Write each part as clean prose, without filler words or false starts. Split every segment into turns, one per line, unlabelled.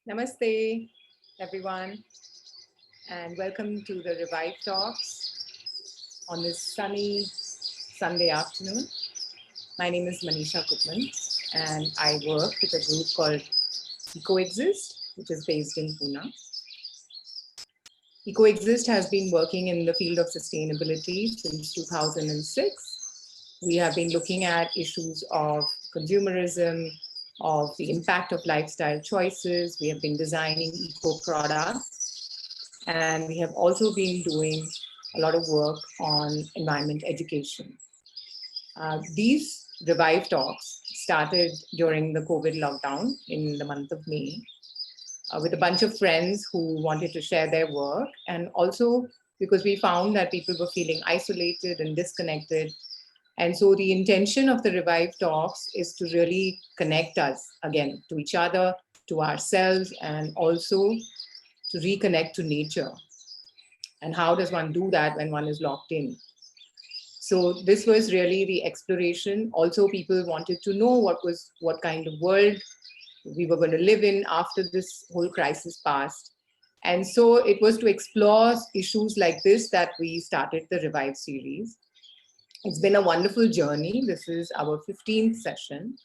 Namaste, everyone, and welcome to the Revive Talks on this sunny Sunday afternoon. My name is Manisha Koopman, and I work with a group called Ecoexist, which is based in Pune. Ecoexist has been working in the field of sustainability since 2006. We have been looking at issues of consumerism, of the impact of lifestyle choices. We have been designing eco products, and we have also been doing a lot of work on environment education. These Revive Talks started during the COVID lockdown in the month of May with a bunch of friends who wanted to share their work, and also because we found that people were feeling isolated and disconnected. And so the intention of the Revive Talks is to really connect us again to each other, to ourselves, and also to reconnect to nature. And how does one do that when one is locked in? So this was really the exploration. Also, people wanted to know what kind of world we were going to live in after this whole crisis passed. And so it was to explore issues like this that we started the Revive series. It's been a wonderful journey. This is our 15th session.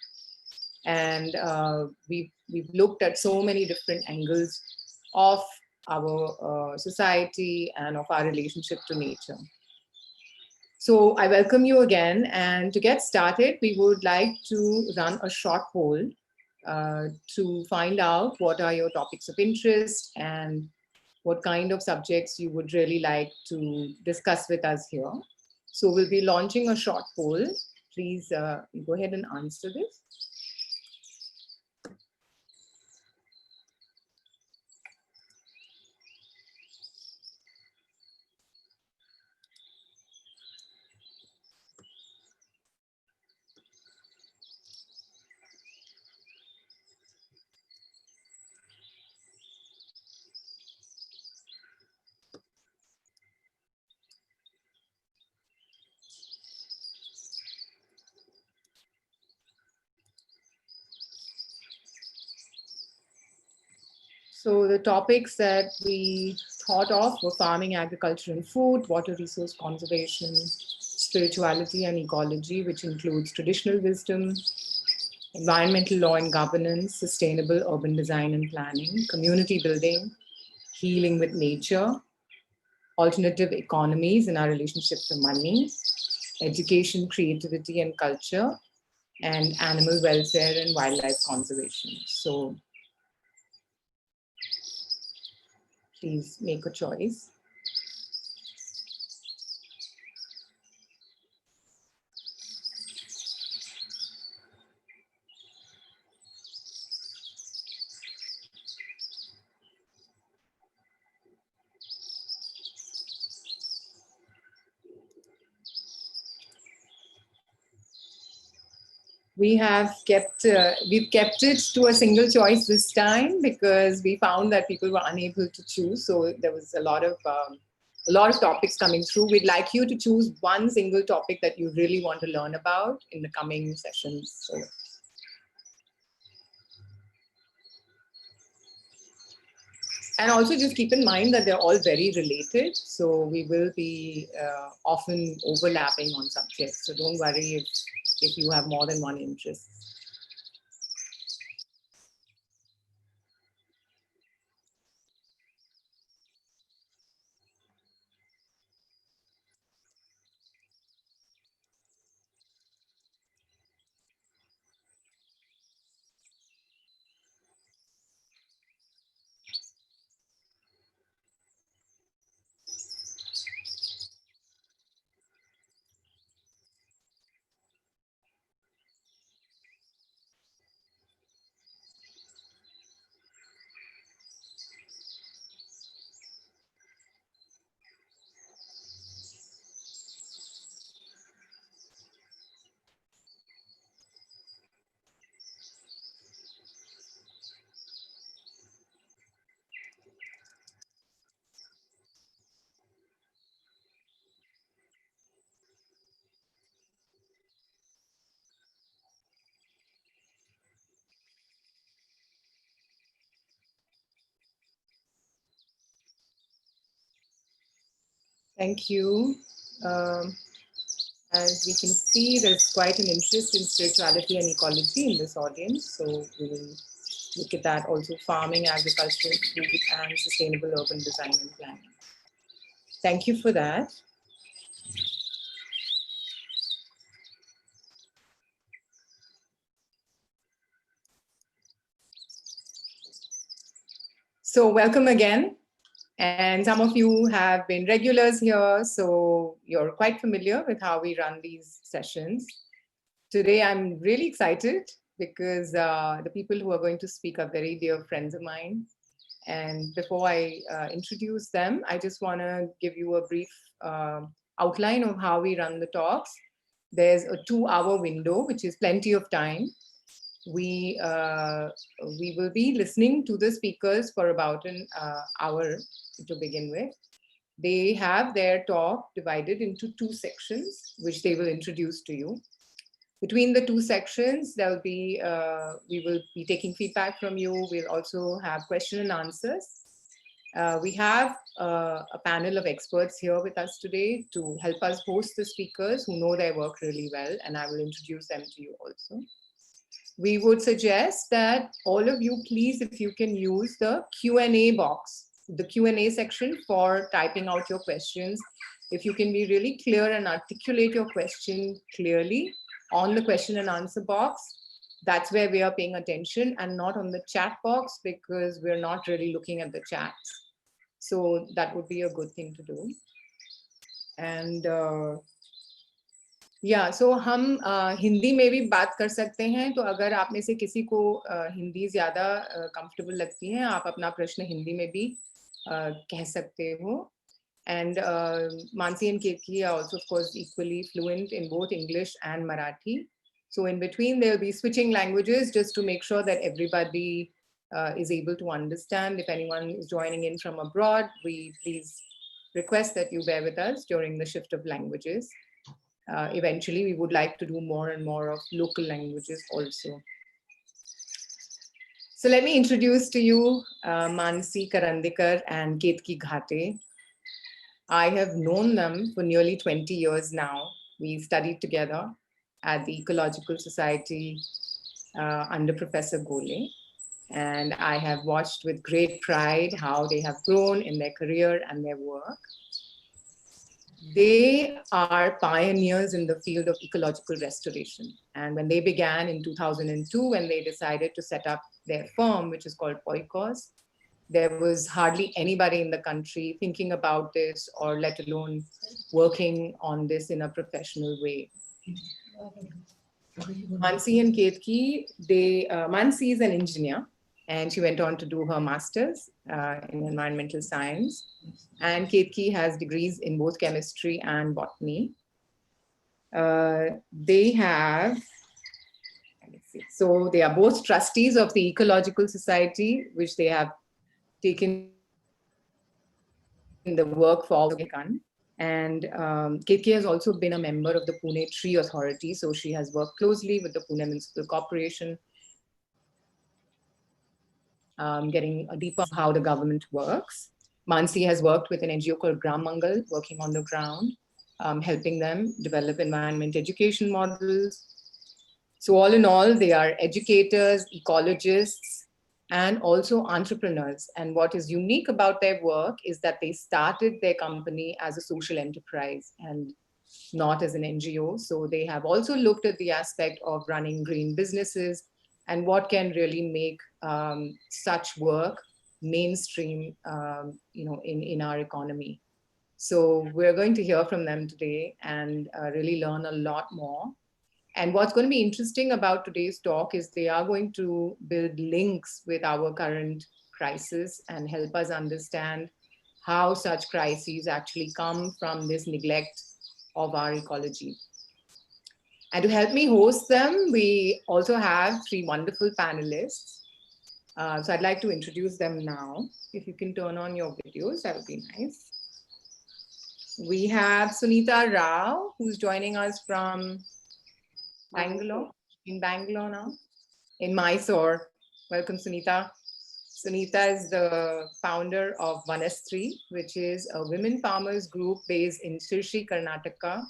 And we've looked at so many different angles of our society and of our relationship to nature. So I welcome you again. And to get started, we would like to run a short poll to find out what are your topics of interest and what kind of subjects you would really like to discuss with us here. So we'll be launching a short poll. Please go ahead and answer this. So the topics that we thought of were farming, agriculture and food, water resource conservation, spirituality and ecology, which includes traditional wisdom, environmental law and governance, sustainable urban design and planning, community building, healing with nature, alternative economies in our relationship to money, education, creativity and culture, and animal welfare and wildlife conservation. So please make a choice. We've kept it to a single choice this time because we found that people were unable to choose. So there was a lot of topics coming through. We'd like you to choose one single topic that you really want to learn about in the coming sessions. So, and also just keep in mind that they're all very related. So we will be often overlapping on subjects. So don't worry if you have more than one interest. Thank you. Um, as we can see, there's quite an interest in spirituality and ecology in this audience. So we will look at that also: farming, agriculture, food, and sustainable urban design and planning. Thank you for that. So welcome again. And some of you have been regulars here, so you're quite familiar with how we run these sessions. Today, I'm really excited because the people who are going to speak are very dear friends of mine. And before I introduce them, I just want to give you a brief outline of how we run the talks. There's a 2-hour window, which is plenty of time. We will be listening to the speakers for about an hour to begin with. They have their talk divided into 2 sections, which they will introduce to you. Between the 2 sections, we will be taking feedback from you. We'll also have question and answers. We have a panel of experts here with us today to help us host the speakers who know their work really well, and I will introduce them to you also. We would suggest that all of you, please, if you can use the Q&A box, the Q&A section for typing out your questions. If you can be really clear and articulate your question clearly on the question and answer box, that's where we are paying attention, and not on the chat box, because we're not really looking at the chats. So that would be a good thing to do. And या सो हम हिंदी में भी बात कर सकते हैं, तो अगर आप में से किसी को हिंदी ज़्यादा कंफर्टेबल लगती है, आप अपना प्रश्न हिंदी में भी कह सकते हो. And Manasi and Ketaki are also, of course, equally fluent in both English and Marathi. So in between, they'll be switching languages just to make sure that everybody is able to understand. If anyone is joining in from abroad, we please request that you bear with us during the shift of languages. Eventually, we would like to do more and more of local languages also. So let me introduce to you Manasi, Karandikar, and Ketaki Ghate. I have known them for nearly 20 years now. We studied together at the Ecological Society under Professor Gole. And I have watched with great pride how they have grown in their career and their work. They are pioneers in the field of ecological restoration. And when they began in 2002, when they decided to set up their firm, which is called Oikos, there was hardly anybody in the country thinking about this, or let alone working on this in a professional way. Manasi and Ketaki, Manasi is an engineer, and she went on to do her master's in environmental science. And Ketaki has degrees in both chemistry and botany. They have, so they are both trustees of the Ecological Society, which they have taken the work for. And Ketaki has also been a member of the Pune Tree Authority, so she has worked closely with the Pune Municipal Corporation, getting a deeper of how the government works. Manasi has worked with an NGO called Gram Mangal, working on the ground, helping them develop environment education models. So all in all, they are educators, ecologists, and also entrepreneurs. And what is unique about their work is that they started their company as a social enterprise and not as an NGO. So they have also looked at the aspect of running green businesses and what can really make such work mainstream, in our economy. So we're going to hear from them today and really learn a lot more. And what's going to be interesting about today's talk is they are going to build links with our current crisis and help us understand how such crises actually come from this neglect of our ecology. And to help me host them, we also have 3 wonderful panelists. So I'd like to introduce them now. If you can turn on your videos, that would be nice. We have Sunita Rao, who's joining us from Bangalore, in Bangalore now, in Mysore. Welcome, Sunita. Sunita is the founder of Manasi, which is a women farmers group based in Sirsi, Karnataka.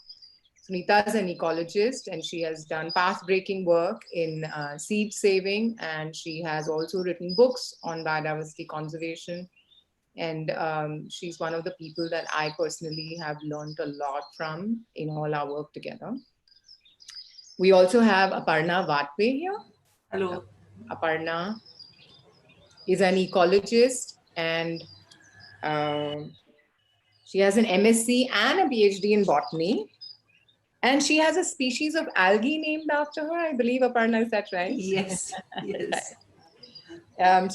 Sunita is an ecologist and she has done path-breaking work in seed saving, and she has also written books on biodiversity conservation. And she's one of the people that I personally have learned a lot from in all our work together. We also have Aparna Vatve here.
Hello.
Aparna is an ecologist, and she has an MSc and a PhD in botany. And she has a species of algae named after her, I believe, Aparna, is that right?
Yes, yes.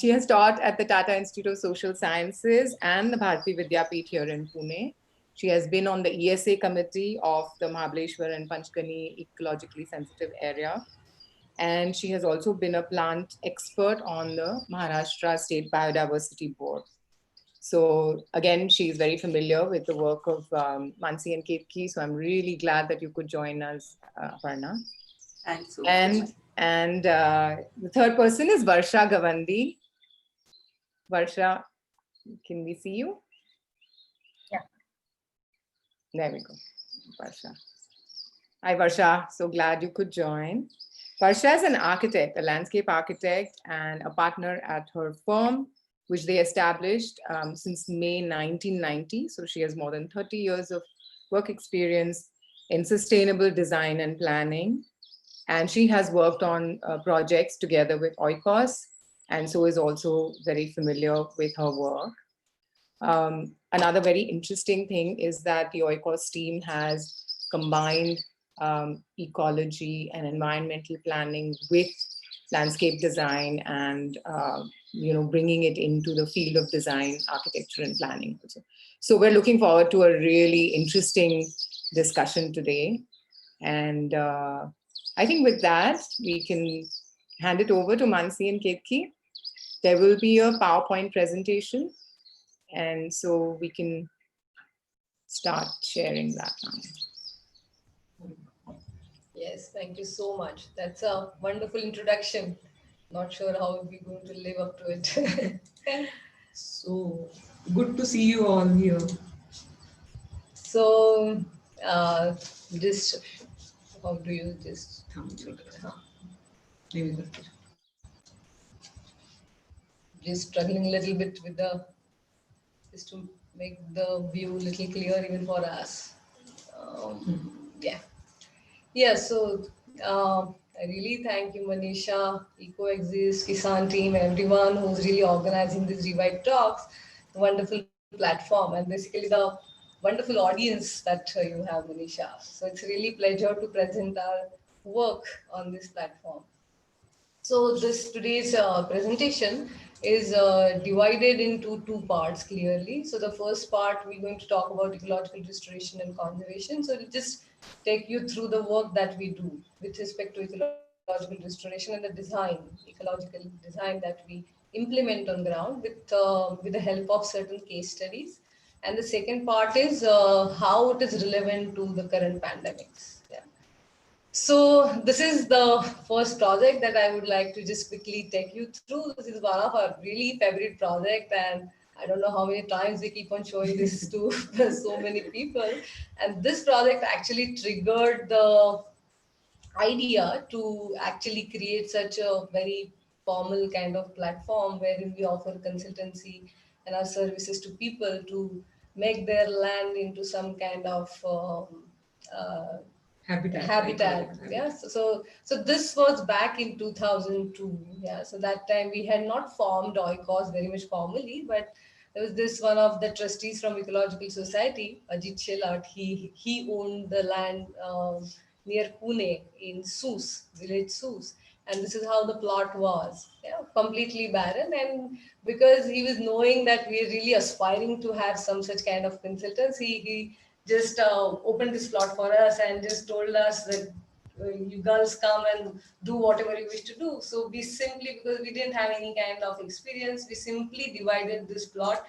She has taught at the Tata Institute of Social Sciences and the Bharati Vidyapeeth here in Pune. She has been on the ESA committee of the Mahabaleshwar and Panchgani ecologically sensitive area. And she has also been a plant expert on the Maharashtra State Biodiversity Board. So again, she's very familiar with the work of Manasi and Ketaki. So I'm really glad that you could join us, Aparna.
Thanks so much.
And the third person is Varsha Gavandi. Varsha, can we see you?
Yeah.
There we go, Varsha. Hi, Varsha. So glad you could join. Varsha is an architect, a landscape architect, and a partner at her firm, which they established since May 1990. So she has more than 30 years of work experience in sustainable design and planning. And she has worked on projects together with Oikos, and so is also very familiar with her work. Another very interesting thing is that the Oikos team has combined ecology and environmental planning with landscape design, and bringing it into the field of design, architecture, and planning also. So we're looking forward to a really interesting discussion today. And I think with that, we can hand it over to Manasi and Ketaki. There will be a PowerPoint presentation, and so we can start sharing that now.
Yes, thank you so much. That's a wonderful introduction. Not sure how we're going to live up to it.
So good to see you all here.
So, just how do you just?
Maybe
Just struggling a little bit with the, just to make the view a little clear even for us. Yeah. Yeah, so I really thank you, Manisha, EcoExist, Kisan team, everyone who's really organizing these Revive Talks. Wonderful platform, and basically the wonderful audience that you have, Manisha. So it's really pleasure to present our work on this platform. So this today's presentation is divided into two parts clearly. So the first part, we're going to talk about ecological restoration and conservation. So it'll just take you through the work that we do with respect to ecological restoration and the design, ecological design that we implement on ground with the help of certain case studies. And the second part is how it is relevant to the current pandemics. Yeah. So this is the first project that I would like to just quickly take you through. This is one of our really favorite project, and I don't know how many times we keep on showing this to so many people. And this project actually triggered the idea to actually create such a very formal kind of platform wherein we offer consultancy and our services to people to make their land into some kind of habitat. Yeah, so this was back in 2002. Yeah, so that time we had not formed oikos very much formally, but there was this one of the trustees from Ecological Society, Ajit Shelat. He owned the land near Pune in Soos, village Soos, and this is how the plot was. Yeah, completely barren. And because he was knowing that we are really aspiring to have some such kind of consultants, he just opened this plot for us and just told us that you girls come and do whatever you wish to do. So we simply, because we didn't have any kind of experience, we simply divided this plot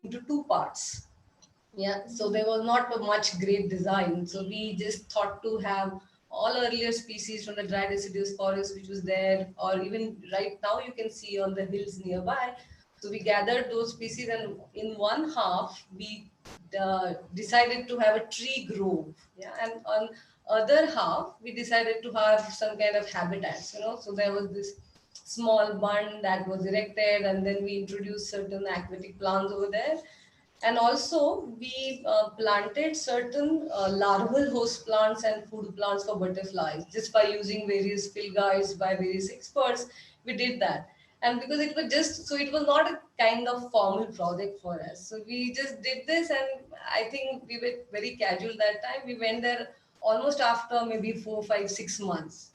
into two parts. Yeah, so there was not a much great design. So we just thought to have all earlier species from the dry deciduous forest which was there, or even right now you can see on the hills nearby, So we gathered those species, and in one half we decided to have a tree grove, yeah, and on other half we decided to have some kind of habitats, So there was this small bund that was erected, and then we introduced certain aquatic plants over there. And also we planted certain larval host plants and food plants for butterflies, just by using various field guides by various experts. We did that. And because it was just, so it was not a kind of formal project for us, so we just did this. And I think we were very casual that time. We went there almost after maybe 4, 5, 6 months.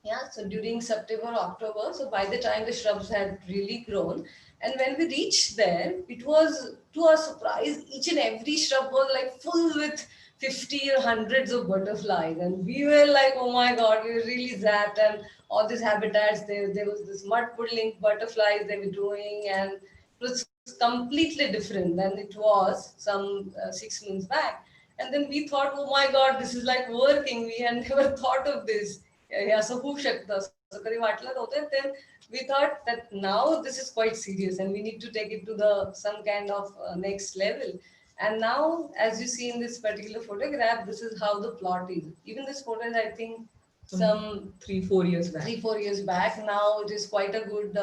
Yeah, so during September, October, so by the time the shrubs had really grown, and when we reached there, it was to our surprise, each and every shrub was like full with 50 or hundreds of butterflies. And we were like, oh my God, we were really zapped. And all these habitats, there was this mud puddling butterflies they were doing, and it was completely different than it was some 6 months back. And then we thought, oh my God, this is like working. We had never thought of this. हे असं होऊ शकतं असं कधी वाटलं नव्हतं. Then we thought that now this is quite serious and we need to take it to the some kind of next level. And now, as you see in this particular photograph, this is how the plot is. Even this photo is, I think, some
3, 4 years back.
3, 4 years back. Now it is quite a good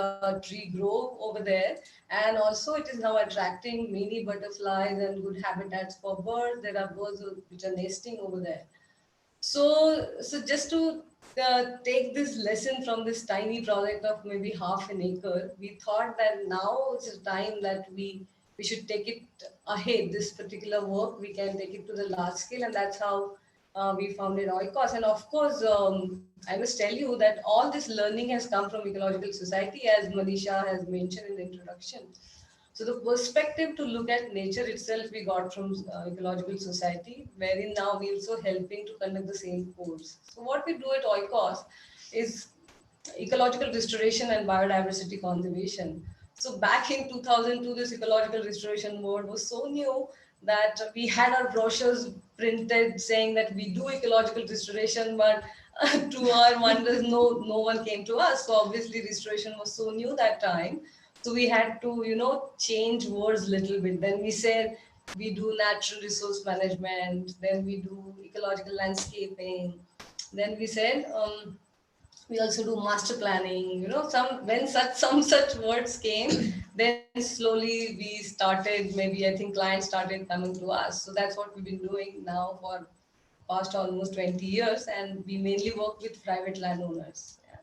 tree grove over there, and also it is now attracting many butterflies and good habitats for birds. There are birds which are nesting over there. So just to take this lesson from this tiny project of maybe half an acre, we thought that now it's a time that we should take it ahead. This particular work, we can take it to the large scale, and that's how we founded Oikos. And of course, I must tell you that all this learning has come from Ecological Society, as Manisha has mentioned in the introduction. So the perspective to look at nature itself we got from Ecological Society, wherein now we also helping to conduct the same course. So what we do at Oikos is ecological restoration and biodiversity conservation. So back in 2002, this ecological restoration word was so new that we had our brochures printed saying that we do ecological restoration, but to our wonders, no one came to us. So obviously, restoration was so new that time. So we had to, change words little bit. Then we said we do natural resource management. Then we do ecological landscaping. Then we said we also do master planning. Some when such words came, then slowly we started. Maybe I think clients started coming to us. So that's what we've been doing now for past almost 20 years, and we mainly work with private landowners. Yeah.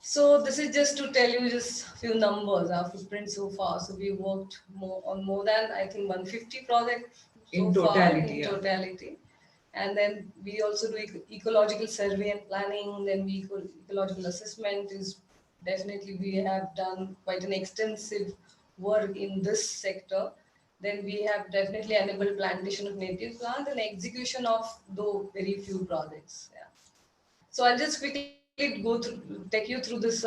So this is just to tell you just a few numbers, our footprint so far. So we worked on more than, I think, 150 projects so
In
far
totality,
in
yeah.
totality. And then we also do ecological survey and planning. Then we ecological assessment is definitely, we have done quite an extensive work in this sector. Then we have definitely enabled plantation of native plants and execution of though very few projects. Yeah. So I'll just quickly take you through this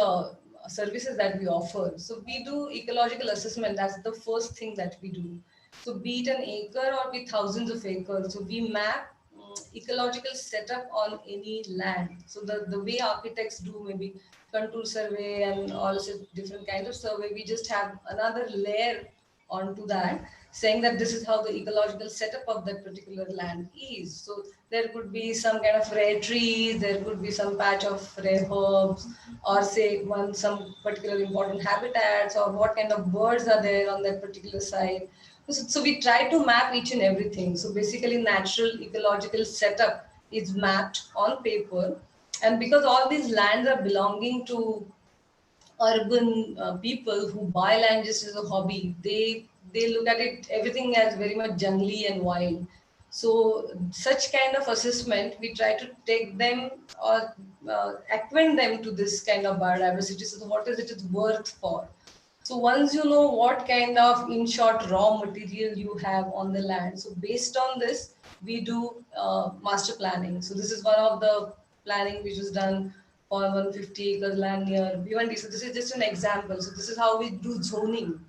services that we offer. So we do ecological assessment. That's the first thing that we do. So be it an acre or be thousands of acres. So we map ecological setup on any land. So the way architects do maybe contour survey and also different kind of survey, we just have another layer onto that, saying that this is how the ecological setup of that particular land is. So there could be some kind of rare trees, there could be some patch of rare herbs, or say some particular important habitats, or what kind of birds are there on that particular site. So we try to map each and everything. So basically, natural ecological setup is mapped on paper, and because all these lands are belonging to urban people who buy land just as a hobby, they look at it everything as very much jungly and wild. So such kind of assessment, we try to take them or acquaint them to this kind of biodiversity. So what is it is worth for? So once you know what kind of, in short, raw material you have on the land, so based on this, we do master planning. So this is one of the planning which was done for 150 acres land near B1D. So this is just an example. So this is how we do zoning.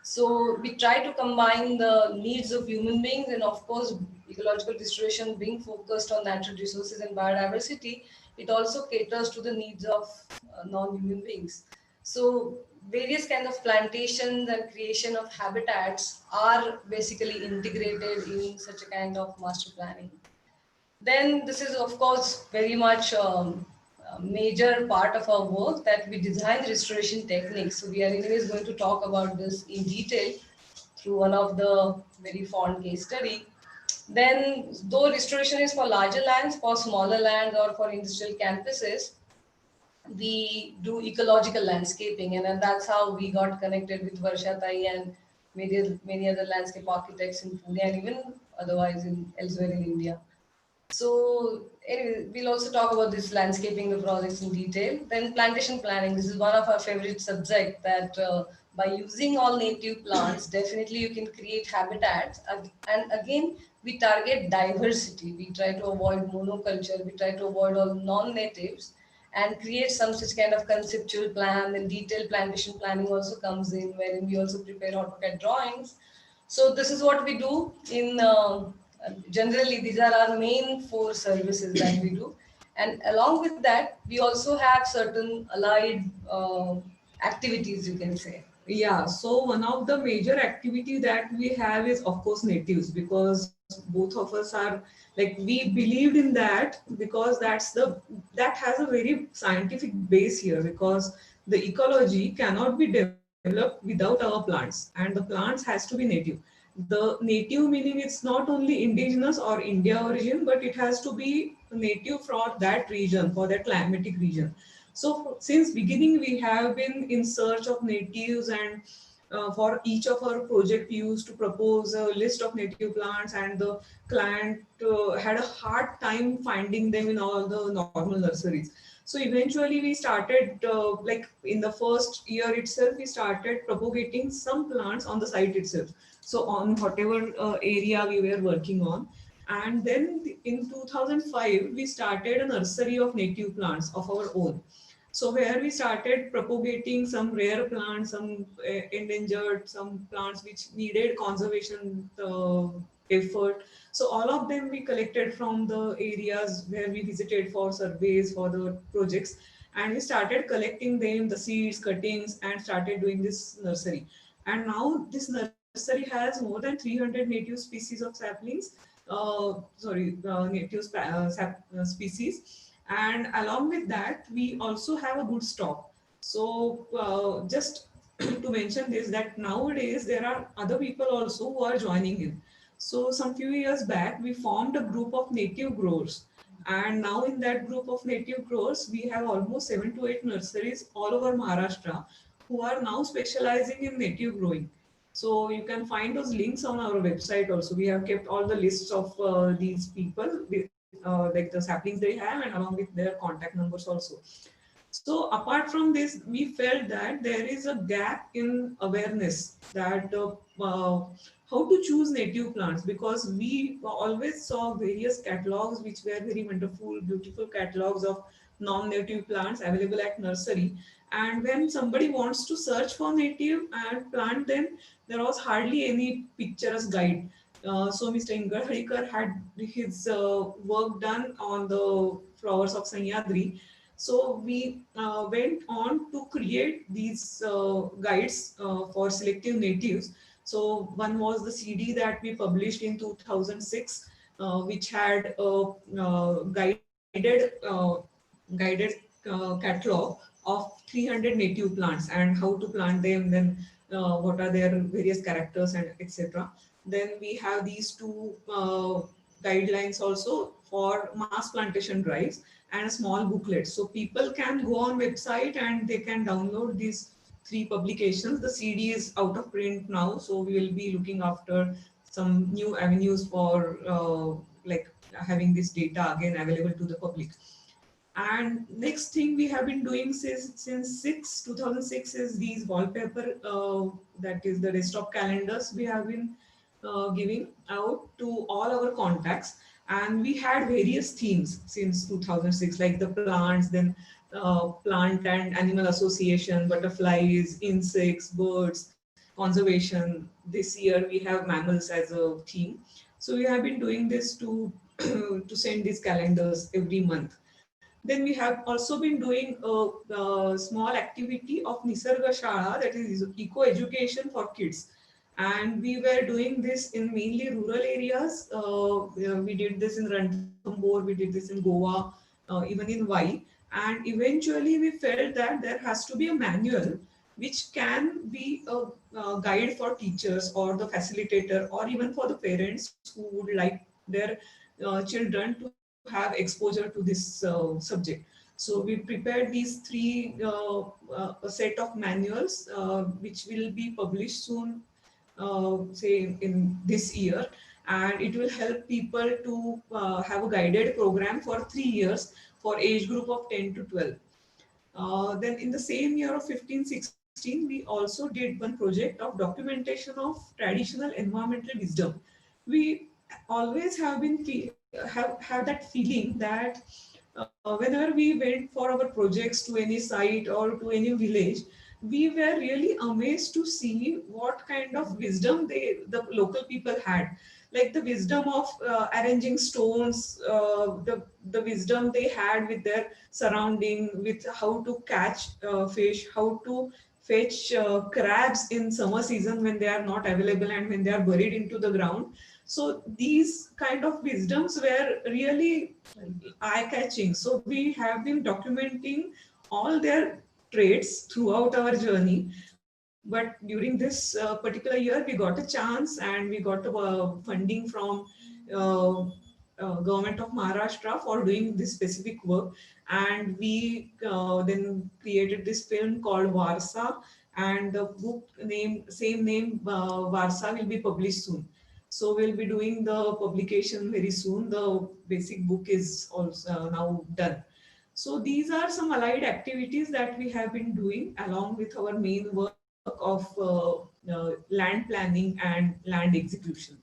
So we try to combine the needs of human beings, and of course, ecological restoration being focused on natural resources and biodiversity, it also caters to the needs of non-human beings. So various kind of plantations and creation of habitats are basically integrated in such a kind of master planning. Then this is of course very much a major part of our work, that we design restoration techniques. So we are anyways going to talk about this in detail through one of the very fond case study. Then though restoration is for larger lands, for smaller lands or for industrial campuses, we do ecological landscaping, and then that's how we got connected with Varsha Tai and many other landscape architects in Pune and even otherwise in elsewhere in India. So anyway, we'll also talk about this landscaping the projects in detail. Then plantation planning. This is one of our favorite subject, that by using all native plants, definitely you can create habitats. And again, we target diversity. We try to avoid monoculture. We try to avoid all non-natives and create some such kind of conceptual plan. And detailed plantation planning also comes in, wherein we also prepare AutoCAD drawings. So this is what we do in generally, these are our main four services that we do. And along with that, we also have certain allied activities, you can say.
Yeah, so one of the major activity that we have is of course natives, because both of us are like, we believed in that, because that has a very scientific base here, because the ecology cannot be developed without our plants, and the plants has to be native. The native meaning it's not only indigenous or India origin, but it has to be native for that region, for that climatic region. So since beginning, we have been in search of natives, and for each of our project, we used to propose a list of native plants, and the client had a hard time finding them in all the normal nurseries. So eventually, we started like in the first year itself, we started propagating some plants on the site itself. So on whatever area we were working on. And then in 2005, we started a nursery of native plants of our own. So where we started propagating some rare plants, some endangered, some plants which needed conservation effort. So all of them we collected from the areas where we visited for surveys for the projects, and we started collecting them, the seeds, cuttings, and started doing this nursery. And now this nursery has more than 300 native species of saplings, native species, and along with that we also have a good stock. So just to mention this, that nowadays there are other people also who are joining in. So some few years back we formed a group of native growers, and now in that group of native growers we have almost 7 to 8 nurseries all over Maharashtra who are now specializing in native growing. So you can find those links on our website also. We have kept all the lists of these people with like the saplings they have, and along with their contact numbers also. So apart from this, we felt that there is a gap in awareness that how to choose native plants, because we always saw various catalogs which were very wonderful, beautiful catalogs of non-native plants available at nursery. And when somebody wants to search for native and plant them, there was hardly any picturesque guide. So Mr. Ingar Hadikar had his work done on the flowers of Sahyadri. So we went on to create these guides for selective natives. So one was the CD that we published in 2006, which had a guided catalog of 300 native plants and how to plant them, then what are their various characters and etc. Then we have these two guidelines also for mass plantation drives and a small booklet. So people can go on website and they can download these three publications. The CD is out of print now, so we will be looking after some new avenues for like having this data again available to the public. And next thing we have been doing since 2006 is these wallpaper, that is the desktop calendars we have been giving out to all our contacts. And we had various themes since 2006, like the plants, then plant and animal association, butterflies, insects, birds, conservation. This year we have mammals as a theme. So we have been doing this to to send these calendars every month. Then we have also been doing a small activity of Nisarga Shala, that is eco education for kids. And we were doing this in mainly rural areas. We did this in Ranthambore, we did this in Goa, even in Vai. And eventually we felt that there has to be a manual which can be a guide for teachers or the facilitator or even for the parents who would like their children to have exposure to this subject. So we prepared these three a set of manuals which will be published soon, say in this year, and it will help people to have a guided program for 3 years for age group of 10 to 12. Then in the same year of 15-16, we also did one project of documentation of traditional environmental wisdom. We always have have that feeling that whenever we went for our projects to any site or to any village, we were really amazed to see what kind of wisdom the local people had, like the wisdom of arranging stones, the wisdom they had with their surrounding, with how to catch fish, how to fetch crabs in summer season when they are not available and when they are buried into the ground. So these kind of wisdoms were really eye catching. So we have been documenting all their traits throughout our journey. But during this particular year, we got a chance and we got funding from uh, government of Maharashtra for doing this specific work, and we then created this film called Varsa, and the book name, same name, Varsa, will be published soon. So we'll be doing the publication very soon. The basic book is also now done. So these are some allied activities that we have been doing along with our main work of land planning and land execution.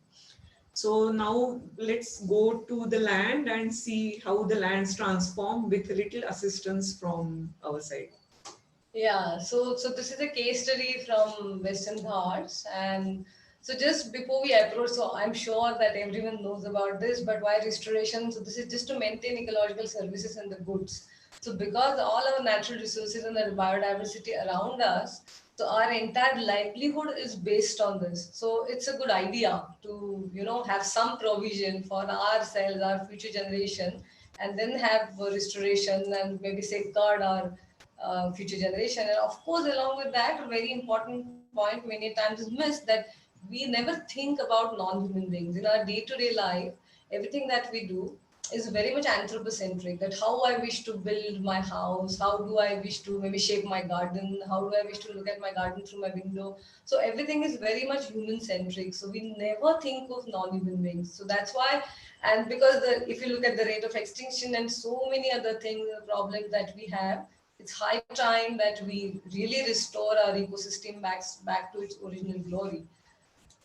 So now let's go to the land and see how the lands transform with little assistance from our side.
Yeah, so this is a case study from Western Ghats, and so just before we approach, so I'm sure that everyone knows about this, but why restoration? So this is just to maintain ecological services and the goods. So because all our natural resources and the biodiversity around us, so our entire livelihood is based on this. So it's a good idea to have some provision for ourselves, our future generation, and then have restoration and maybe safeguard our future generation. And of course, along with that, a very important point many times is missed, that we never think about non-human beings in our day-to-day life. Everything that we do is very much anthropocentric. That how I wish to build my house, how do I wish to maybe shape my garden, how do I wish to look at my garden through my window. So everything is very much human-centric. So we never think of non-human beings. So that's why, and because if you look at the rate of extinction and so many other things, problems that we have, it's high time that we really restore our ecosystem back to its original glory.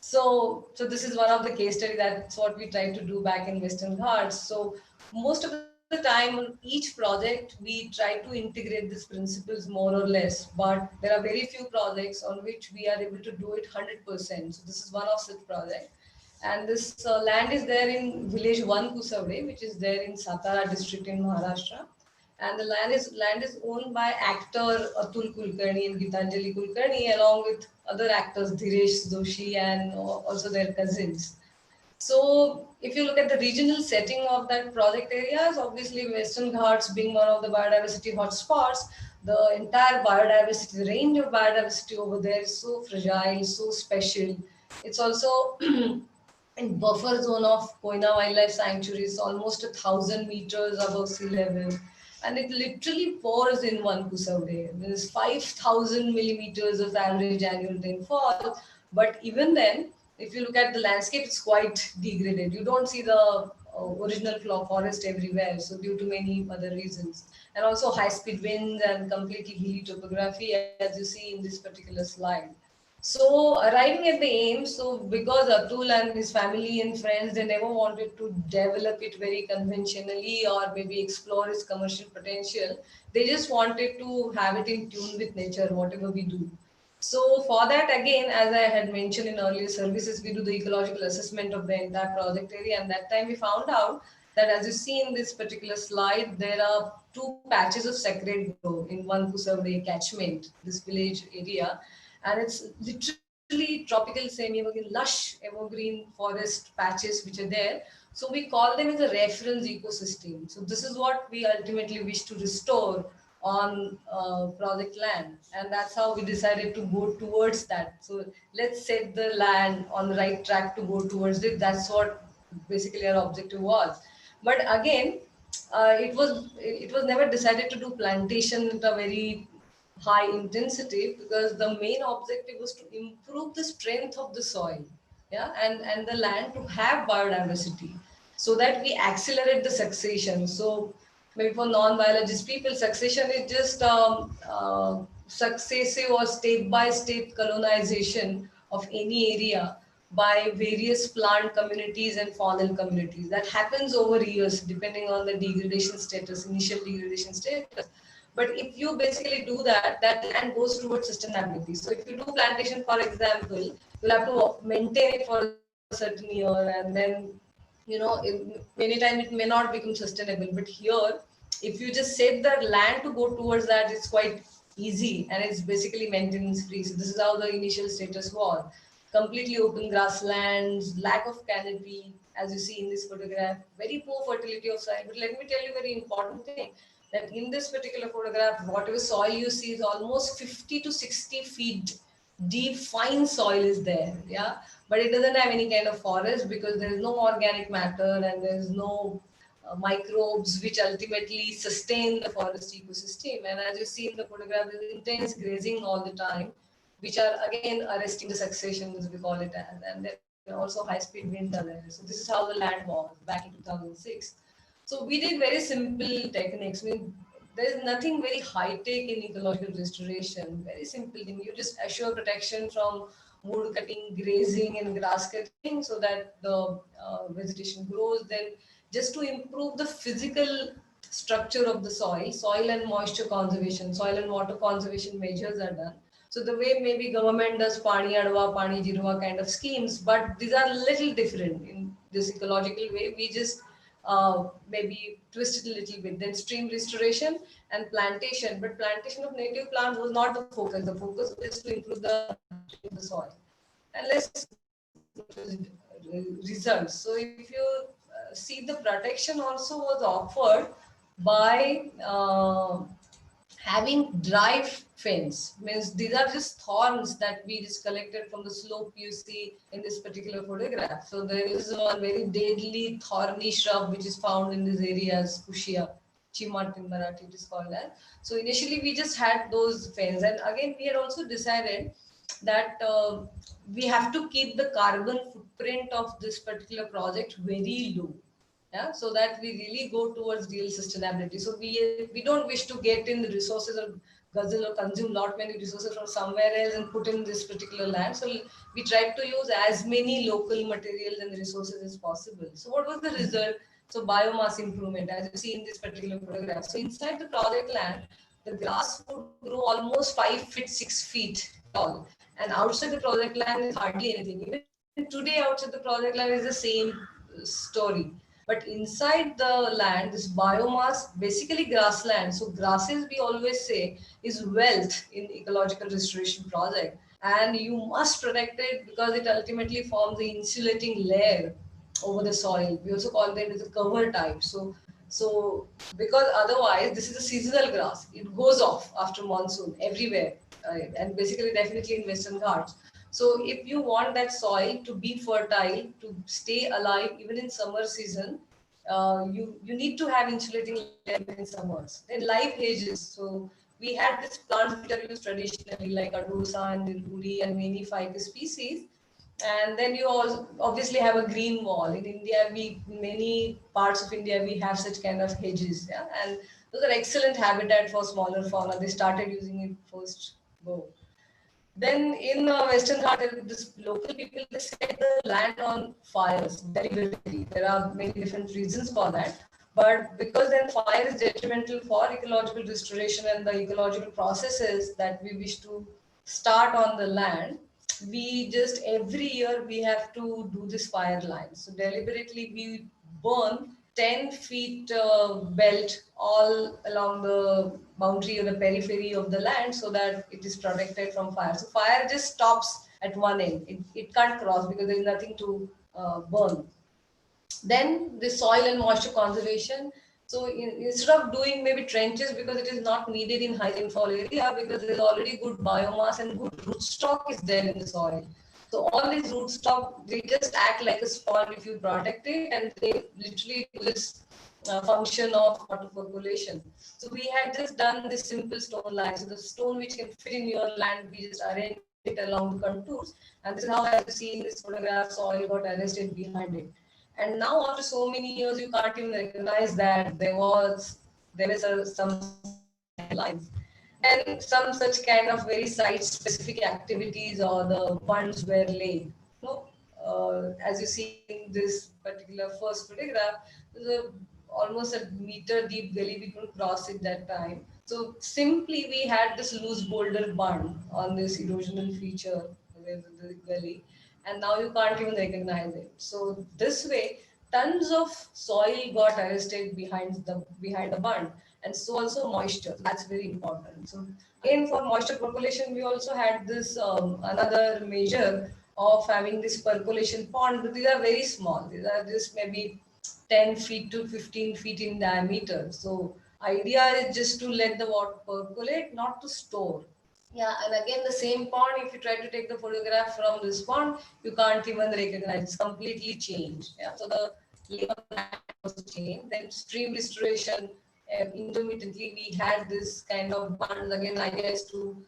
So this is one of the case study. That's what we try to do back in Western Ghats. So most of the time on each project, we try to integrate these principles more or less, but there are very few projects on which we are able to do it 100%. So this is one of such project. And this land is there in village 1 Kusavde, which is there in Satara district in Maharashtra. And the land is owned by actor Atul Kulkarni and Gitanjali Kulkarni, along with other actors Dhiresh Joshi and also their cousins. So if you look at the regional setting of that project areas, obviously Western Ghats being one of the biodiversity hotspots, the entire biodiversity, the range of biodiversity over there is so fragile, so special. It's also in buffer zone of Koina Wildlife Sanctuary, is almost 1,000 meters above sea level. And it literally pours in 1 Kusavde. There's 5,000 millimeters of average annual rainfall. But even then, if you look at the landscape, it's quite degraded. You don't see the original forest everywhere, so due to many other reasons. And also high-speed winds and completely hilly topography, as you see in this particular slide. So arriving at the aim, so because Atul and his family and friends, they never wanted to develop it very conventionally or maybe explore its commercial potential. They just wanted to have it in tune with nature, whatever we do. So for that, again, as I had mentioned in earlier services, we do the ecological assessment of the entire project area. And that time we found out that as you see in this particular slide, there are two patches of sacred grove in one Kusavade catchment, this village area, and it's literally tropical semi-evergreen, lush evergreen forest patches which are there. So we call them as a reference ecosystem. So this is what we ultimately wish to restore on project land, and that's how we decided to go towards that. So let's set the land on the right track to go towards it. That's what basically our objective was. But again, it was never decided to do plantation at a very high intensity, because the main objective was to improve the strength of the soil, yeah, and the land to have biodiversity, so that we accelerate the succession. So maybe for non-biologist people, succession is just successive or step-by-step colonization of any area by various plant communities and faunal communities. That happens over years depending on the degradation status, initial degradation status. But if you basically do that, that land goes towards sustainability. So if you do plantation, for example, you'll have to maintain it for a certain year, and then many times it may not become sustainable. But here, if you just set the land to go towards that, it's quite easy, and it's basically maintenance free. So this is how the initial status was: completely open grasslands, lack of canopy, as you see in this photograph, very poor fertility of soil. But let me tell you a very important thing, that in this particular photograph, whatever soil you see is almost 50 to 60 feet deep, fine soil is there. Yeah, but it doesn't have any kind of forest, because there is no organic matter and there is no microbes which ultimately sustain the forest ecosystem. And as you see in the photograph, there is intense grazing all the time, which are again arresting the succession, as we call it as. And there are also high-speed winds are there. So this is how the land was back in 2006. So we did very simple techniques. I mean, there is nothing very high-tech in ecological restoration. Very simple thing. You just assure protection from wood cutting, grazing, and grass cutting, so that the vegetation grows. Then, just to improve the physical structure of the soil and moisture conservation, soil and water conservation measures are done. So the way maybe government does pani adva, pani jirwa kind of schemes, but these are little different in this ecological way. We just maybe twist it a little bit. Then stream restoration and plantation, but plantation of native plants was not the focus. The focus was to improve the soil. And let's results. So if you see, the protection also was offered by having dry fence. Means these are just thorns that we just collected from the slope you see in this particular photograph. So there is one very deadly thorny shrub which is found in these areas, Kushia, Chimat in Marathi it is called as. So initially we just had those fence, and again we had also decided that we have to keep the carbon footprint of this particular project very low, yeah, so that we really go towards real sustainability. So we don't wish to get in the resources or guzzle or consume lot many resources from somewhere else and put in this particular land. So we tried to use as many local materials and resources as possible. So what was the result? So biomass improvement, as you see in this particular photograph. So inside the project land, the grass would grow almost 5 feet, 6 feet tall, and outside the project land is hardly anything. Even today, outside the project land is the same story. But inside the land, this biomass, basically grassland. So grasses, we always say, is wealth in ecological restoration project. And you must protect it, because it ultimately forms the insulating layer over the soil. We also call them as a cover type. So because otherwise, this is a seasonal grass. It goes off after monsoon everywhere, and basically definitely in Western Ghats. So if you want that soil to be fertile, to stay alive even in summer season, you need to have insulating layer in summers. Then live hedges. So we had these plants which are used traditionally, like adosa and nilgiri and many ficus species. And then you also obviously have a green wall. In India, many parts of India we have such kind of hedges, yeah, and those are excellent habitat for smaller fauna. They started using it first. Go. Then in Western Ghats, this local people, they set the land on fires deliberately. There are many different reasons for that. But because then fire is detrimental for ecological restoration and the ecological processes that we wish to start on the land, we just every year we have to do this fire line. So deliberately we burn 10 feet belt all along the boundary or the periphery of the land so that it is protected from fire. So fire just stops at one end. It can't cross because there is nothing to burn. Then the soil and moisture conservation. So instead of doing maybe trenches because it is not needed in high rainfall area because there is already good biomass and good rootstock is there in the soil. So all these rootstock, they just act like a spawn if you protect it, and they literally do this function of water percolation. So we had just done this simple stone line. So the stone which can fit in your land, we just arranged it along the contours. And this is how, as you see in this photograph, soil got arrested behind it. And now after so many years, you can't even recognize that there were some lines. Then some such kind of very site-specific activities or the funds were laid. No, as you see in this particular first photograph, there's almost a meter deep gully. We couldn't cross it that time. So simply we had this loose boulder bund on this erosional feature where the gully, and now you can't even recognize it. So this way, tons of soil got arrested behind the bund, and so also moisture. That's very important. So again, for moisture percolation, we also had this another measure of having this percolation pond, but these are very small. These are just maybe 10 feet to 15 feet in diameter. So idea is just to let the water percolate, not to store. Yeah, and again the same pond, if you try to take the photograph from this pond, you can't even recognize. It's completely changed. Yeah, so the layer of land also changed. Then stream restoration, intermittently we had this kind of bonds. Again, idea is to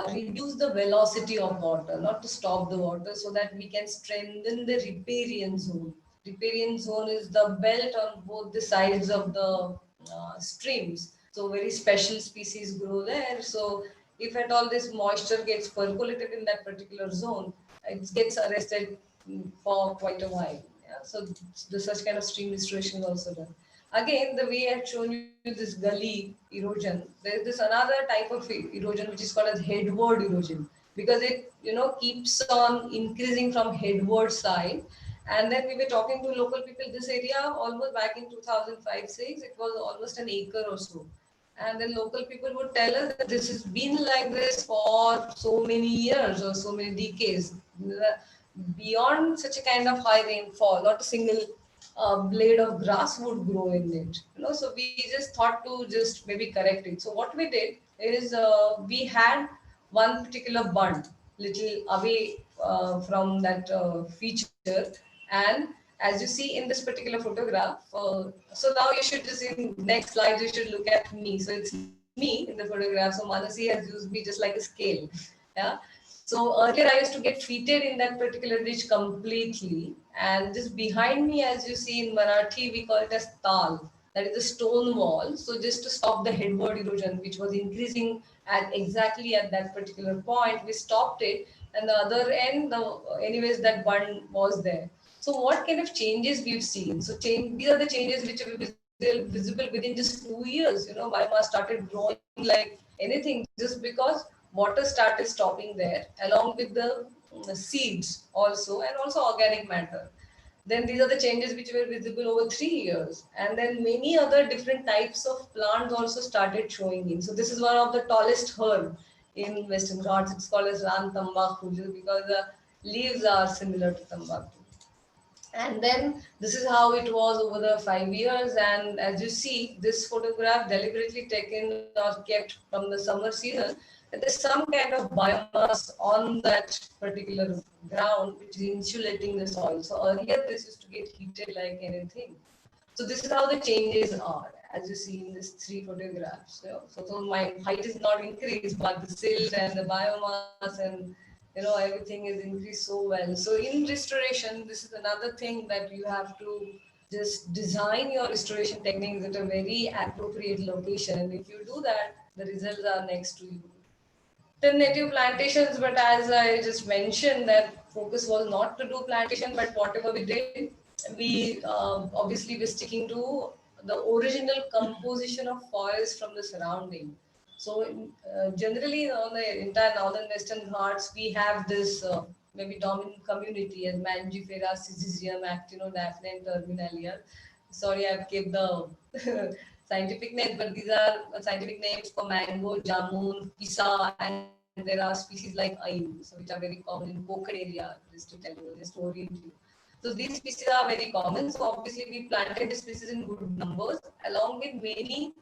reduce the velocity of water, not to stop the water, so that we can strengthen the riparian zone. Riparian zone is the belt on both the sides of the streams. So very special species grow there. So if at all this moisture gets percolated in that particular zone, it gets arrested for quite a while. Yeah? So the such kind of stream restoration is also done. Again, the way I had shown you this gully erosion, there is this another type of erosion which is called as headward erosion, because it keeps on increasing from headward side. And then we were talking to local people. This area, almost back in 2005-6, it was almost an acre or so. And then local people would tell us that this has been like this for so many years or so many decades. Beyond such a kind of high rainfall, not a single blade of grass would grow in it. So we just thought to just maybe correct it. So what we did is we had one particular bund little away from that feature, and as you see in this particular photograph, so now you should just in next slide you should look at me. So it's me in the photograph. So Manasi has used me just like a scale. Yeah. So earlier I used to get treated in that particular ditch completely, and just behind me, as you see in Marathi, we call it as tal. That is a stone wall. So just to stop the headward erosion, which was increasing at exactly at that particular point, we stopped it, and the other end, anyways, that bund was there. So what kind of changes we've seen? So these are the changes which are visible within just 2 years. Biomass started growing like anything just because water started stopping there, along with the seeds also, and also organic matter. Then these are the changes which were visible over 3 years. And then many other different types of plants also started showing in. So this is one of the tallest herb in Western Ghats. It's called as Ran Tambakhu because the leaves are similar to Tambakhu. And then this is how it was over the 5 years. And as you see, this photograph deliberately taken or kept from the summer season, there's some kind of biomass on that particular ground which is insulating the soil. So earlier this used to get heated like anything. So this is how the changes are, as you see in these three photographs. So my height is not increased, but the silt and the biomass and everything is increased so well. So in restoration, this is another thing that you have to just design your restoration techniques at a very appropriate location. And if you do that, the results are next to you. The native plantations, but as I just mentioned, that focus was not to do plantation, but whatever we did, we obviously were sticking to the original composition of forest from the surrounding. So generally on the entire northern western Ghats, we have this maybe dominant community as Mangifera, Syzygium, Actinodaphnea, and Terminalia. sorry, I've kept the scientific names, but these are scientific names for mango, jamun, pisa, and there are species like ayu, so which are very common in Konkan area, just to tell you, just to orient you. So these species are very common. So obviously we planted these species in good numbers, along with many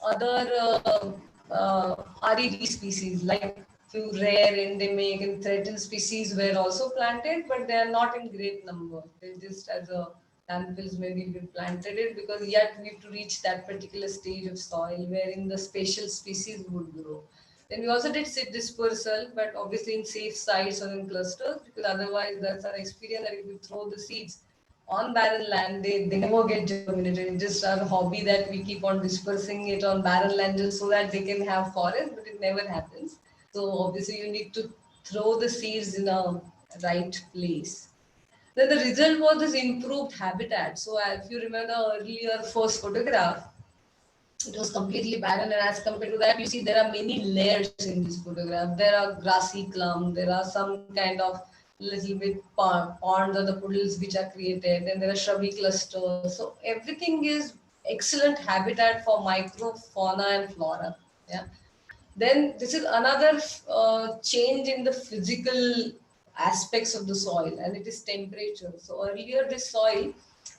other RED species, like few rare, endemic, and threatened species were also planted, but they are not in great number. They just as a samples maybe we planted it because yet we have to reach that particular stage of soil wherein the spatial species would grow. Then we also did seed dispersal, but obviously in safe sites or in clusters, because otherwise that's our experience that if you throw the seeds on barren land, they never get germinated. It's just our hobby that we keep on dispersing it on barren land just so that they can have forest, but it never happens. So obviously you need to throw the seeds in a right place. Then the result was this improved habitat. So if you remember the earlier first photograph, it was completely barren, and as compared to that you see there are many layers in this photograph. There are grassy clump, there are some kind of little bit ponds or the puddles which are created, and there are shrubby clusters, so everything is excellent habitat for microfauna and flora. Yeah. Then this is another change in the physical aspects of the soil, and it is temperature. So earlier this soil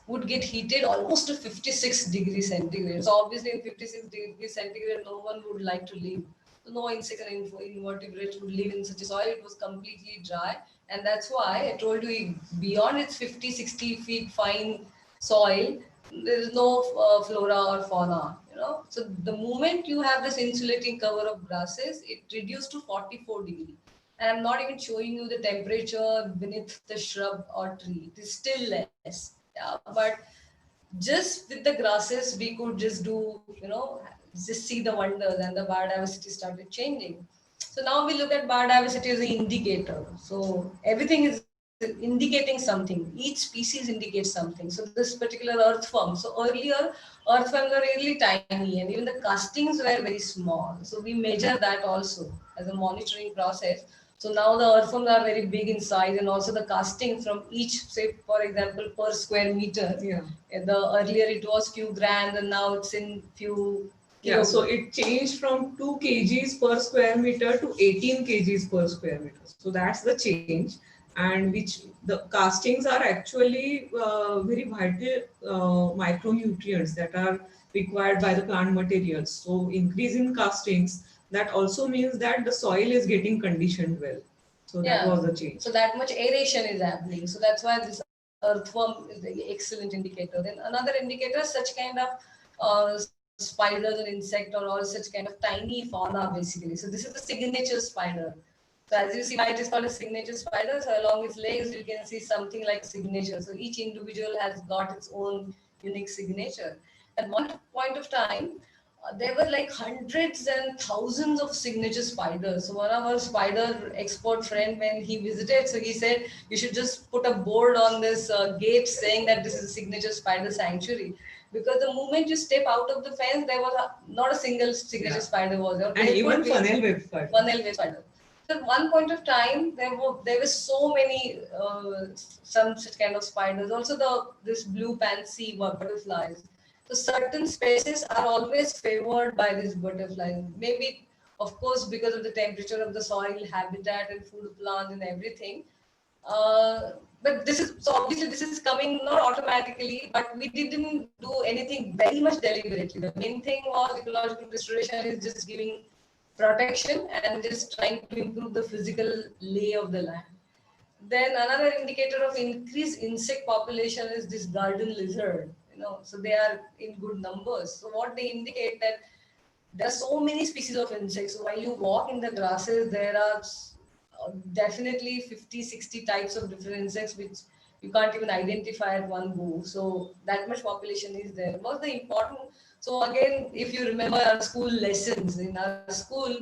would get heated almost to 56 degrees centigrade. So obviously in 56 degrees centigrade, no one would like to live. So no insect and invertebrates would live in such a soil. It was completely dry. And that's why I told you beyond its 50, 60 feet fine soil, there is no flora or fauna, you know. So the moment you have this insulating cover of grasses, it reduced to 44 degree. And I'm not even showing you the temperature beneath the shrub or tree. It is still less. Yeah, but just with the grasses, we could just do, you know, just see the wonders, and the biodiversity started changing. So now we look at biodiversity as an indicator. So everything is indicating something. Each species indicates something. So this particular earthworm. So earlier, earthworms were really tiny, and even the castings were very small. So we measure that also as a monitoring process. So now the earthworms are very big in size, and also the casting from each, say for example, per square meter.
Yeah.
And the earlier it was few grams, and now it's in few
Yeah,
kilograms.
so it changed from 2 kgs per square meter to 18 kgs per square meter. So that's the change, and which the castings are actually very vital micronutrients that are required by the plant materials. So increase in castings, that also means that the soil is getting conditioned well. So that
Yeah.
was the change.
So that much aeration is happening. So that's why this earthworm is the excellent indicator. Then another indicator, such kind of spiders or insect or all such kind of tiny fauna basically. So this is the signature spider. So as you see why it is called a signature spider, so along its legs you can see something like signature. So each individual has got its own unique signature. At one point of time, there were like hundreds and thousands of signature spiders. So one of our spider expert friend, when he visited, so he said you should just put a board on this gate saying that this is a signature spider sanctuary, because the moment you step out of the fence, there was not a single signature spider was there.
And
There
even
could be
funnel web spider.
funnel web spider. So at one point of time, there were so many some such kind of spiders. Also the this blue pansy butterflies. So certain species are always favored by these butterflies. Maybe, of course, because of the temperature of the soil, habitat, and food plants and everything. But this is so obviously this is coming not automatically, but we didn't do anything very much deliberately. The main thing was ecological restoration is just giving protection and just trying to improve the physical lay of the land. Then another indicator of increased insect population is this garden lizard. You know, so they are in good numbers. So what they indicate that there are so many species of insects. So while you walk in the grasses, there are definitely 50, 60 types of different insects which you can't even identify at one go. So that much population is there. What's the important? So again, if you remember our school lessons, in our school,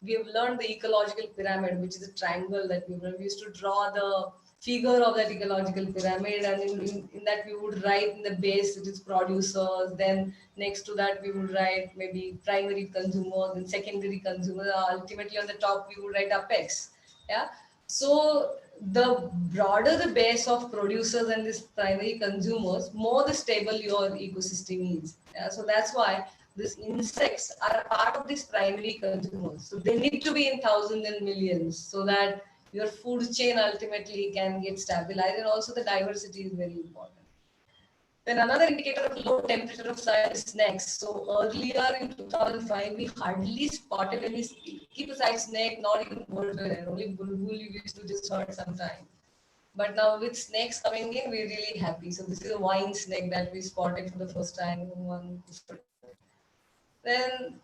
we have learned the ecological pyramid, which is a triangle that we used to draw the figure of that ecological pyramid, and in that we would write in the base it is producers, then next to that we would write maybe primary consumers and secondary consumers, ultimately on the top we would write apex. Yeah. So the broader the base of producers and these primary consumers, more the stable your ecosystem is. Yeah, so that's why these insects are a part of these primary consumers. So they need to be in thousands and millions so that your food chain ultimately can get stabilized, and also the diversity is very important. Then another indicator of low temperature of soil is snakes. So earlier in 2005, we hardly spotted any, keep aside snake, not even birds were there, only bulbul you used to just heard sometime. But now with snakes coming in, we're really happy. So this is a wine snake that we spotted for the first time in one episode. Then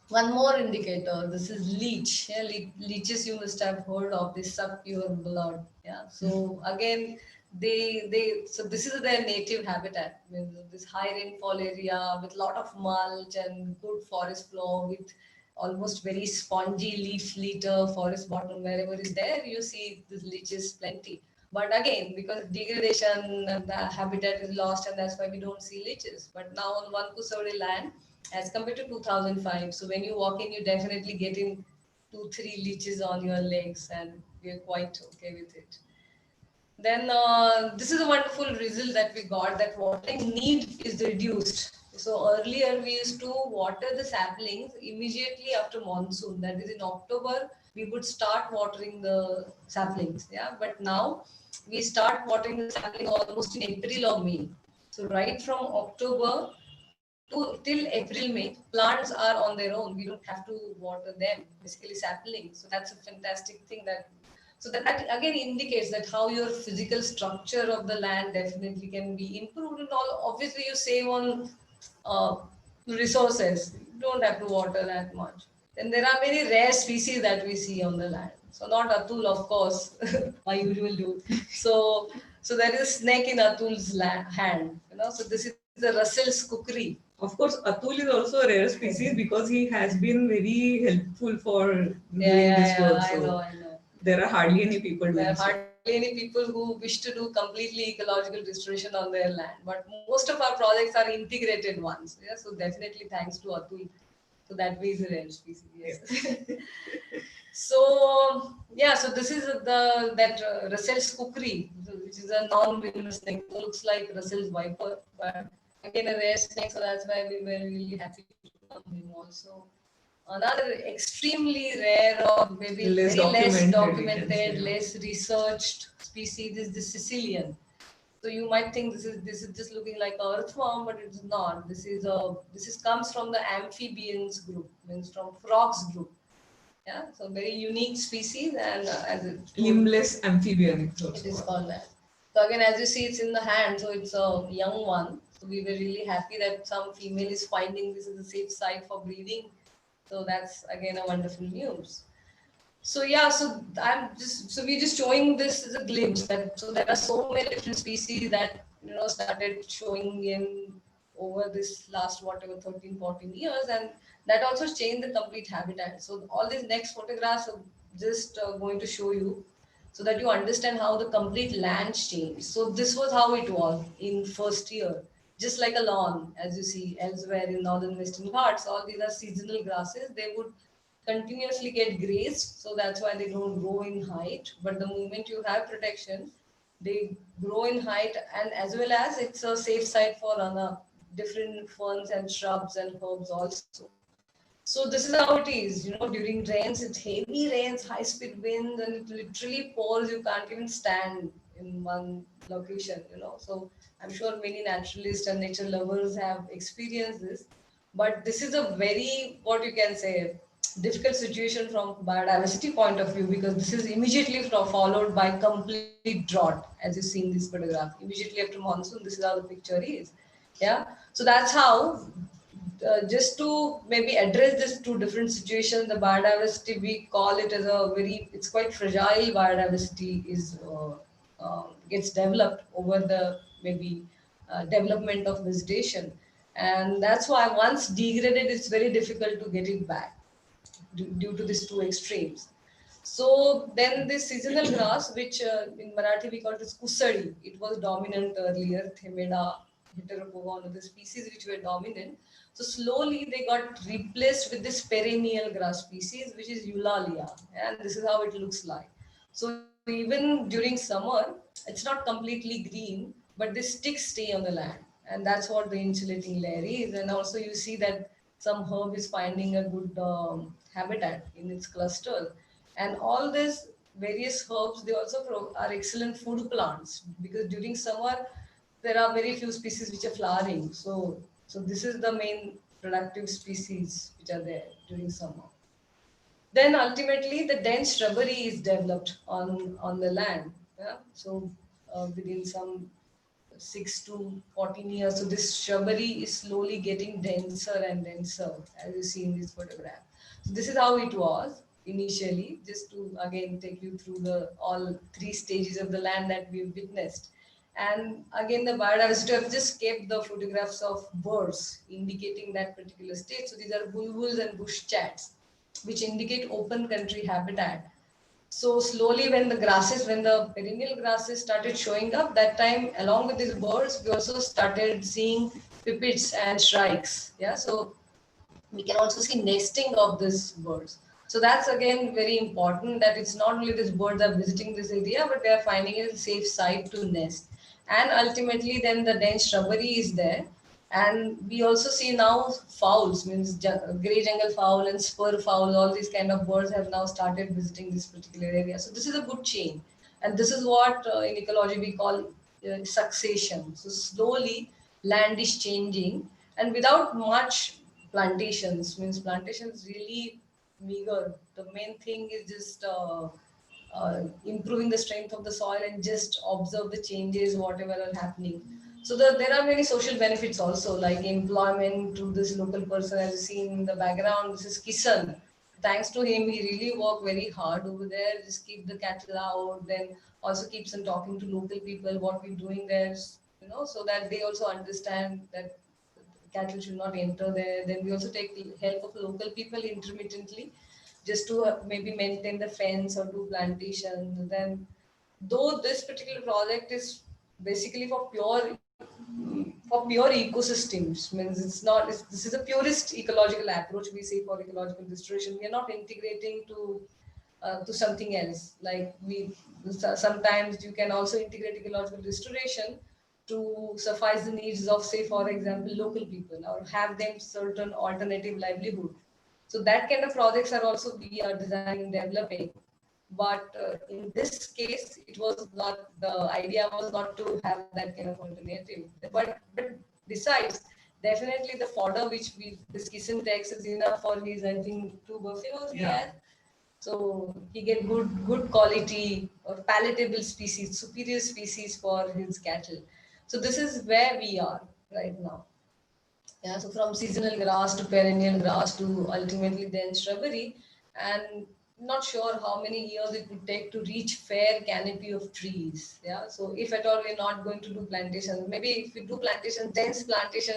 one more indicator. This is leech. Yeah, leeches you must have heard of. They suck your blood. Yeah. So again, they so this is their native habitat. I mean, this high rainfall area with lot of mulch and good forest floor with almost very spongy leaf litter, forest bottom wherever is there, you see these leeches plenty. But again, because degradation and the habitat is lost, and that's why we don't see leeches. But now on one Kusori land, as compared to 2005. So when you walk in, you definitely get in 2, 3 leeches on your legs, and we're quite okay with it. Then this is a wonderful result that we got, that watering need is reduced. So earlier we used to water the saplings immediately after monsoon. That is in October, we would start watering the saplings. Yeah, but now we start watering the sapling almost in April or May. So right from October to till April, May, plants are on their own. We don't have to water them, basically saplings. So that's a fantastic thing that, so that again indicates that how your physical structure of the land definitely can be improved, and all obviously you save on uh, resources. You don't have to water that much. Then there are many rare species that we see on the land. So not Atul, of course, my usual do. So so there is a snake in Atul's hand. So this is the Russell's cookery.
Of course, Atul is also a rare species because he has been very helpful for doing this work.
I know,
So
I know.
there are hardly any people
There
doing
are
so.
hardly any people who wish to do completely ecological restoration on their land. But most of our projects are integrated ones. Yeah, so definitely thanks to Atul. So that way is a rare species. Yes. So yeah, so this is the that Russell's cookery, which is a non-venomous snake. So looks like Russell's viper, but again a rare snake. So that's why we were really happy to come in also. Another extremely rare or maybe
Less
very less
documented,
documented,
yeah.
less researched species is the Sicilian. So you might think this is just looking like an earthworm, but it's not. This is comes from the amphibians group, means from frogs group. Yeah, so very unique species, and as
Limbless amphibian.
it is called that. So again, as you see, it's in the hand, so it's a young one. So we were really happy that some female is finding this is a safe site for breeding. So that's again a wonderful news. So yeah, so we're just showing this as a glimpse that so there are so many different species that started showing in over this last whatever 13, 14 years, and that also changed the complete habitat. So all these next photographs are just going to show you so that you understand how the complete land changed. So this was how it was in first year, just like a lawn, as you see elsewhere in northern Western Ghats. All these are seasonal grasses. They would continuously get grazed, so that's why they don't grow in height. But the moment you have protection, they grow in height, and as well as it's a safe site for different ferns and shrubs and herbs also. So this is how it is. During rains, it's heavy rains, high speed winds, and it literally pours. You can't even stand in one location. So I'm sure many naturalists and nature lovers have experienced this. But this is a very, what you can say, difficult situation from biodiversity point of view, because this is immediately followed by complete drought, as you see in this photograph. Immediately after monsoon, this is how the picture is. Yeah. So that's how just to maybe address these two different situations, the biodiversity, we call it as a very, it's quite fragile biodiversity is gets developed over the maybe development of vegetation. And that's why once degraded, it's very difficult to get it back due to these two extremes. So then this seasonal grass, which in Marathi we call it as kusadi, it was dominant earlier, Themeda, heteropoga, one of the species which were dominant. So slowly they got replaced with this perennial grass species, which is Eulalia, and this is how it looks like. So even during summer, it's not completely green, but the sticks stay on the land. And that's what the insulating layer is. And also you see that some herb is finding a good habitat in its cluster. And all these various herbs, they also are excellent food plants, because during summer, there are very few species which are flowering. So this is the main productive species which are there during summer. Then ultimately the dense shrubbery is developed on the land. Yeah? So within some 6 to 14 years, so this shrubbery is slowly getting denser and denser, as you see in this photograph. So this is how it was initially, just to again take you through the all three stages of the land that we've witnessed. And again, the biodiversity, I've just kept the photographs of birds indicating that particular state. So these are bulbuls and bush chats, which indicate open country habitat. So slowly when the perennial grasses started showing up, that time along with these birds, we also started seeing pipits and shrikes. Yeah, so we can also see nesting of these birds. So that's again very important, that it's not only these birds are visiting this area, but they are finding it a safe site to nest. And ultimately then the dense shrubbery is there. And we also see now fowls, means grey jungle fowl and spur fowl, all these kind of birds have now started visiting this particular area. So this is a good chain. And this is what in ecology we call succession. So slowly land is changing, and without much plantations, means plantations really meager. The main thing is just improving the strength of the soil and just observe the changes, whatever are happening. So there are many social benefits also, like employment to this local person, as you see in the background. This is Kisan. Thanks to him, he really worked very hard over there. Just keep the cattle out, then also keeps on talking to local people what we're doing there, so that they also understand that cattle should not enter there. Then we also take the help of local people intermittently, just to maybe maintain the fence or do plantation. Then, though this particular project is basically for pure ecosystems, means this is a purist ecological approach we say for ecological restoration. We are not integrating to something else. Like we sometimes you can also integrate ecological restoration to suffice the needs of, say, for example, local people, or have them certain alternative livelihood. So that kind of projects are also we are designing and developing. But in this case, it was not, the idea was not to have that kind of alternative. But besides, definitely the fodder which this Kisan takes is enough for his, I think, 2 buffaloes he has. So he get good quality or palatable species, superior species for his cattle. So this is where we are right now. Yeah, so from seasonal grass to perennial grass to ultimately then shrubbery, and not sure how many years it would take to reach fair canopy of trees. Yeah, so if at all we're not going to do plantation, maybe if we do plantation, dense plantation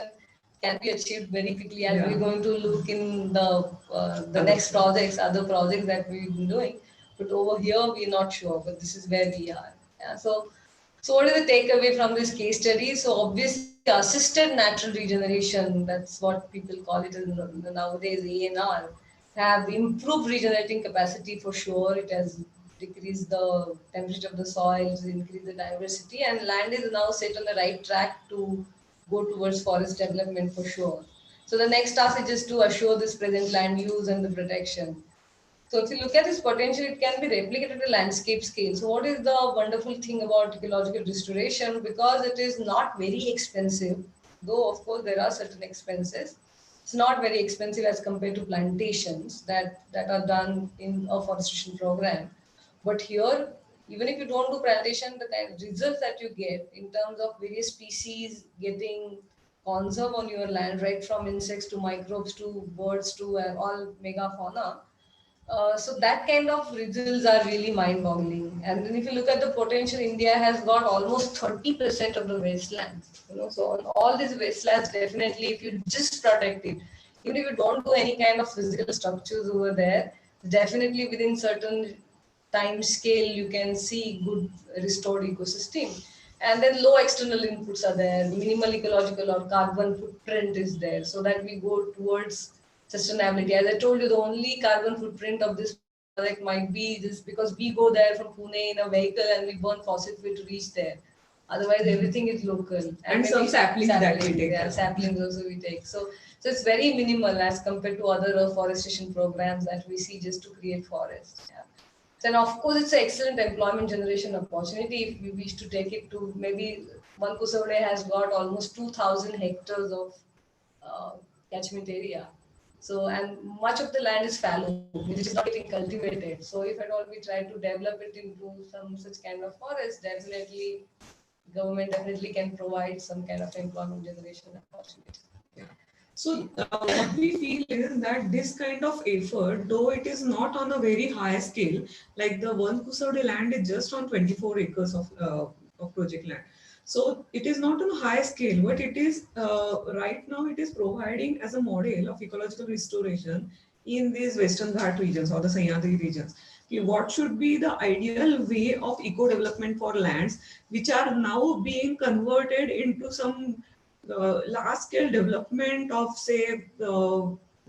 can be achieved very quickly, as we're going to look in the next projects, other projects that we've been doing. But over here, we're not sure, but this is where we are. Yeah, so what is the takeaway from this case study? So obviously assisted natural regeneration, that's what people call it in nowadays, ANR, have improved regenerating capacity for sure. It has decreased the temperature of the soils, increased the diversity, and land is now set on the right track to go towards forest development for sure. So the next task is just to assure this present land use and the protection. So if you look at this potential, it can be replicated at a landscape scale. So what is the wonderful thing about ecological restoration? Because it is not very expensive, though of course there are certain expenses. It's not very expensive as compared to plantations that are done in a forestation program. But here, even if you don't do plantation, the kind of results that you get in terms of various species getting conserved on your land, right from insects to microbes to birds to all megafauna, so that kind of results are really mind-boggling. And then if you look at the potential, India has got almost 30% of the wastelands. So on all these wastelands, definitely, if you just protect it, even if you don't do any kind of physical structures over there, definitely within certain time scale, you can see good restored ecosystem. And then low external inputs are there, minimal ecological or carbon footprint is there, so that we go towards sustainability. As I told you, the only carbon footprint of this project project might be just because we go there from Pune in a vehicle and we burn fossil fuel to reach there. Otherwise, everything is local.
And some saplings that we take.
Yeah, saplings also we take. So it's very minimal as compared to other afforestation programs that we see just to create forests. Yeah. Then of course it's an excellent employment generation opportunity if we wish to take it to maybe one Kusavade has got almost 2,000 hectares of uh, catchment area. So and much of the land is fallow, which is not getting cultivated. So if at all we try to develop it into some such kind of forest, definitely government definitely can provide some kind of employment generation opportunity.
Yeah. So what we feel is that this kind of effort, though it is not on a very high scale, like the one Kusavde land is just on 24 acres of project land. So it is not on a high scale, but it is right now it is providing as a model of ecological restoration in these Western Ghat regions or the Sahyadri regions. Okay, what should be the ideal way of eco development for lands which are now being converted into some large scale development of say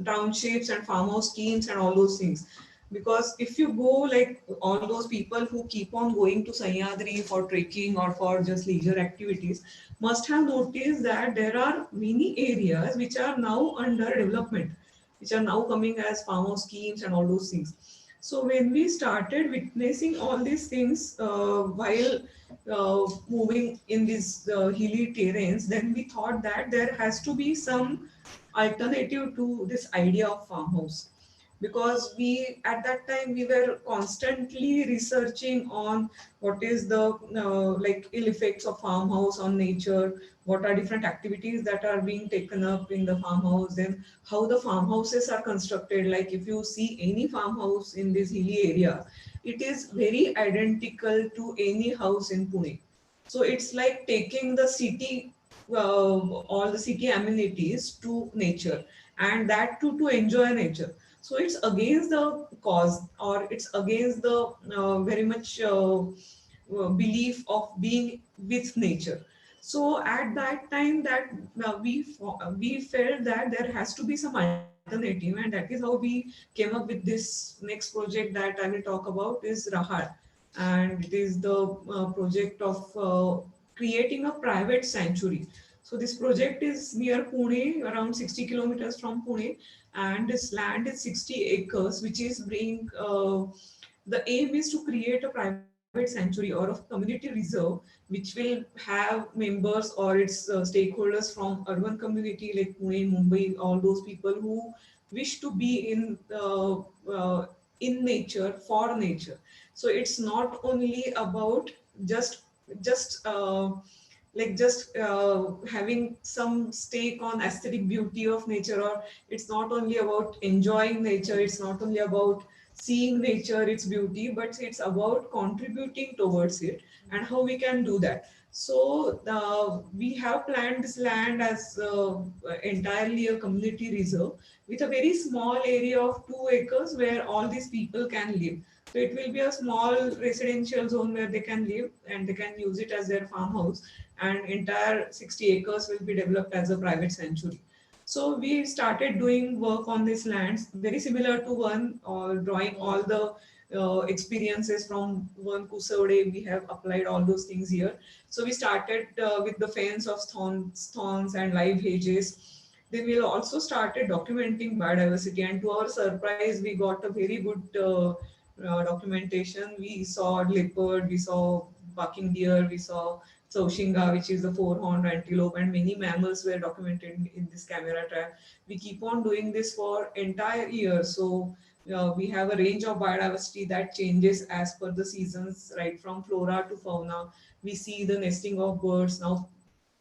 townships and farmhouse schemes and all those things, because if you go like all those people who keep on going to Sahyadri for trekking or for just leisure activities must have noticed that there are many areas which are now under development, which are now coming as farmhouse schemes and all those things. So when we started witnessing all these things while moving in these hilly terrains, then we thought that there has to be some alternative to this idea of farmhouse, because we at that time we were constantly researching on what is the like ill effects of farmhouse on nature, what are different activities that are being taken up in the farmhouse, then how the farmhouses are constructed. Like if you see any farmhouse in this hilly area, it is very identical to any house in Pune. So it's like taking the city, all the city amenities to nature, and that too to enjoy nature. So it's against the cause, or it's against the very much belief of being with nature. So at that time that we felt that there has to be some alternative, and that is how we came up with this next project that I will talk about is Rahar. And it is the project of creating a private sanctuary. So this project is near Pune, around 60 kilometers from Pune, and this land is 60 acres, which is being the aim is to create a private sanctuary or a community reserve, which will have members or its stakeholders from urban community like Pune, Mumbai, all those people who wish to be in nature for nature. So it's not only about just just having some stake on aesthetic beauty of nature, or it's not only about enjoying nature, it's not only about seeing nature its beauty, but it's about contributing towards it and how we can do that. So we have planned this land as entirely a community reserve with a very small area of 2 acres where all these people can live. So it will be a small residential zone where they can live and they can use it as their farmhouse, and entire 60 acres will be developed as a private sanctuary. So we started doing work on these lands, very similar to one, drawing all the experiences from one Kusavde. We have applied all those things here. So we started with the fence of thorns and live hedges. Then we also started documenting biodiversity, and to our surprise, we got a very good documentation. We saw leopard, we saw bucking deer, we saw Saushinga, which is the four-horned antelope, and many mammals were documented in this camera trap. We keep on doing this for entire year. So we have a range of biodiversity that changes as per the seasons, right from flora to fauna. We see the nesting of birds. Now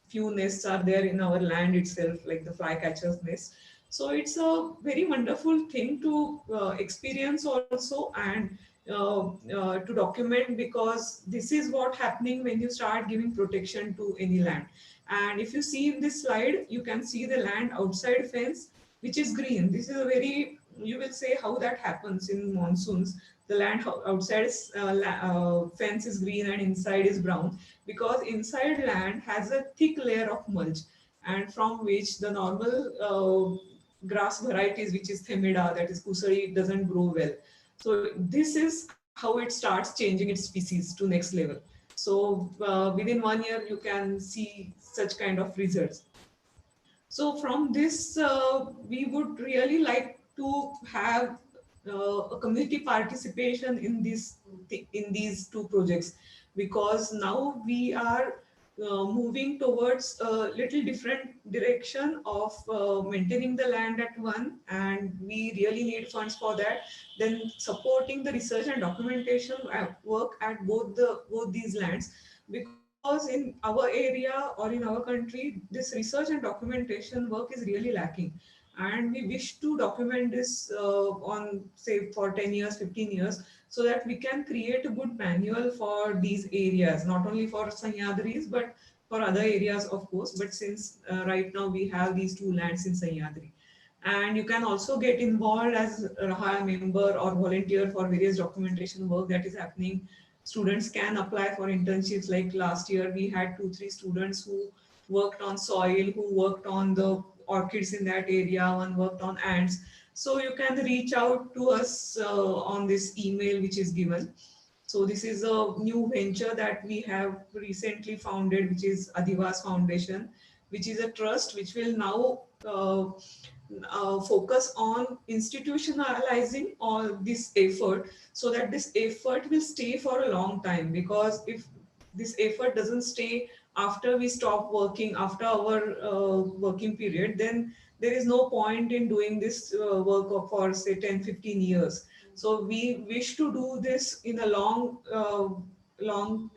few nests are there in our land itself, like the flycatcher's nest. So it's a very wonderful thing to experience also, and to document, because this is what happening when you start giving protection to any land. And if you see in this slide, you can see the land outside fence, which is green. This is a very, you will say how that happens in monsoons. The land outside fence is green and inside is brown, because inside land has a thick layer of mulch, and from which the normal grass varieties, which is themida, that is kusari, doesn't grow well. So this is how it starts changing its species to next level. So within 1 year, you can see such kind of results. So from this, we would really like to have a community participation in these two projects, because now we are moving towards a little different direction of maintaining the land at one, and we really need funds for that. Then supporting the research and documentation work at both these lands, because in our area or in our country, this research and documentation work is really lacking, and we wish to document this on say for 10 years, 15 years, so that we can create a good manual for these areas, not only for Sahyadris but for other areas of course. But since right now we have these two lands in Sahyadri, and you can also get involved as a Raha member or volunteer for various documentation work that is happening. Students can apply for internships. Like last year we had 2 3 students who worked on soil, who worked on the orchids in that area, one worked on ants. So you can reach out to us on this email which is given. So this is a new venture that we have recently founded, which is Adivas Foundation, which is a trust which will now focus on institutionalizing all this effort, so that this effort will stay for a long time. Because if this effort doesn't stay after we stop working, after our working period, then there is no point in doing this for say 10 15 years. So we wish to do this in a long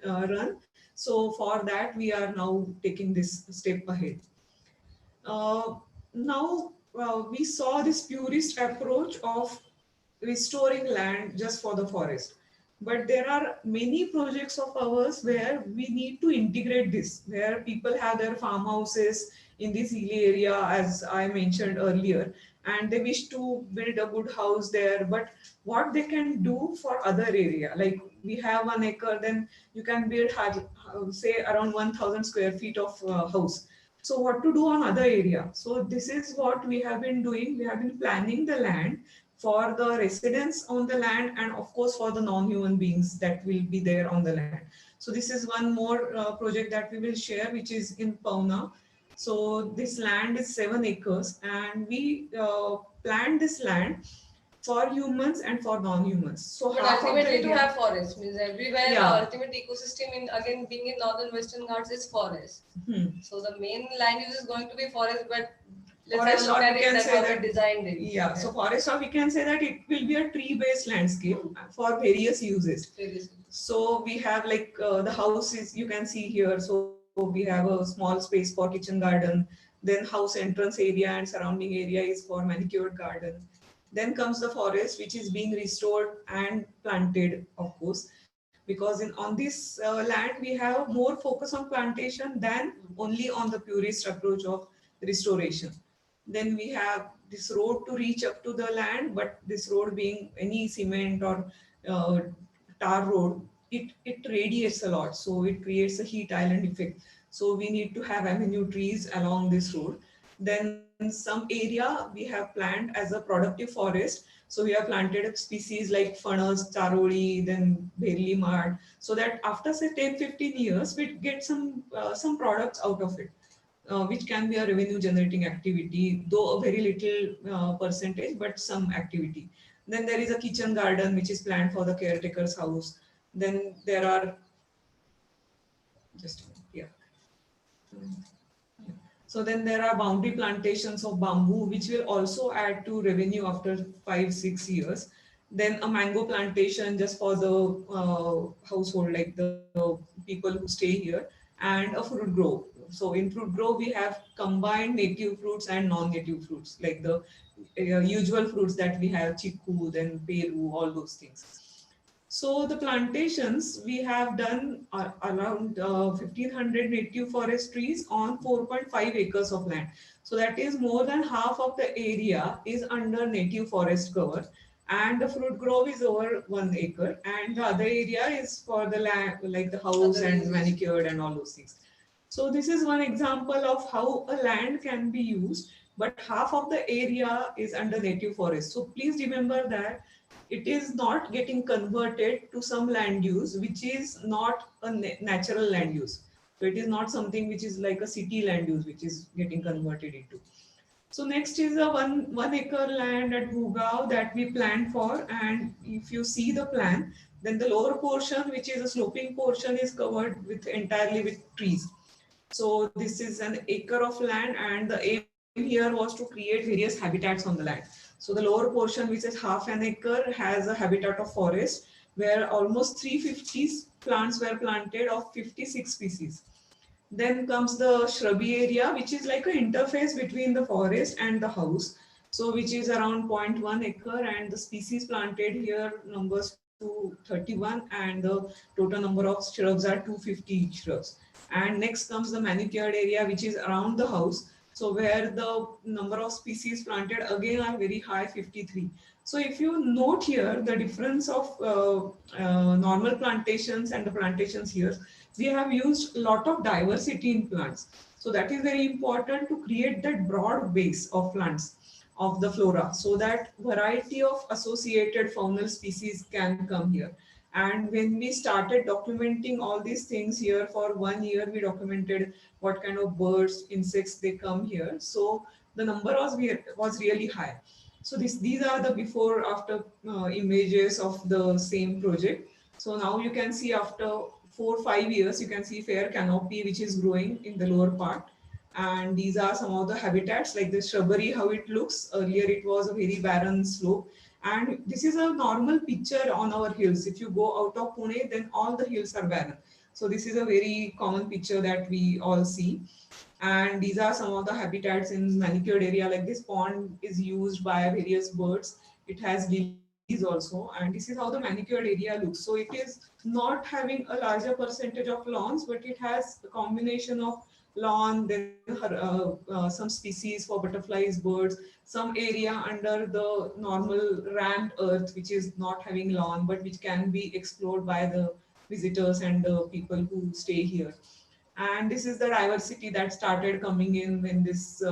run. So for that we are now taking this step ahead. uh, Now we saw this purist approach of restoring land just for the forest. But there are many projects of ours where we need to integrate this, where people have their farmhouses in this hilly area, as I mentioned earlier, and they wish to build a good house there. But what they can do for other area, like we have 1 acre, then you can build say around 1,000 square feet of house. So what to do on other area? So this is what we have been doing. We have been planning the land for the residents on the land, and of course for the non-human beings that will be there on the land. So this is one more project that we will share, which is in Pauna. So this land is 7 acres, and we planned this land for humans and for non-humans. So
But
half of the
ultimately, to
area,
have forest means everywhere. The
yeah.
ultimate ecosystem in again being in northern Western Ghats is forest.
Hmm.
So the main land use is going to be forest, but let's
Forest,
have a look
or
at
we
it
can
that
say
how
that
we designed it.
yeah, so forest, or we can say that it will be a tree-based landscape for various uses. So we have like the house is, you can see here. So we have a small space for kitchen garden. Then house entrance area and surrounding area is for manicured garden. Then comes the forest, which is being restored and planted, of course, because on this land we have more focus on plantation than only on the purist approach of restoration. Then we have this road to reach up to the land, but this road being any cement or uh, tar road, it radiates a lot, so it creates a heat island effect. So we need to have avenue trees along this road. Then some area we have planned as a productive forest. So we have planted species like funnels, taroli, then berli mud, so that after say 10 15 years we get some products out of it, which can be a revenue generating activity, though a very little percentage, but some activity. Then there is a kitchen garden which is planned for the caretaker's house. Then there are just a minute, yeah. So then there are boundary plantations of bamboo, which will also add to revenue after 5 6 years. Then a mango plantation just for the household, like the people who stay here, and a fruit grove. So in fruit grove, we have combined native fruits and non-native fruits, like the usual fruits that we have, chiku, then peru, all those things. So the plantations we have done are around 1500 native forest trees on 4.5 acres of land. So that is more than half of the area is under native forest cover, and the fruit grove is over 1 acre, and the other area is for the land like the house
Other
and
uses.
manicured and all those things. So this is one example of how a land can be used, but half of the area is under native forest. So please remember that it is not getting converted to some land use which is not a natural land use. So it is not something which is like a city land use which is getting converted into. So next is a one acre land at Bhugao that we planned for, and if you see the plan, then the lower portion, which is a sloping portion, is covered with entirely with trees. So this is an acre of land, and the aim here was to create various habitats on the land. So the lower portion, which is half an acre, has a habitat of forest where almost 350 plants were planted of 56 species. Then comes the shrubby area, which is like an interface between the forest and the house. So which is around zero point 0.1 acre, and the species planted here numbers to 31, and the total number of shrubs are 250 shrubs. And next comes the manicured area, which is around the house. So where the number of species planted again are very high, 53. So if you note here the difference of normal plantations and the plantations here, we have used a lot of diversity in plants. So that is very important to create that broad base of plants of the flora so that variety of associated faunal species can come here. And when we started documenting all these things here for 1 year, we documented what kind of birds, insects they come here. So the number was really high. So these are the before after images of the same project. So now you can see after 4 5 years, you can see fair canopy which is growing in the lower part. And these are some of the habitats like the shrubbery, how it looks. Earlier it was a very barren slope. And this is a normal picture on our hills. If you go out of Pune, then all the hills are barren. So this is a very common picture that we all see. And these are some of the habitats in manicured area. Like this pond is used by various birds. It has lilies also, and this is how the manicured area looks. So it is not having a larger percentage of lawns, but it has a combination of lawn, then some species for butterflies, birds, some area under the normal rammed earth, which is not having lawn, but which can be explored by the visitors and the people who stay here. And this is the diversity that started coming in when this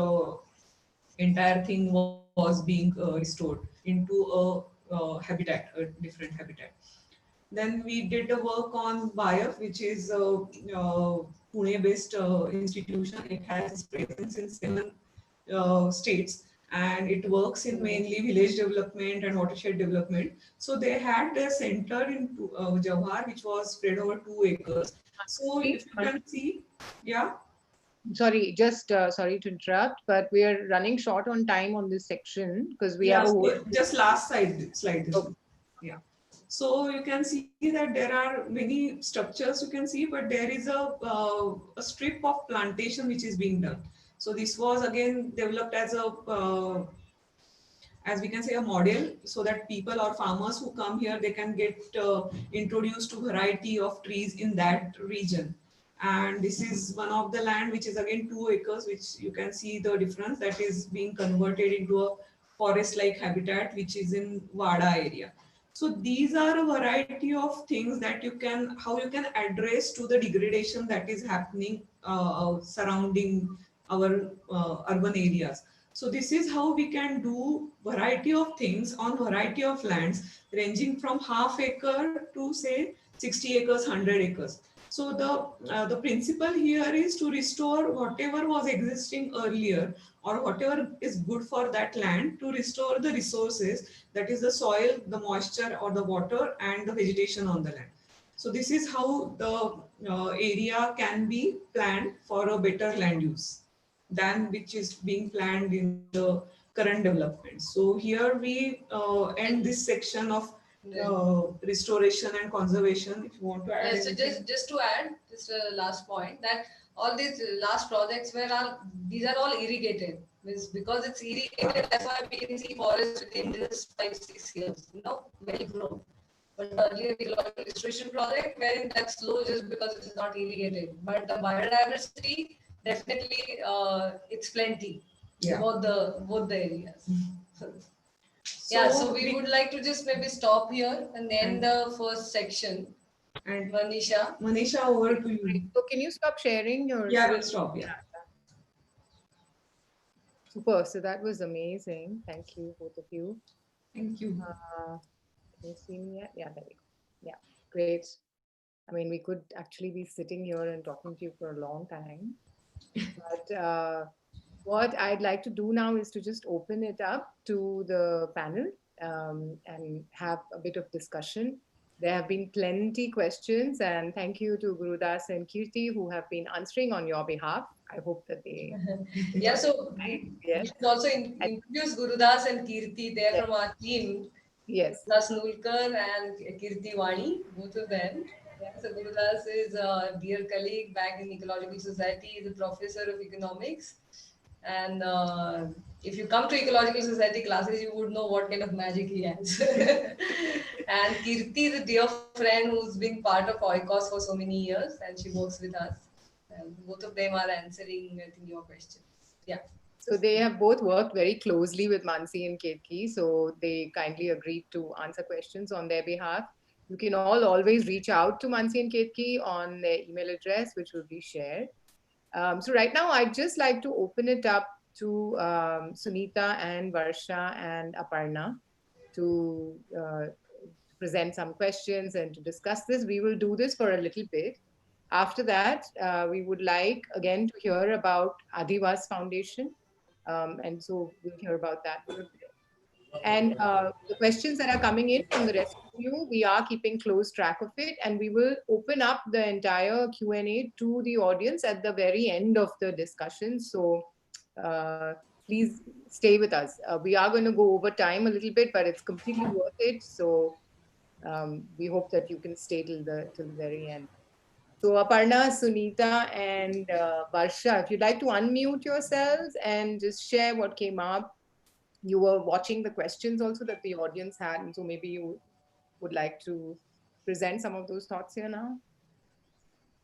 entire thing was being restored into a habitat, a different habitat. Then we did the work on BIOF, which is a Pune-based institution. It has its presence in 7 states, and it works in mainly village development and watershed development. So they had their center in Jawhar, which was spread over 2 acres. So if you can see, yeah.
Sorry, just sorry to interrupt, but we are running short on time on this section because we have
Yeah,
a whole.
so just last slide this
Okay.
one. Yeah. So you can see that there are many structures you can see, but there is a strip of plantation which is being done. So this was again developed as we can say a model so that people or farmers who come here they can get introduced to variety of trees in that region. And this is one of the land which is again 2 acres, which you can see the difference that is being converted into a forest like habitat which is in Wada area. So these are a variety of things that you can how you can address to the degradation that is happening surrounding our urban areas. So this is how we can do variety of things on variety of lands ranging from half acre to say 60 acres, 100 acres. So the principle here is to restore whatever was existing earlier or whatever is good for that land, to restore the resources, that is the soil, the moisture or the water and the vegetation on the land. So this is how the area can be planned for a better land use than which is being planned in the current development. So here we end this section of restoration and conservation. If you want to add
Yeah, so
anything.
just to add, just a last point that all these last projects were all these are all irrigated. Means because it's irrigated, that's why we can see forest within just 5 6 years. Well grown. But earlier ecological restoration project, wherein that's slow just because it is not irrigated. But the biodiversity definitely it's plenty.
Yeah.
Both the areas. Yeah, so we would like to just maybe stop here and end the first section.
And
Manisha,
over to you.
So can you stop sharing your?
Yeah, we'll stop. Yeah.
Super. So that was amazing. Thank you, both of you.
Thank you.
Uh, Can you see me yet? Yeah, there we go. Yeah, great. I mean, we could actually be sitting here and talking to you for a long time. But what I'd like to do now is to just open it up to the panel and have a bit of discussion. There have been plenty questions, and thank you to Gurudas and Kirti who have been answering on your behalf. I hope that they
Yeah, so we
yes,
should also
and
introduce Gurudas and Kirti. They're
yes,
from our team.
yes.
Gurudas Nulkar and Kirti Wani, both of them. Yeah, so Gurudas is a dear colleague back in Ecological Society. He's a professor of economics. And if you come to Ecological Society classes, you would know what kind of magic he has. And Kirti is a dear friend who's been part of Oikos for so many years, and she works with us. And both of them are answering, I think, your questions. Yeah.
So they have both worked very closely with Mansi and Ketki. So they kindly agreed to answer questions on their behalf. You can all always reach out to Mansi and Ketki on their email address, which will be shared. So right now, I'd just like to open it up to Sunita and Varsha and Aparna to present some questions and to discuss this. We will do this for a little bit. After that, we would like again to hear about Adivas Foundation. And so we'll hear about that for a bit. And the questions that are coming in from the rest of you, we are keeping close track of it, and we will open up the entire Q&A to the audience at the very end of the discussion. So please stay with us. We are going to go over time a little bit, but it's completely worth it. So we hope that you can stay till the very end. So Aparna, Sunita, and Varsha, if you'd like to unmute yourselves and just share what came up. You were watching the questions also that the audience had, and so maybe you would like to present some of those thoughts here now.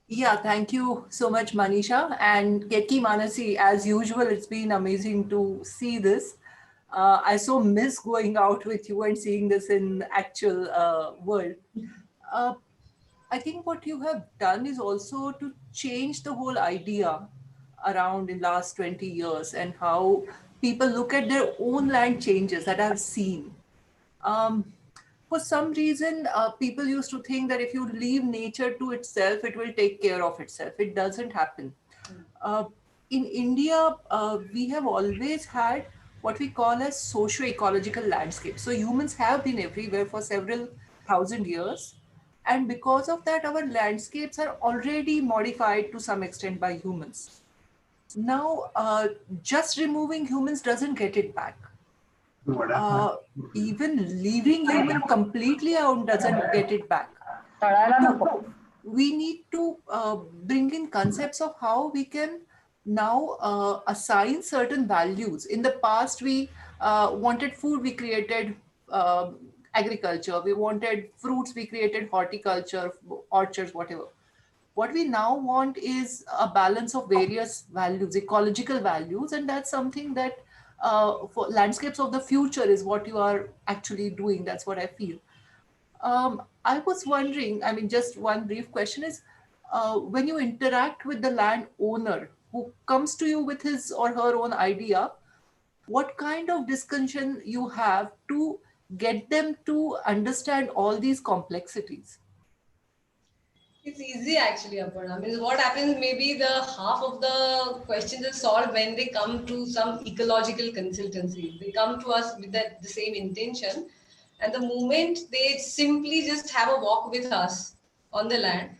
Yeah, thank you so much, Manisha. And Ketki Manasi, as usual, it's been amazing to see this. I so miss going out with you and seeing this in actual world. Uh, I think what you have done is also to change the whole idea around in last 20 years and how people look at their own land changes that I've seen. Um, for some reason, people used to think that if you leave nature to itself, it will take care of itself. It doesn't happen. Uh, in India, we have always had what we call as socio-ecological landscape. So humans have been everywhere for several thousand years. And because of that, our landscapes are already modified to some extent by humans. Now, just removing humans doesn't get it back. Even leaving human completely out doesn't get it back. So we need to bring in concepts of how we can now assign certain values. In the past, we wanted food, we created agriculture. We wanted fruits, we created horticulture, orchards, whatever. What we now want is a balance of various values, ecological values, and that's something that for landscapes of the future is what you are actually doing. That's what I feel. I was wondering, I mean, just one brief question is, when you interact with the landowner who comes to you with his or her own idea, what kind of discussion you have to get them to understand all these complexities?
It's easy actually, Aparna. I mean, what happens, maybe the half of the questions is solved when they come to some ecological consultancy. They come to us with the same intention. And the moment they simply just have a walk with us on the land,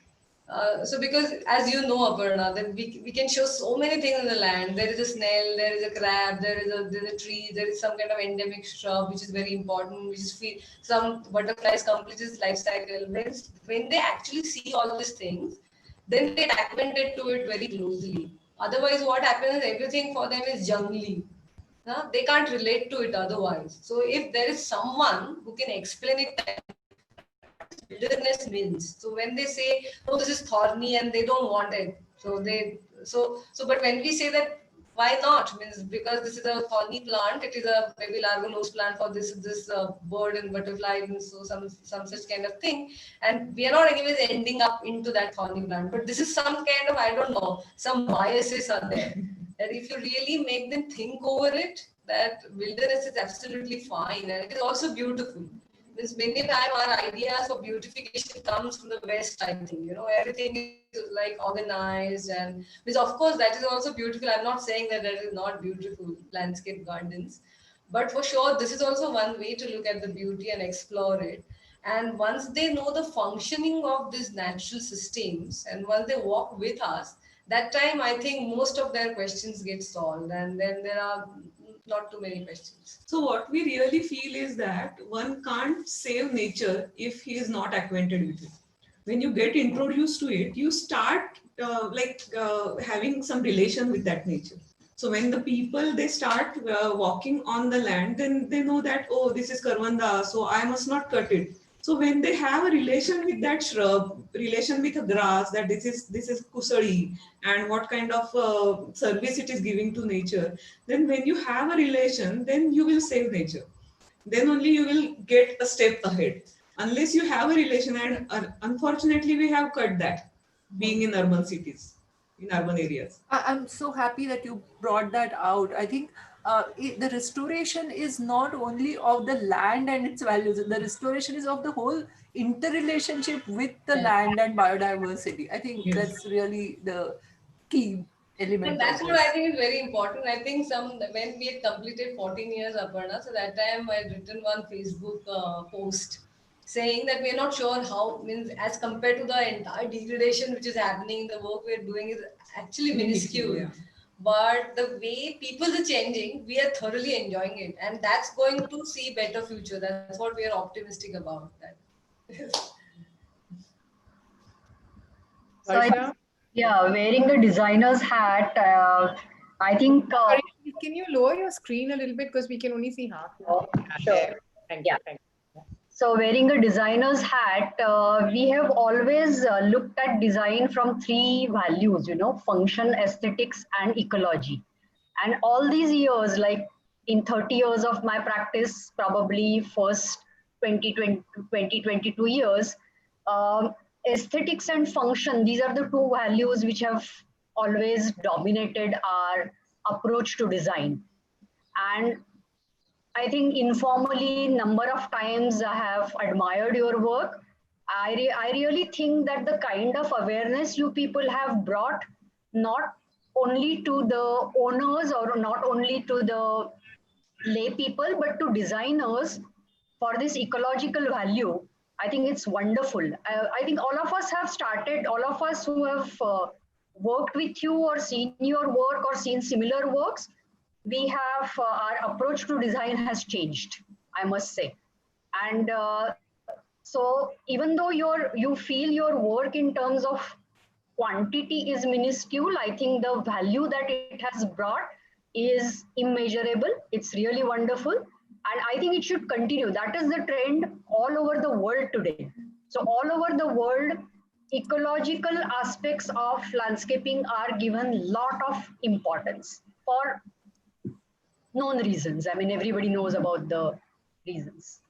so because as you know, Aparna, that we can show so many things in the land. There is a snail, there is a crab, there's a tree, there is some kind of endemic shrub which is very important, which is some butterflies complete its life cycle. When they actually see all these things, then they get acquainted to it very closely. Otherwise, what happens is everything for them is jungly. They can't relate to it otherwise. So if there is someone who can explain it, wilderness means. So when they say, no, this is thorny and they don't want it. But when we say that, why not? Means because this is a thorny plant, it is a maybe larvalose plant for this bird and butterfly and so some such kind of thing. And we are not anyways ending up into that thorny plant. But this is some kind of, I don't know, some biases are there. And if you really make them think over it, that wilderness is absolutely fine and it is also beautiful. Means many time our ideas for beautification comes from the West, I think. Everything is like organized, and means of course that is also beautiful. I'm not saying that is not beautiful landscape gardens, but for sure this is also one way to look at the beauty and explore it. And once they know the functioning of these natural systems, and once they walk with us, that time I think most of their questions get solved, and then there are not too many questions.
So what we really feel is that one can't save nature if he is not acquainted with it. When you get introduced to it, you start having some relation with that nature. So when the people they start walking on the land, then they know that, oh, this is Karvanda, so I must not cut it. So when they have a relation with that shrub, relation with a grass, that this is kusari, and what kind of service it is giving to nature, then when you have a relation, then you will save nature. Then only you will get a step ahead. Unless you have a relation, and unfortunately we have cut that, being in urban cities, in urban areas.
I'm so happy that you brought that out. I think the restoration is not only of the land and its values, the restoration is of the whole interrelationship with the land and biodiversity. I think
Yes.
that's really the key element.
And that's
of
what I
this.
think is very important. I think when we had completed 14 years, Aparna, so that time I had written one Facebook post saying that we are not sure how, means as compared to the entire degradation which is happening, the work we are doing is actually minuscule.
Yeah.
But the way people are changing, we are thoroughly enjoying it, and that's going to see better future. That's what we are optimistic about. That.
So I,
Varsha?
yeah, wearing the designer's hat, I think.
Sorry, can you lower your screen a little bit because we can only see half?
Sure.
There. Thank you.
Yeah.
Thank you.
So wearing a designer's hat, we have always looked at design from three values, function, aesthetics, and ecology. And all these years, like in 30 years of my practice, probably first 22 years, aesthetics and function, these are the two values which have always dominated our approach to design. And I think informally, number of times I have admired your work. I really think that the kind of awareness you people have brought, not only to the owners or not only to the lay people, but to designers for this ecological value, I think it's wonderful. I think all of us have started, all of us who have worked with you or seen your work or seen similar works, we have our approach to design has changed, I must say. And so even though you feel your work in terms of quantity is minuscule, I think the value that it has brought is immeasurable. It's really wonderful. And I think it should continue. That is the trend all over the world today. So all over the world, ecological aspects of landscaping are given lot of importance for known reasons. I mean, everybody knows about the reasons.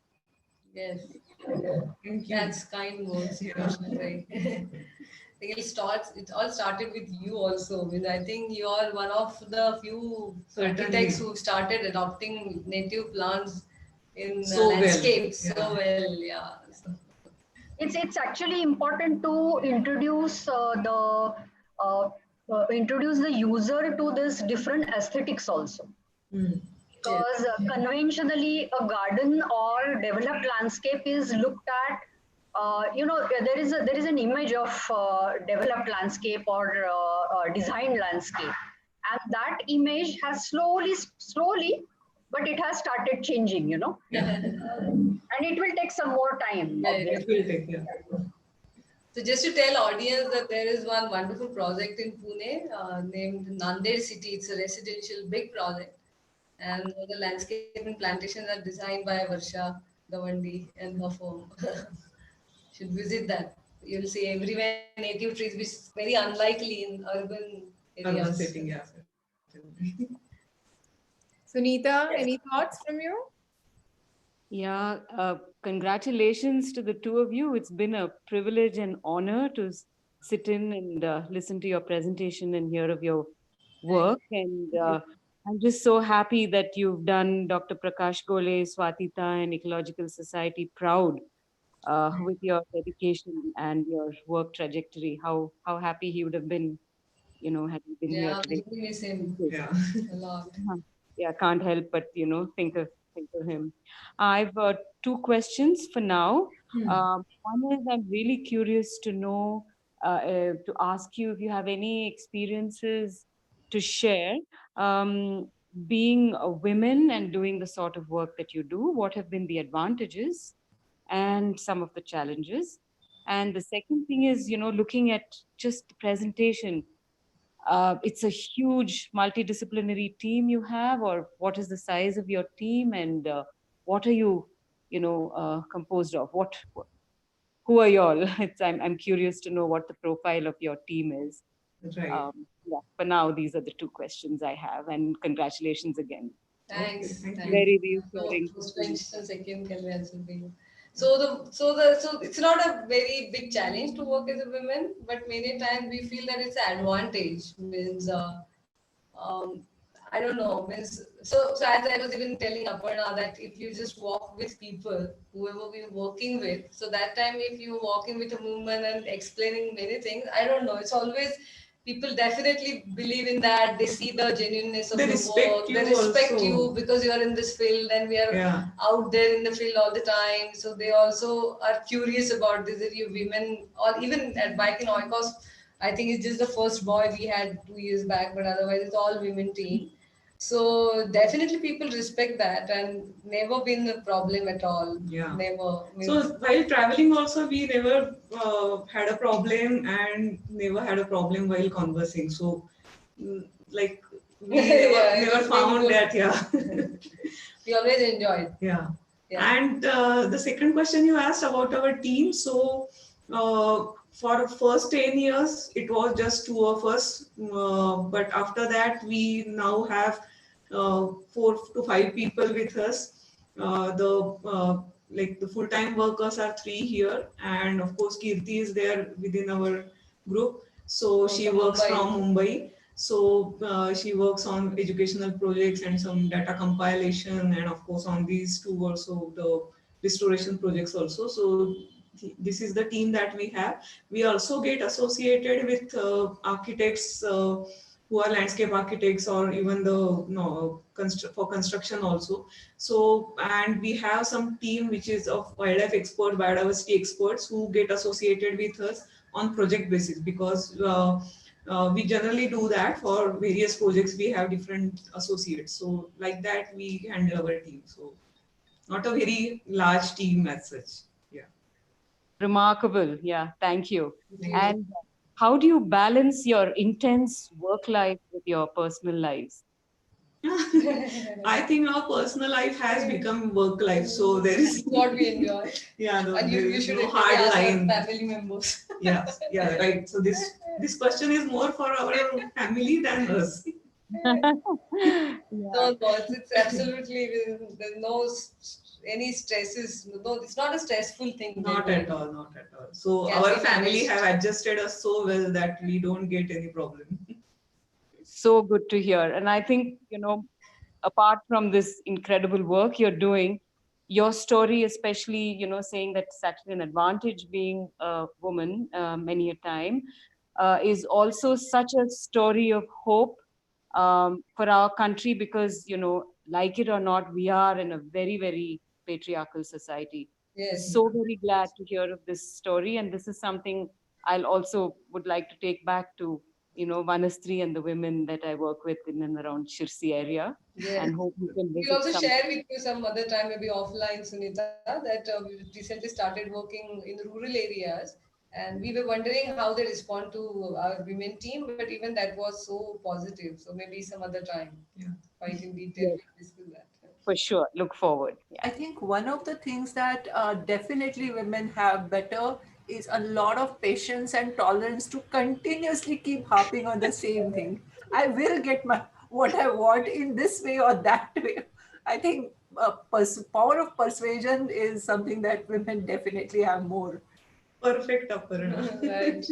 Yes.
Thank you.
That's kind words, right? I think it all started with you also. I mean, I think you are one of the few
Certainly.
architects who started adopting native plants in
So well,
landscapes
yeah.
so well. Yeah. So,
It's actually important to introduce the user to this different aesthetics also.
Mm.
Because conventionally a garden or developed landscape is looked at, there is an image of developed landscape or designed landscape, and that image has slowly, but it has started changing, and it will take some more time.
Yeah,
obviously.
It will take, yeah.
So just to tell audience that there is one wonderful project in Pune named Nanded City. It's a residential big project, and the landscape and plantations are designed by Varsha Gawandi and her firm. Should visit that. You'll see everywhere native trees, which is very unlikely in urban
Urban
areas.
setting, yeah.
Sunita, any thoughts from you?
Yeah, congratulations to the two of you. It's been a privilege and honor to sit in and listen to your presentation and hear of your work. And I'm just so happy that you've done Dr. Prakash Gole, Swatita, and Ecological Society proud with your dedication and your work trajectory. How happy he would have been, had he been here
Yeah,
today.
we miss him
Yeah.
a lot.
Yeah, can't help but think of him. I've two questions for now. One is I'm really curious to know to ask you if you have any experiences to share, um, being a women and doing the sort of work that you do. What have been the advantages and some of the challenges? And the second thing is, looking at just the presentation, it's a huge multidisciplinary team you have, or what is the size of your team, and what are you, composed of? Who are y'all? I'm curious to know what the profile of your team is.
Right.
Yeah, for now, these are the two questions I have, and congratulations again.
Thanks.
Okay, thank you.
Very
No,
reassuring.
first question, second can answer for you. So it's not a very big challenge to work as a woman, but many times we feel that it's an advantage. Means um, I don't know. Means so as I was even telling Aparna that if you just walk with people, whoever we're working with, so that time if you're walking with a woman and explaining many things, I don't know. It's always people definitely believe in that. They see the genuineness of
They
the
respect
work. They
you
respect
also.
you because you are in this field and we are
Yeah.
out there in the field all the time. So they also are curious about this. If you women or even at Bike in Oikos, I think it's just the first boy we had 2 years back, but otherwise it's all women team. So definitely people respect that and never been a problem at all.
Yeah.
Never.
So while traveling also, we never had a problem and never had a problem while conversing. So like we never,
Yeah, it
never
was
found
really
that. Yeah.
we always enjoyed.
Yeah.
Yeah.
And the second question you asked about our team. So for first 10 years, it was just two of us. But after that, we now have 4 to 5 people with us. The full-time workers are 3 here, and of course Kirti is there within our group. So she
From
works
Mumbai.
from Mumbai. So she works on educational projects and some data compilation, and of course on these two also the restoration projects also. So this is the team that we have. We also get associated with architects who are landscape architects or even the for construction also. So and we have some team which is of wildlife experts, biodiversity experts who get associated with us on project basis, because we generally do that for various projects. We have different associates, so like that we handle our team. So not a very large team as such. Yeah.
Remarkable. Yeah, thank you.
Thank you.
And how do you balance your intense work life with your personal lives?
I think our personal life has become work life, so there is
What we enjoy.
yeah, no,
And
there
you
is
should
no
really
hard
ask our
line.
family members.
Yes, yeah, right. So this question is more for our family than us.
No, it's absolutely there's no any stresses. No, it's not a stressful thing.
Not at all, not at all. So
Can
our
be
family
managed.
have adjusted us so well that we don't get any problem.
So good to hear. And I think, apart from this incredible work you're doing, your story, especially, saying that it's actually an advantage being a woman many a time, is also such a story of hope for our country because, like it or not, we are in a very, very patriarchal society.
Yes.
So very glad to hear of this story. And this is something I'll also would like to take back to, Vanastri and the women that I work with in and around Shirsi area.
Yes.
And hope you can
We'll
visit
also
some.
share with you some other time, maybe offline, Sunita, that we recently started working in rural areas. And we were wondering how they respond to our women team, but even that was so positive. So maybe some other time,
Yeah.
quite in detail,
Yes,
we discuss that.
for sure. Look forward. Yeah.
I think one of the things that definitely women have better is a lot of patience and tolerance to continuously keep harping on the same thing. I will get my what I want in this way or that way. I think power of persuasion is something that women definitely have more.
Perfect, Aparna.
Right.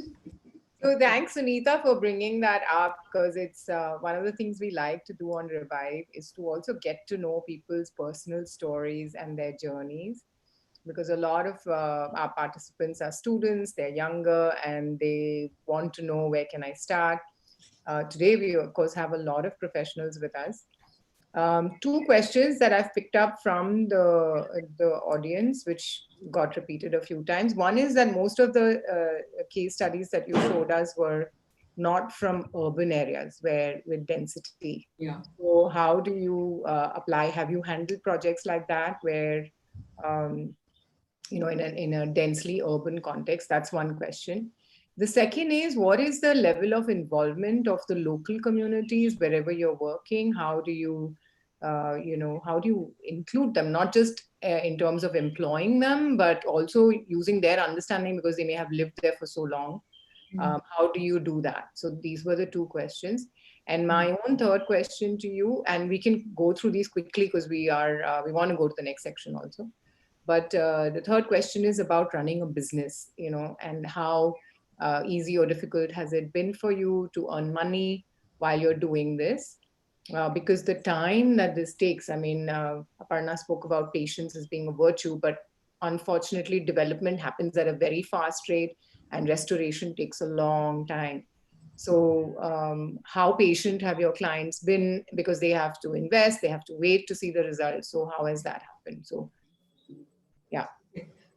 So thanks, Sunita, for bringing that up, because it's one of the things we like to do on Revive is to also get to know people's personal stories and their journeys, because a lot of our participants are students, they're younger, and they want to know, where can I start? Today, we of course have a lot of professionals with us. Two questions that I've picked up from the audience, which got repeated a few times. One is that most of the case studies that you showed us were not from urban areas where with density.
Yeah.
So how do you apply? Have you handled projects like that where um, in a densely urban context? That's one question. The second is, what is the level of involvement of the local communities wherever you're working? How do you, how do you include them, not just in terms of employing them, but also using their understanding because they may have lived there for so long? How do you do that? So these were the two questions. And my own third question to you, and we can go through these quickly because we want to go to the next section also. But the third question is about running a business, and how easy or difficult has it been for you to earn money while you're doing this? Because the time that this takes, I mean, Aparna spoke about patience as being a virtue, but unfortunately, development happens at a very fast rate and restoration takes a long time. So, how patient have your clients been? Because they have to invest, they have to wait to see the results. So, how has that happened? So, yeah.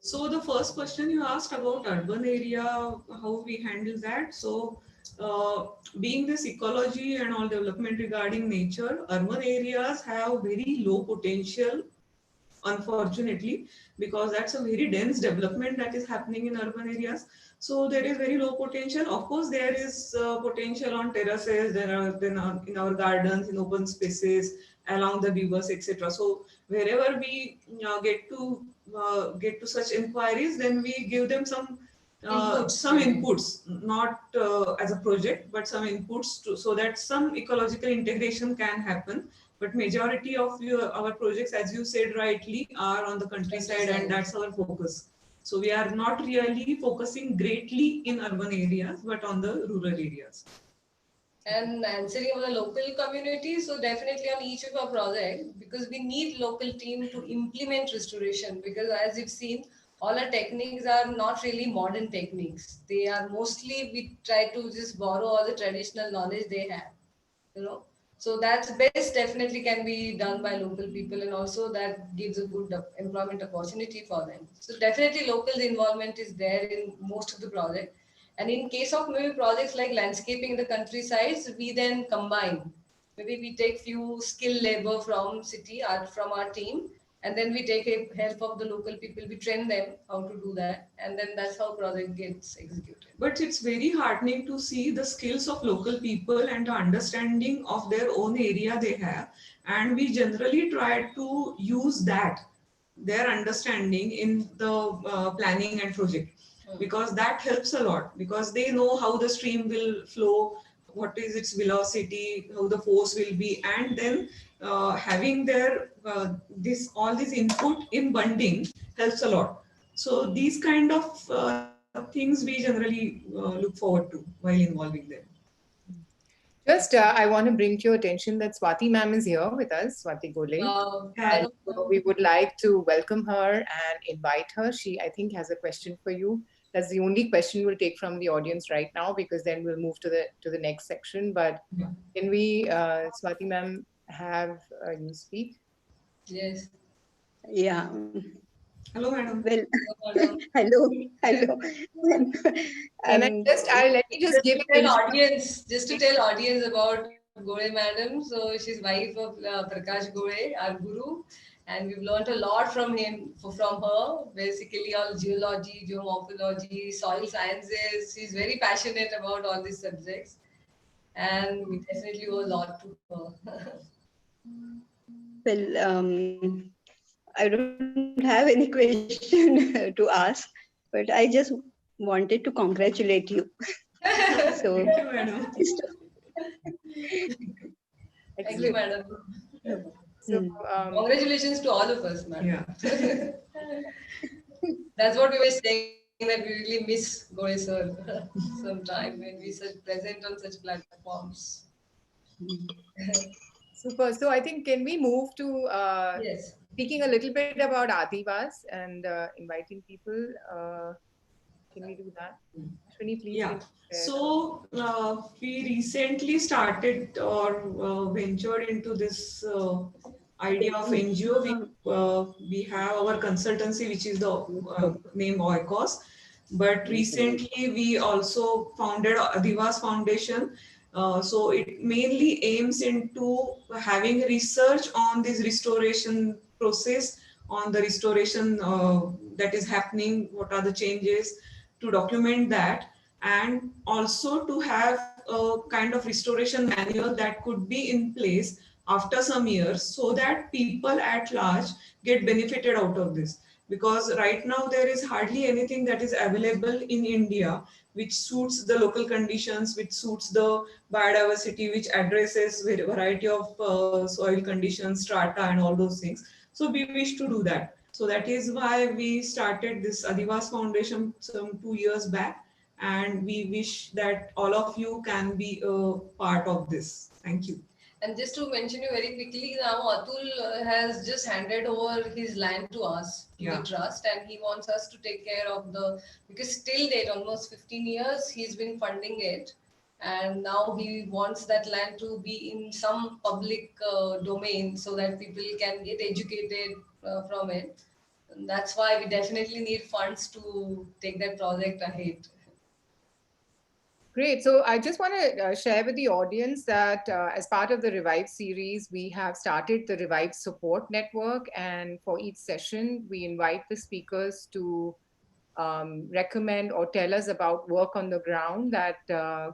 So the first question you asked about urban area, how we handle that. So being this ecology and all development regarding nature, urban areas have very low potential, unfortunately, because that's a very dense development that is happening in urban areas. So there is very low potential. Of course, there is potential on terraces, there are then in our gardens, in open spaces, along the rivers, etc. So wherever we get to such inquiries, then we give them some inputs, not as a project, but some inputs so that some ecological integration can happen. But majority of our projects, as you said rightly, are on the countryside, and that's our focus. So we are not really focusing greatly in urban areas, but on the rural areas.
And answering on the local community, so definitely on each of our projects, because we need local team to implement restoration, because as you've seen, all our techniques are not really modern techniques. They are mostly, we try to just borrow all the traditional knowledge they have, you know. So that's best definitely can be done by local people, and also that gives a good employment opportunity for them. So definitely local involvement is there in most of the project. And in case of maybe projects like landscaping in the countrysides, we then combine. Maybe we take few skilled labor from city, from our team, and then we take a help of the local people. We train them how to do that, and then that's how project gets executed.
But it's very heartening to see the skills of local people and the understanding of their own area they have. And we generally try to use that, their understanding in the planning and project, because that helps a lot, because they know how the stream will flow, what is its velocity, how the force will be, and then having their all this input in bunding helps a lot. So these kind of things we generally look forward to while involving them.
Just, I want to bring to your attention that Swati ma'am is here with us, Swati Gole. And so we would like to welcome her and invite her. She, I think, has a question for you. That's the only question we'll take from the audience right now, because then we'll move to the next section. But can we, Swati ma'am, have you speak?
Yes.
Yeah.
Hello, madam.
Well,
Hello.
hello.
Let me just give
Just to tell audience about Gole madam. So she's wife of Prakash Gole, our guru, and we've learned a lot from from her. Basically, all geology, geomorphology, soil sciences. She's very passionate about all these subjects, and we definitely owe a lot to her.
Well, I don't have any question to ask, but I just wanted to congratulate you. So,
Thank you, madam.
Thank you, madam.
So,
Congratulations to all of us, madam.
Yeah.
That's what we were saying that we really miss Gore sir sometime when we such present on such platforms.
Super. So I think can we move to
Yes.
speaking a little bit about Adivas and inviting people? Can we do that? Ashwini, please
Yeah.
can you share.
So we recently started or ventured into this idea of NGO. We have our consultancy, which is the name Oikos. But recently we also founded Adivas Foundation. So it mainly aims into having research on this restoration process, on the restoration that is happening, what are the changes, to document that, and also to have a kind of restoration manual that could be in place after some years so that people at large get benefited out of this. Because right now there is hardly anything that is available in India which suits the local conditions, which suits the biodiversity, which addresses variety of soil conditions, strata, and all those things. So we wish to do that. So that is why we started this Adivas Foundation some 2 years back, and we wish that all of you can be a part of this. Thank you.
And just to mention you very quickly, now Atul has just handed over his land to us, to the trust, and he wants us to take care of because till date, almost 15 years, he's been funding it. And now he wants that land to be in some public domain so that people can get educated from it. And that's why we definitely need funds to take that project ahead.
Great. So I just want to share with the audience that as part of the Revive series, we have started the Revive Support Network. And for each session, we invite the speakers to recommend or tell us about work on the ground that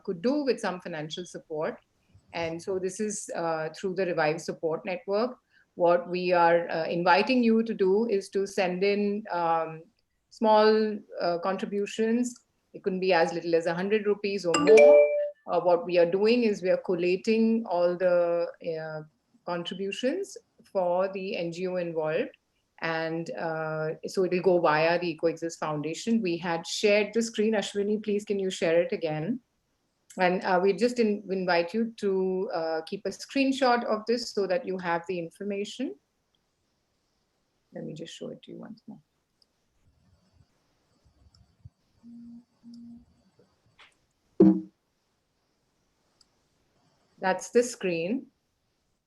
could do with some financial support. And so this is through the Revive Support Network. What we are inviting you to do is to send in small contributions. It couldn't be as little as 100 rupees or more. What we are doing is we are collating all the contributions for the NGO involved. And so it'll go via the EcoExist Foundation. We had shared the screen. Ashwini, please, can you share it again? And we just invite you to keep a screenshot of this so that you have the information. Let me just show it to you once more. That's the screen.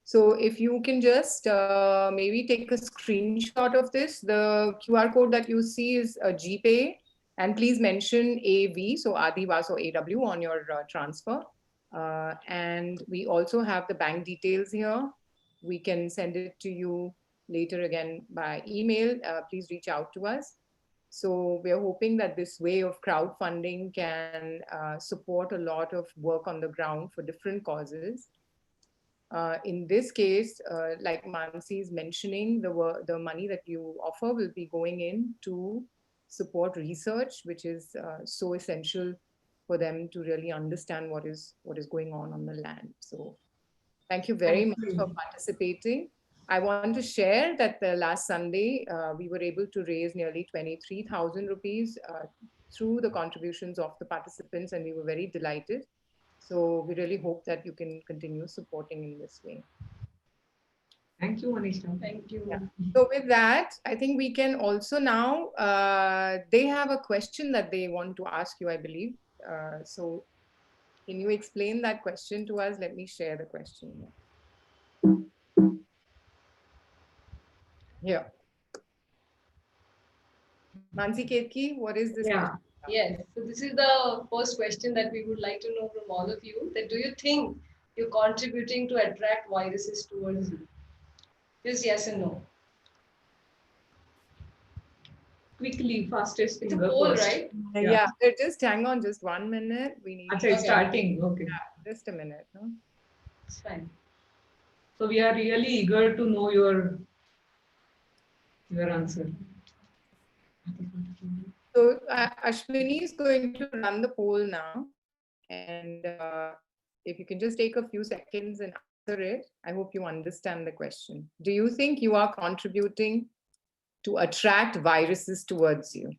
So if you can just maybe take a screenshot of this, the QR code that you see is a GPay, and please mention AV, so Adivas or AW on your transfer. And we also have the bank details here. We can send it to you later again by email. Please reach out to us. So we're hoping that this way of crowdfunding can support a lot of work on the ground for different causes. In this case, like Manasi is mentioning, the money that you offer will be going in to support research, which is so essential for them to really understand what is going on the land. So thank you very much for participating. I want to share that the last Sunday, we were able to raise nearly 23,000 rupees through the contributions of the participants, and we were very delighted. So we really hope that you can continue supporting in this way.
Thank you, Manisha.
Thank you.
Yeah. So with that, I think we can also now, they have a question that they want to ask you, I believe. So can you explain that question to us? Let me share the question. Here. Mansi Ketki, what is this?
Yeah.
Yes. So this is the first question that we would like to know from all of you. That do you think you're contributing to attract viruses towards you? Just yes and no.
Quickly, fastest
It's a
finger
poll,
first.
right?
Yeah, just hang on just 1 minute. We need
Achha, it's starting. Okay.
Yeah, just a minute. No?
It's fine.
So we are really eager to know your answer.
So Ashwini is going to run the poll now, and if you can just take a few seconds and answer it, I hope you understand the question. Do you think you are contributing to attract viruses towards you?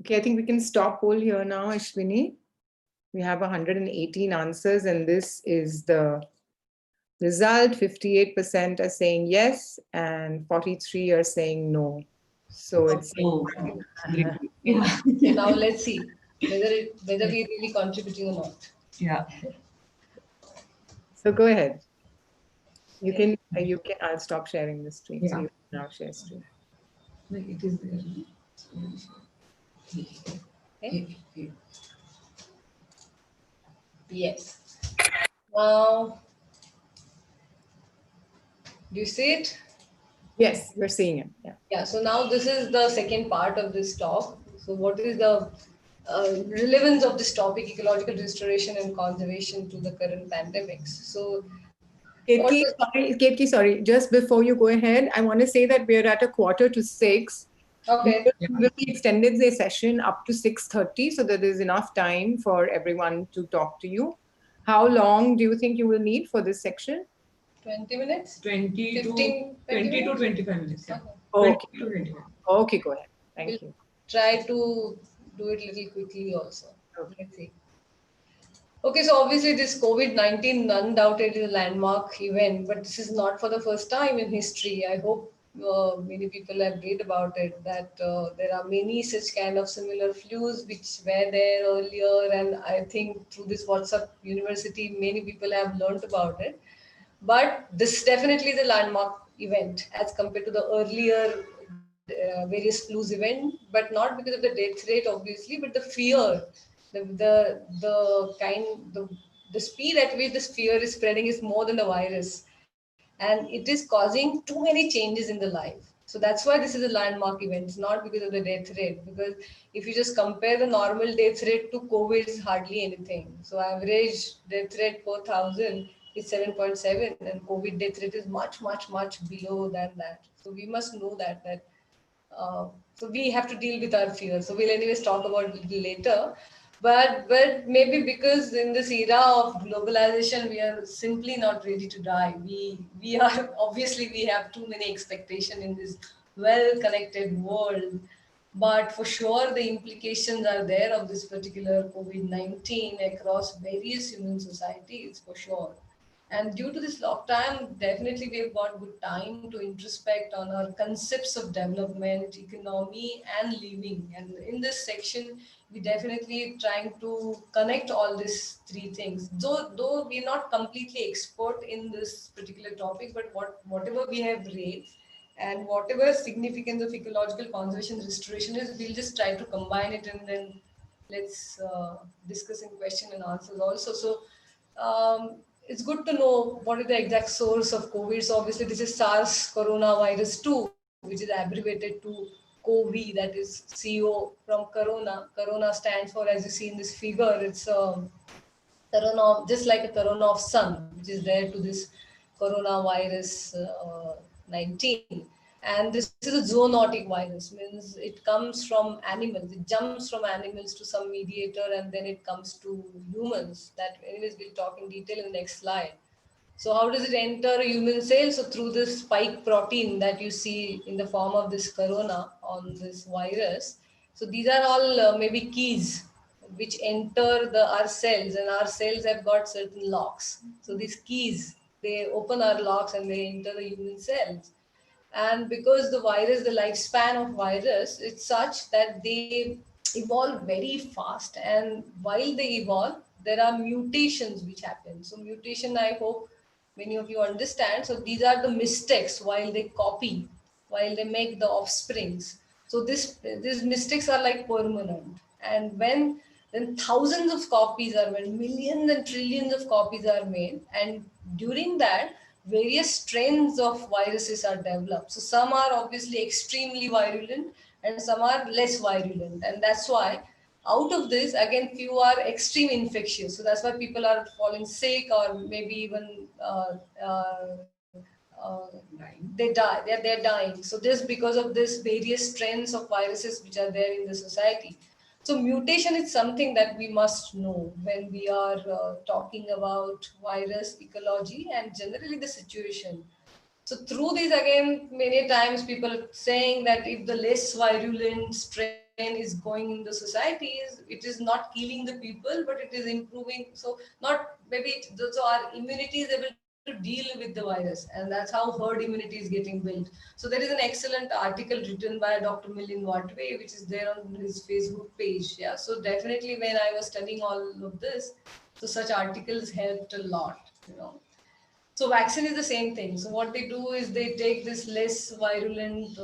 Okay, I think we can stop poll here now, Ashwini. We have 118 answers, and this is the result. 58% are saying yes, and 43 are saying no. So it's
Oh.
Yeah. So now let's see whether we're really contributing or not.
Yeah.
so go ahead. You can I'll stop sharing the screen. So
Yeah.
you can now share screen.
Like it is there.
Okay. Yes. Now, do you see it?
Yes, we're seeing it. Yeah.
Yeah, so now this is the second part of this talk. So, what is the relevance of this topic, ecological restoration and conservation, to the current pandemics? So, what was
Ketki, sorry. Just before you go ahead, I want to say that we're at 5:45.
okay?
We will be extended the session up to 6:30 so that there's enough time for everyone to talk to you. How long do you think you will need for this section?
20 minutes?
20
15,
to 20 to 25 minutes. Yeah.
Okay.
20
to 25.
Okay, go ahead.
We'll
Thank you.
try to do it little quickly also.
Okay.
Let's see. Okay, so obviously this COVID-19 undoubtedly is a landmark event, but this is not for the first time in history. I hope many people have read about it, that there are many such kind of similar flus which were there earlier, and I think through this WhatsApp University, many people have learnt about it. But this definitely is a landmark event as compared to the earlier various flus event, but not because of the death rate, obviously, but the fear, the kind, the speed at which this fear is spreading is more than the virus, and it is causing too many changes in the life. So that's why this is a landmark event. It's not because of the death rate, because if you just compare the normal death rate to COVID, it's hardly anything. So average death rate per thousand is 7.7, and COVID death rate is much, much, much below than that. So we must know that so we have to deal with our fears. So we'll anyways talk about it a little later. But maybe because in this era of globalization, we are simply not ready to die. We are obviously, we have too many expectations in this well connected world. But for sure, the implications are there of this particular COVID-19 across various human societies, for sure. And due to this lockdown, definitely we have got good time to introspect on our concepts of development, economy, and living. And in this section, we definitely trying to connect all these three things. Though we're not completely expert in this particular topic, but whatever we have read and whatever significance of ecological conservation restoration is, we'll just try to combine it, and then let's discuss in question and answers also. So it's good to know what is the exact source of COVID. So obviously this is SARS coronavirus 2, which is abbreviated to CoV, that is CO from Corona. Corona stands for, as you see in this figure, it's corona, just like a corona of sun, which is there to this coronavirus 19. And this is a zoonotic virus, means it comes from animals. It jumps from animals to some mediator, and then it comes to humans. That anyways we'll talk in detail in the next slide. So how does it enter a human cell? So through this spike protein that you see in the form of this corona on this virus. So these are all maybe keys which enter our cells, and our cells have got certain locks. So these keys, they open our locks and they enter the human cells. And because the virus, the lifespan of virus, it's such that they evolve very fast, and while they evolve, there are mutations which happen. So mutation, I hope many of you understand. So these are the mistakes while they copy, while they make the offsprings. So these mistakes are like permanent. And when then thousands of copies are made, millions and trillions of copies are made, and during that, various strains of viruses are developed. So some are obviously extremely virulent, and some are less virulent, and that's why out of this, again, few are extreme infectious. So that's why people are falling sick, or maybe even they die. They're dying. So this because of this various strains of viruses which are there in the society. So mutation is something that we must know when we are talking about virus ecology and generally the situation. So through this, again, many times people are saying that if the less virulent strain is going in the society is it is not killing the people, but it is improving. So not maybe so our immunity is able to deal with the virus, and that's how herd immunity is getting built. So there is an excellent article written by Dr. Milind Watway, which is there on his Facebook page. Yeah, so definitely when I was studying all of this, so such articles helped a lot. So vaccine is the same thing. So what they do is they take this less virulent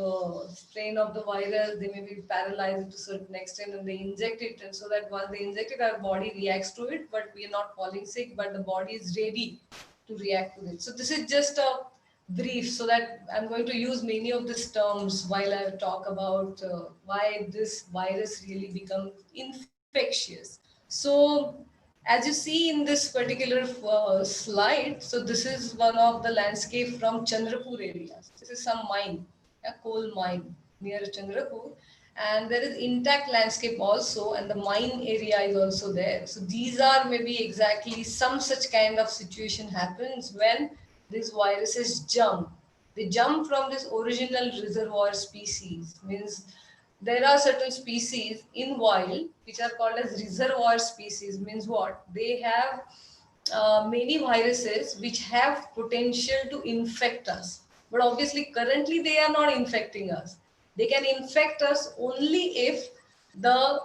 strain of the virus, they maybe paralyze it to a certain extent, and they inject it. And so that once they inject it, our body reacts to it, but we are not falling sick, but the body is ready to react to it. So this is just a brief, so that I'm going to use many of these terms while I talk about why this virus really becomes infectious. So as you see in this particular slide, so this is one of the landscape from Chandrapur areas. This is some mine, a coal mine near Chandrapur, and there is intact landscape also, and the mine area is also there. So these are maybe exactly some such kind of situation happens when these viruses jump. They jump from this original reservoir species, means there are certain species in wild which are called as reservoir species. Means what? They have many viruses which have potential to infect us, but obviously currently they are not infecting us. They can infect us only if the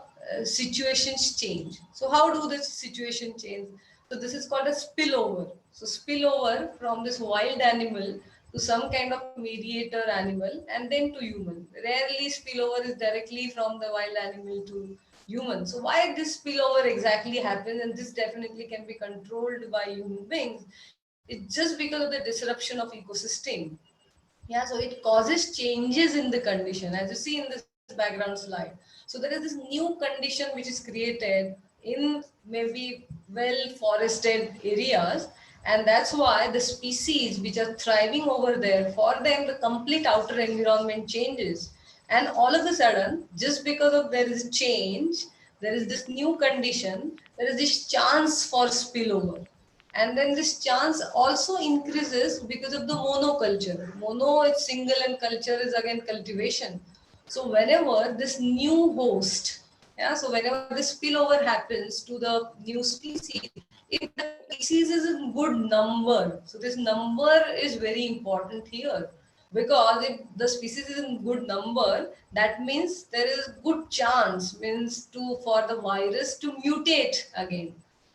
situations change. So how do the situation change? So this is called a spillover. So spillover from this wild animal to some kind of mediator animal and then to human. Rarely spillover is directly from the wild animal to human. So why this spillover exactly happens, and this definitely can be controlled by human beings, it's just because of the disruption of ecosystem. Yeah, so it causes changes in the condition, as you see in this background slide. So there is this new condition which is created in maybe well forested areas, and that's why the species which are thriving over there, for them the complete outer environment changes, and all of a sudden, just because of there is change, there is this new condition, there is this chance for spillover. And then this chance also increases because of the monoculture. Mono is single and culture is again cultivation. So whenever this new host, yeah, so whenever this spillover happens to the new species, if the species is in good number, so this number is very important here, because if the species is in good number, that means there is good chance, means to for the virus to mutate again.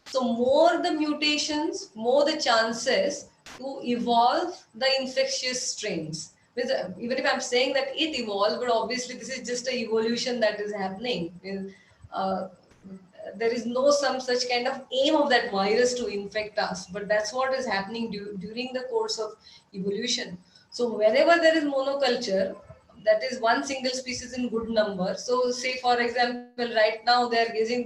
So more the mutations, more the chances to evolve the infectious strains. Even if I'm saying that it evolved, but obviously this is just an evolution that is happening. Uh, there is no some such kind of aim of that virus to infect us, but that's what is happening during the course of evolution. So wherever there is monoculture, that is one single species in good number. So say for example, right now they are guessing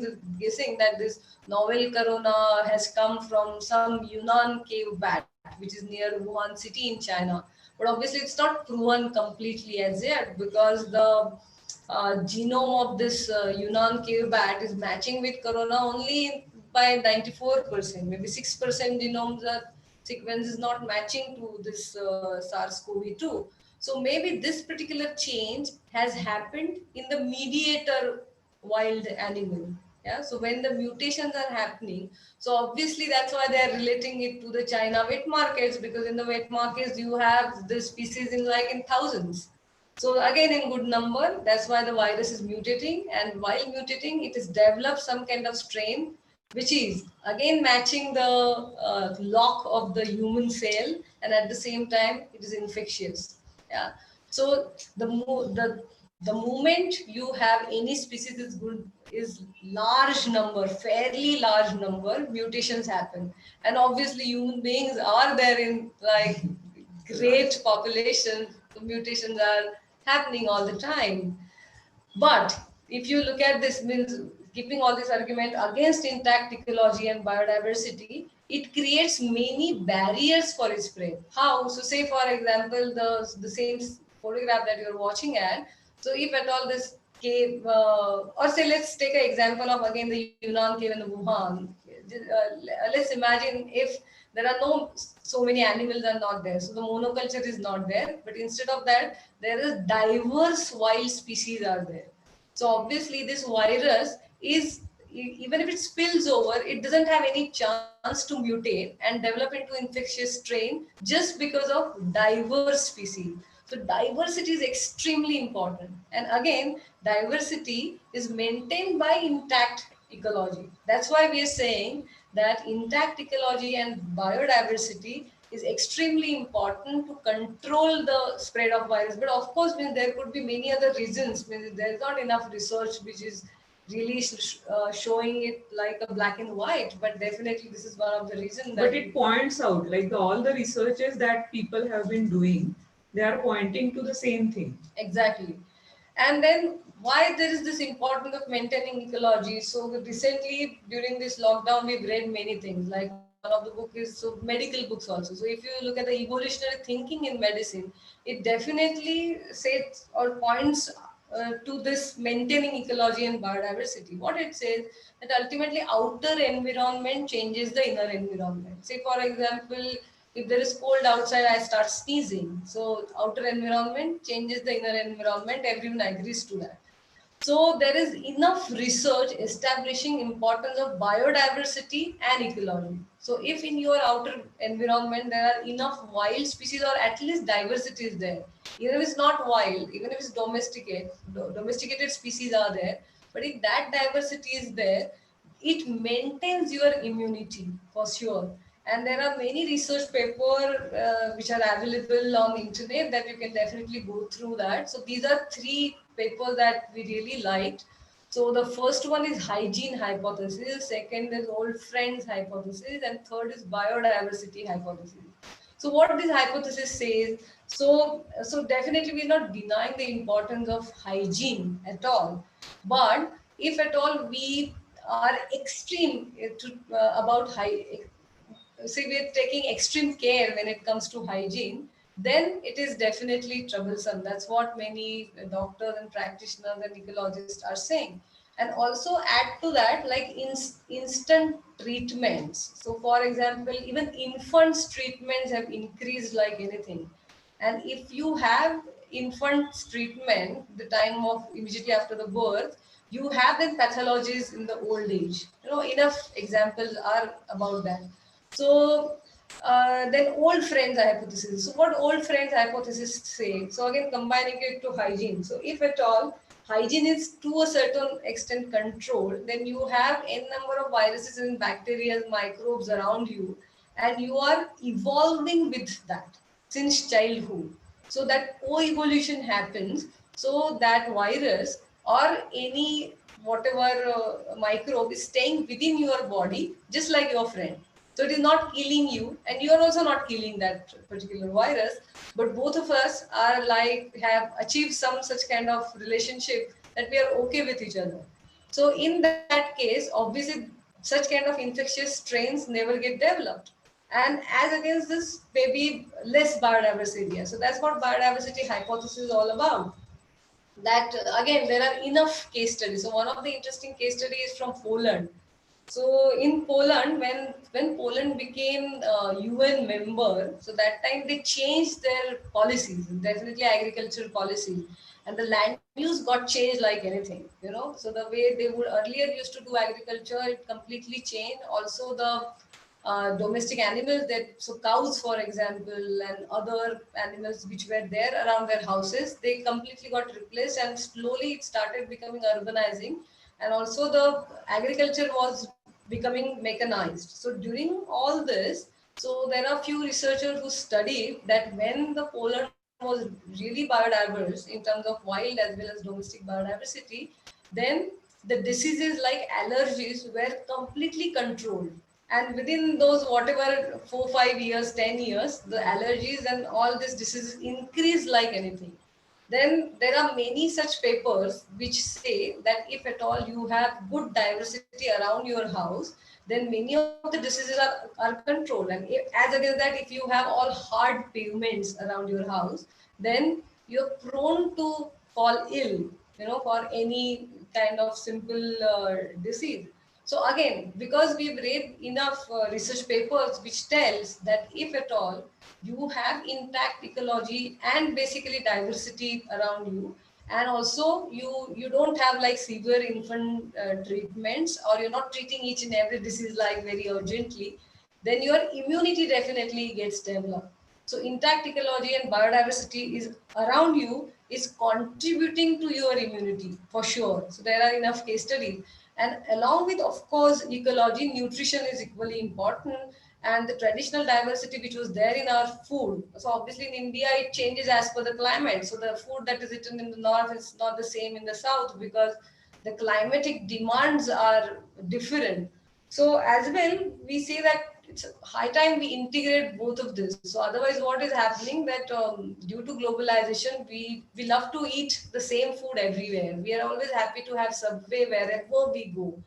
that this novel corona has come from some Yunnan cave bat, which is near Wuhan city in China. But obviously it's not proven completely as yet, because the genome of this Yunnan cave bat is matching with corona only by 94%. Maybe 6% genomes are sequence is not matching to this SARS-CoV-2. So maybe this particular change has happened in the mediator wild animal. Yeah, so when the mutations are happening, so obviously that's why they are relating it to the China wet markets, because in the wet markets you have this species in like in thousands. So again in good number, that's why the virus is mutating, and while mutating, it has developed some kind of strain, which is again matching the lock of the human cell, and at the same time, it is infectious. Yeah. So the moment you have any species is good is large number, fairly large number mutations happen, and obviously human beings are there in like great population. The mutations are happening all the time. But if you look at this, means keeping all this argument against intact ecology and biodiversity, it creates many barriers for its spread. How? So say for example, the same photograph that you're watching at. So if at all this cave, or say let's take an example of again the Yunnan cave in the Wuhan. Let's imagine if there are no so many animals are not there, so the monoculture is not there, but instead of that there is diverse wild species are there. So obviously this virus is, even if it spills over, it doesn't have any chance to mutate and develop into infectious strain just because of diverse species. So diversity is extremely important. And again, diversity is maintained by intact ecology. That's why we are saying that intact ecology and biodiversity is extremely important to control the spread of virus. But of course, there could be many other reasons. There's not enough research which is really showing it like a black and white. But definitely, this is one of the reasons.
But it points out, like all the researches that people have been doing, they are pointing to the same thing.
Exactly. And then why there is this importance of maintaining ecology? So recently during this lockdown, we've read many things. Like one of the book is so medical books also. So if you look at the evolutionary thinking in medicine, it definitely says or points to this maintaining ecology and biodiversity. What it says that ultimately outer environment changes the inner environment. Say for example, if there is cold outside, I start sneezing. So outer environment changes the inner environment. Everyone agrees to that. So there is enough research establishing importance of biodiversity and ecology. So if in your outer environment there are enough wild species or at least diversity is there, even if it's not wild, even if it's domesticated species are there, but if that diversity is there, it maintains your immunity for sure. And there are many research papers which are available on the internet that you can definitely go through that. So these are three papers that we really liked. So the first one is hygiene hypothesis, second is old friends hypothesis, and third is biodiversity hypothesis. So what this hypothesis says, so definitely we're not denying the importance of hygiene at all, but if at all we are extreme about say we're taking extreme care when it comes to hygiene, then it is definitely troublesome. That's what many doctors and practitioners and ecologists are saying. And also add to that, like instant treatments. So for example, even infants treatments have increased like anything. And if you have infant treatment, the time of immediately after the birth, you have then pathologies in the old age. Enough examples are about that. So then old friends hypothesis. So what old friends hypothesis say? So again, combining it to hygiene. So if at all hygiene is to a certain extent controlled, then you have n number of viruses and bacteria, microbes around you, and you are evolving with that since childhood. So that co-evolution happens. So that virus or any whatever microbe is staying within your body, just like your friend. So it is not killing you, and you are also not killing that particular virus. But both of us are like have achieved some such kind of relationship that we are okay with each other. So in that case, obviously, such kind of infectious strains never get developed. And as against this, maybe less biodiverse area. So that's what biodiversity hypothesis is all about. That again, there are enough case studies. So one of the interesting case studies is from Poland. So in Poland, when Poland became a UN member, so that time they changed their policies, definitely agricultural policies, and the land use got changed like anything. So the way they would earlier used to do agriculture, it completely changed. Also the domestic animals, that so cows for example and other animals which were there around their houses, they completely got replaced, and slowly it started becoming urbanizing, and also the agriculture was becoming mechanized. So during all this, so there are few researchers who studied that when the Poland was really biodiverse in terms of wild as well as domestic biodiversity, then the diseases like allergies were completely controlled. And within those whatever 4 5 years 10 years, the allergies and all these diseases increase like anything. Then there are many such papers which say that if at all you have good diversity around your house, then many of the diseases are controlled. And as against that, if you have all hard pavements around your house, then you're prone to fall ill, for any kind of simple disease. So again, because we've read enough research papers which tells that if at all you have intact ecology and basically diversity around you, and also you don't have like severe infant treatments, or you're not treating each and every disease like very urgently, then your immunity definitely gets developed. So intact ecology and biodiversity is around you is contributing to your immunity for sure. So there are enough case studies. And along with, of course, ecology, nutrition is equally important. And the traditional diversity which was there in our food. So obviously in India, it changes as per the climate. So the food that is eaten in the north is not the same in the south, because the climatic demands are different. So as well, we see that it's high time we integrate both of this. So otherwise, what is happening that due to globalization, we love to eat the same food everywhere. We are always happy to have Subway wherever we go.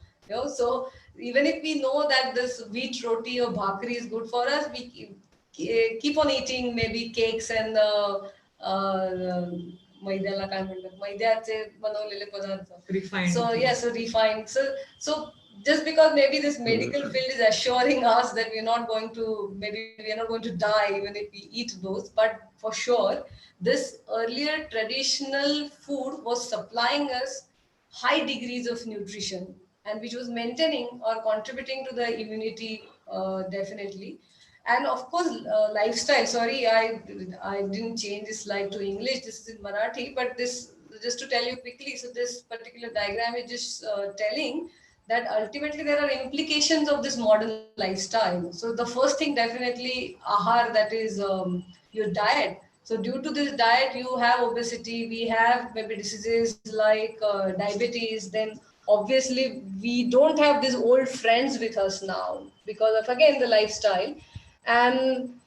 So even if we know that this wheat roti or bhakri is good for us, we keep on eating maybe cakes and मैद्याला काय म्हणतात मैद्याचे बनवलेले पदार्थ.
Refined.
So yes, so refined. So just because maybe this medical field is assuring us that we're not going to, maybe we're not going to die even if we eat those, but for sure, this earlier traditional food was supplying us high degrees of nutrition, and which was maintaining or contributing to the immunity definitely. And of course, lifestyle. Sorry, I didn't change this slide to English. This is in Marathi, but this, just to tell you quickly. So this particular diagram is just telling that ultimately there are implications of this modern lifestyle. So the first thing definitely ahar, that is your diet. So due to this diet, you have obesity, we have maybe diseases like diabetes. Then obviously we don't have these old friends with us now because of again the lifestyle. And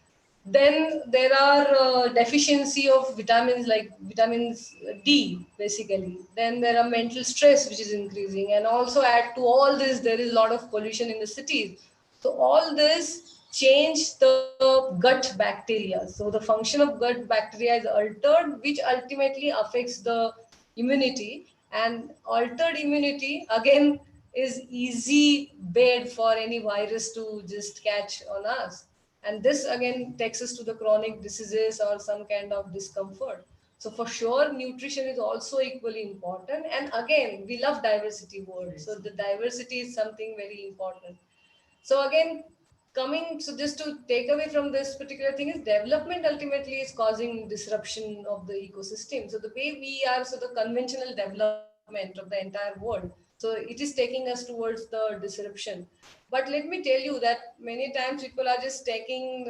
then there are deficiency of vitamins like vitamins D basically. Then there are mental stress which is increasing, and also add to all this there is a lot of pollution in the cities. So all this change the gut bacteria. So the function of gut bacteria is altered, which ultimately affects the immunity. And altered immunity again is easy bed for any virus to just catch on us. And this again takes us to the chronic diseases or some kind of discomfort. So for sure, nutrition is also equally important. And again, we love diversity word. So the diversity is something very important. So again, coming, so just to take away from this particular thing is development ultimately is causing disruption of the ecosystem. So the way we are, so the conventional development of the entire world, so it is taking us towards the disruption. But let me tell you that many times people are just taking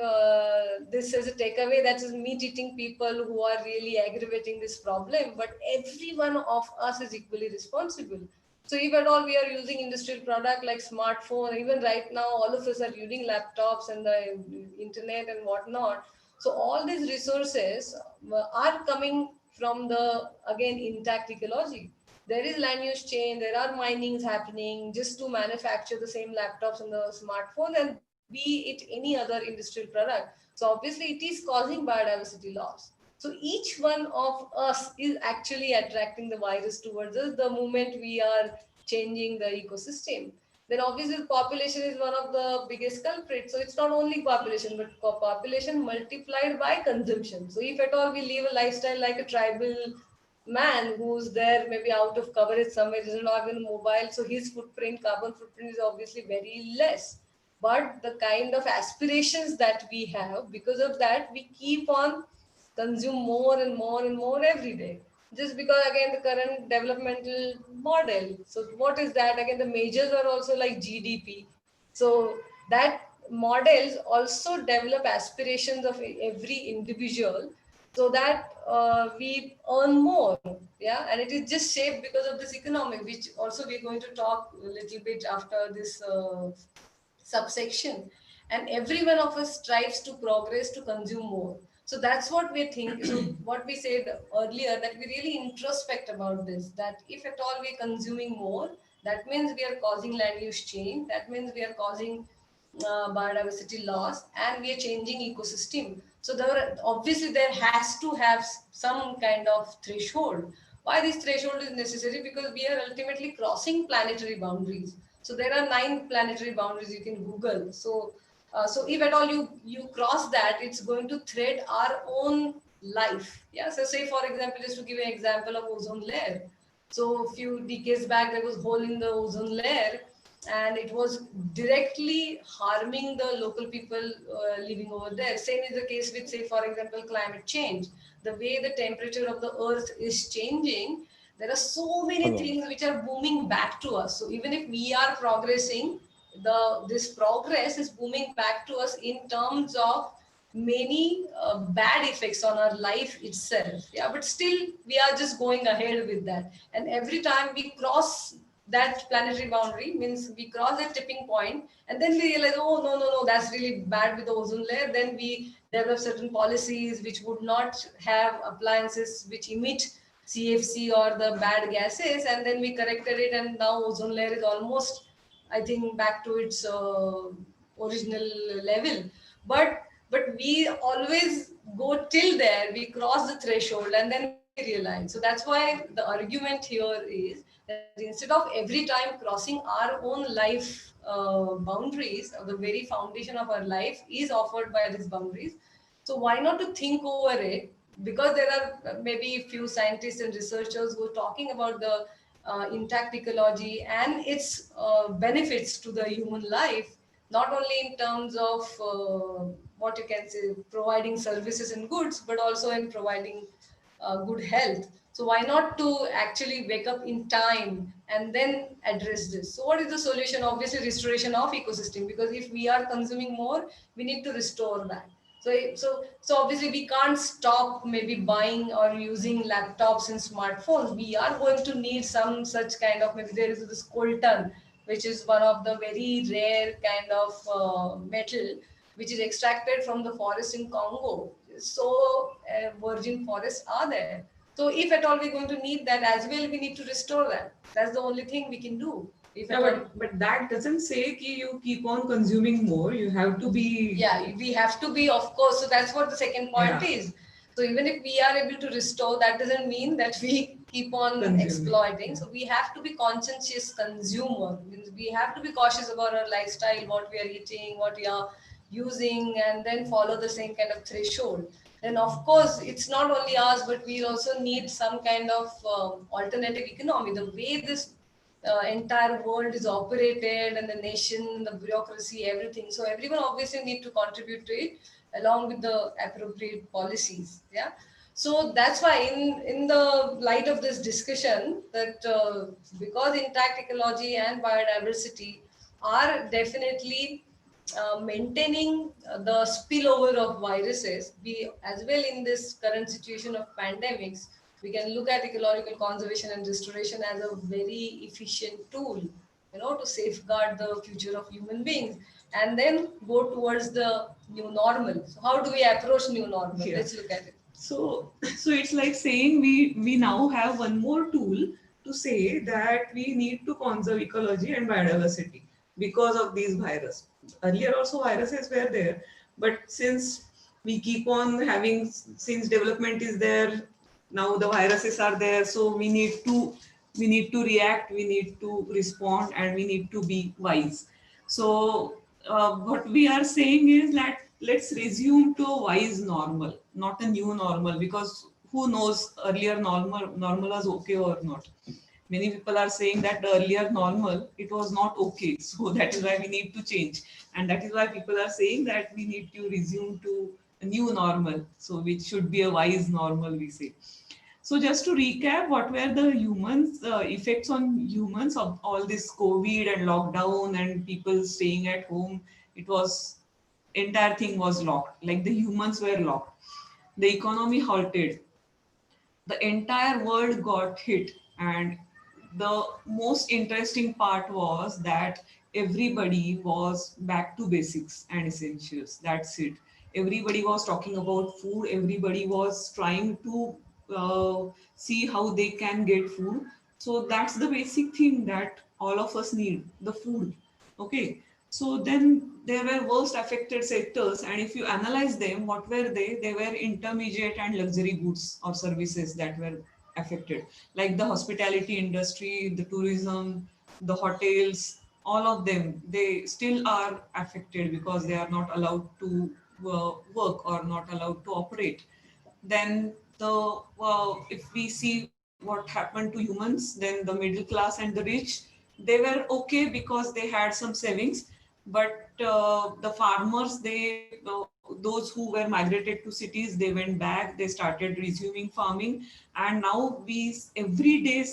this as a takeaway, that is meat eating people who are really aggravating this problem. But every one of us is equally responsible. So if at all we are using industrial product like smartphone, even right now, all of us are using laptops and the internet and whatnot. So all these resources are coming from the, again, intact ecology. There is land use change, there are minings happening just to manufacture the same laptops and the smartphones, and be it any other industrial product. So obviously it is causing biodiversity loss. So each one of us is actually attracting the virus towards us the moment we are changing the ecosystem. Then obviously population is one of the biggest culprits. So it's not only population, but population multiplied by consumption. So if at all we live a lifestyle like a tribal man who's there maybe out of coverage somewhere, doesn't have a mobile, so his footprint, carbon footprint is obviously very less. But the kind of aspirations that we have, because of that, we keep on consume more and more and more every day, just because again the current developmental model. So what is that again? The measures are also like GDP. So that models also develop aspirations of every individual, so that we earn more. Yeah, and it is just shaped because of this economic, which also we're going to talk a little bit after this subsection. And every one of us strives to progress to consume more. So that's what we think. So what we said earlier, that we really introspect about this, that if at all we're consuming more, that means we are causing land use change, that means we are causing biodiversity loss, and we are changing ecosystem. So obviously there has to have some kind of threshold. Why this threshold is necessary? Because we are ultimately crossing planetary boundaries. So there are 9 planetary boundaries you can Google. So if at all you cross that, it's going to threat our own life. Yeah, so say for example, just to give an example of ozone layer. So a few decades back, there was hole in the ozone layer, and it was directly harming the local people living over there. Same is the case with, say, for example, climate change. The way the temperature of the earth is changing, there are so many things which are booming back to us. So even if we are progressing, this progress is booming back to us in terms of many bad effects on our life itself. Yeah, but still we are just going ahead with that, and every time we cross that planetary boundary, means we cross that tipping point, and then we realize, oh no, no, no, that's really bad with the ozone layer. Then we develop certain policies which would not have appliances which emit CFC or the bad gases, and then we corrected it, and now ozone layer is almost, I think, back to its original level. But we always go till there, we cross the threshold, and then we realize. So that's why the argument here is that instead of every time crossing our own life boundaries, or the very foundation of our life is offered by these boundaries, so why not to think over it? Because there are maybe few scientists and researchers who are talking about the intact ecology and its benefits to the human life, not only in terms of what you can say, providing services and goods, but also in providing good health. So why not to actually wake up in time and then address this? So what is the solution? Obviously, restoration of ecosystem, because if we are consuming more, we need to restore that. So obviously we can't stop maybe buying or using laptops and smartphones. We are going to need some such kind of, maybe there is this coltan, which is one of the very rare kind of metal which is extracted from the forest in Congo. So virgin forests are there. So if at all we're going to need that as well, we need to restore that. That's the only thing we can do. If
Yeah,
at all.
but that doesn't say that you keep on consuming more. You have to be.
Yeah, we have to be, of course. So that's what the second point is. So even if we are able to restore, that doesn't mean that we keep on exploiting. So we have to be conscientious consumer. Means we have to be cautious about our lifestyle, what we are eating, what we are using, and then follow the same kind of threshold. Then of course it's not only us, but we also need some kind of alternative economy. The way this entire world is operated, and the nation, the bureaucracy, everything. So everyone obviously need to contribute to it along with the appropriate policies. Yeah. So that's why in the light of this discussion, that because intact ecology and biodiversity are definitely maintaining the spillover of viruses, we as well in this current situation of pandemics, we can look at ecological conservation and restoration as a very efficient tool, to safeguard the future of human beings, and then go towards the new normal. So how do we approach new normal?
Yeah.
Let's look at it.
So it's like saying we now have one more tool to say that we need to conserve ecology and biodiversity because of these viruses. Earlier also viruses were there, but since we keep on having, since development is there, now the viruses are there, so we need to react, we need to respond, and we need to be wise. So what we are saying is that let's resume to a wise normal, not a new normal, because who knows earlier normal was okay or not. Many people are saying that the earlier normal, it was not okay. So that is why we need to change. And that is why people are saying that we need to resume to a new normal. So which should be a wise normal, we say. So just to recap, what were the humans effects on humans of all this COVID and lockdown and people staying at home? It was, entire thing was locked. Like the humans were locked. The economy halted. The entire world got hit, and the most interesting part was that everybody was back to basics and essentials. That's it. Everybody was talking about food. Everybody was trying to see how they can get food. So that's the basic thing that all of us need, the food. Okay. So then there were worst affected sectors, and if you analyze them, what were they? They were intermediate and luxury goods or services that were affected, like the hospitality industry, the tourism, the hotels, all of them, they still are affected because they are not allowed to work or not allowed to operate. Then if we see what happened to humans, then the middle class and the rich, they were okay because they had some savings. But the farmers, those who were migrated to cities, they went back, they started resuming farming. And now every day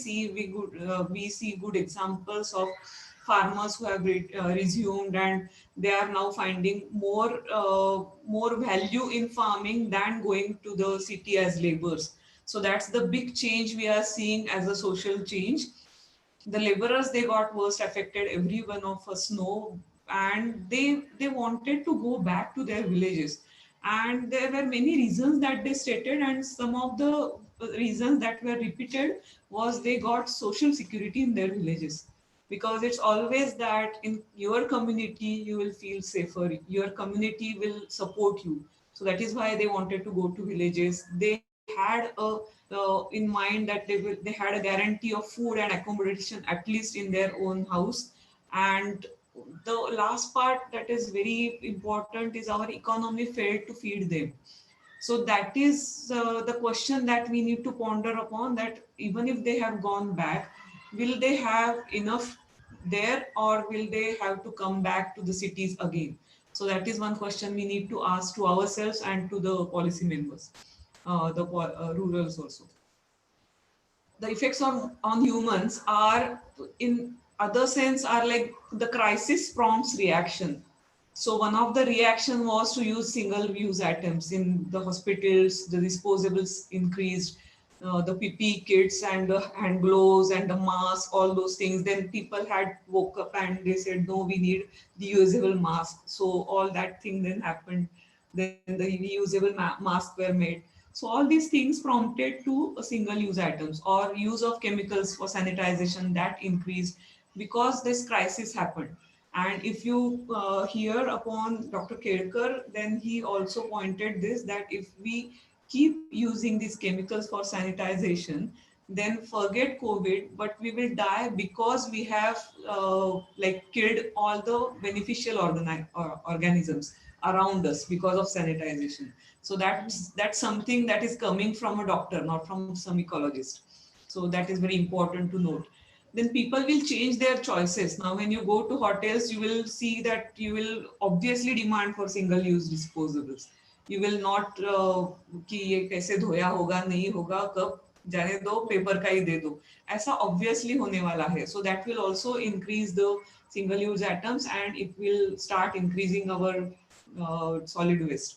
we see good examples of farmers who have resumed, and they are now finding more value in farming than going to the city as laborers. So that's the big change we are seeing as a social change. The laborers, they got worst affected, every one of us know, and they wanted to go back to their villages. And there were many reasons that they stated, and some of the reasons that were repeated was they got social security in their villages. Because it's always that in your community you will feel safer, your community will support you. So that is why they wanted to go to villages. They had in mind that they had a guarantee of food and accommodation at least in their own house. And the last part that is very important is our economy failed to feed them. So that is the question that we need to ponder upon, that even if they have gone back, will they have enough there, or will they have to come back to the cities again? So that is one question we need to ask to ourselves and to the policy members, rurals also. The effects on humans are, in other sense, are like the crisis prompts reaction. So one of the reaction was to use single use items in the hospitals. The disposables increased, the ppe kits and the hand gloves and the mask, all those things. Then people had woke up and they said, no, we need reusable mask. So all that thing then happened. Then the reusable masks were made. So all these things prompted to a single use items or use of chemicals for sanitization that increased because this crisis happened. And if you hear upon Dr. Kedkar, then he also pointed this, that if we keep using these chemicals for sanitization, then forget COVID, but we will die because we have like killed all the beneficial organisms around us because of sanitization. So that's something that is coming from a doctor, not from some ecologist. So that is very important to note. Then people will change their choices. Now when you go to hotels, you will see that you will obviously demand for single use disposables. You will not कि ये कैसे धोया होगा नहीं होगा कब, जाने दो पेपर का ही दे दो, ऐसा obviously होने वाला है. So that will also increase the single use items, and it will start increasing our solid waste.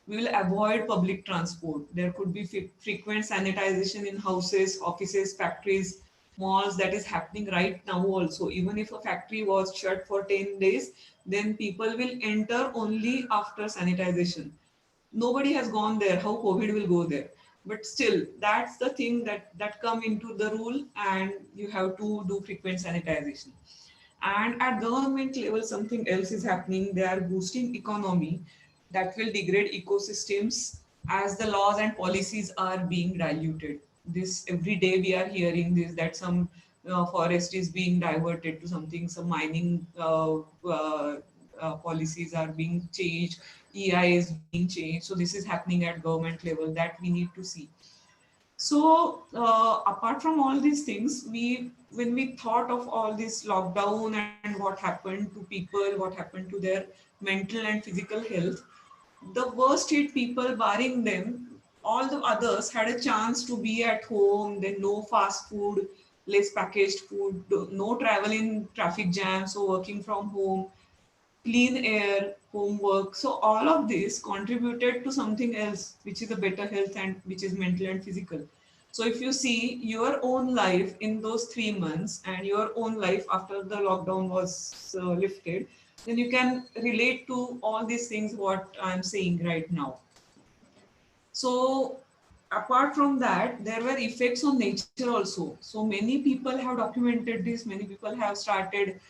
We will avoid public transport. There could be frequent sanitization in houses, offices, factories, malls. That is happening right now also. Even if a factory was shut for 10 days, then people will enter only after sanitization. Nobody has gone there. How COVID will go there? But still, that's the thing that come into the rule, and you have to do frequent sanitization. And at government level, something else is happening. They are boosting economy that will degrade ecosystems as the laws and policies are being diluted. This every day we are hearing this, that some forest is being diverted to something, some mining policies are being changed, EI is being changed. So this is happening at government level that we need to see. So apart from all these things, when we thought of all this lockdown and what happened to people, what happened to their mental and physical health, the worst hit people, barring them, all the others had a chance to be at home. Then no fast food, less packaged food, no travel in traffic jams, so working from home, clean air, homework. So all of this contributed to something else, which is a better health and which is mental and physical. So if you see your own life in those 3 months and your own life after the lockdown was lifted, then you can relate to all these things what I'm saying right now. So apart from that, there were effects on nature also. So many people have documented this, many people have started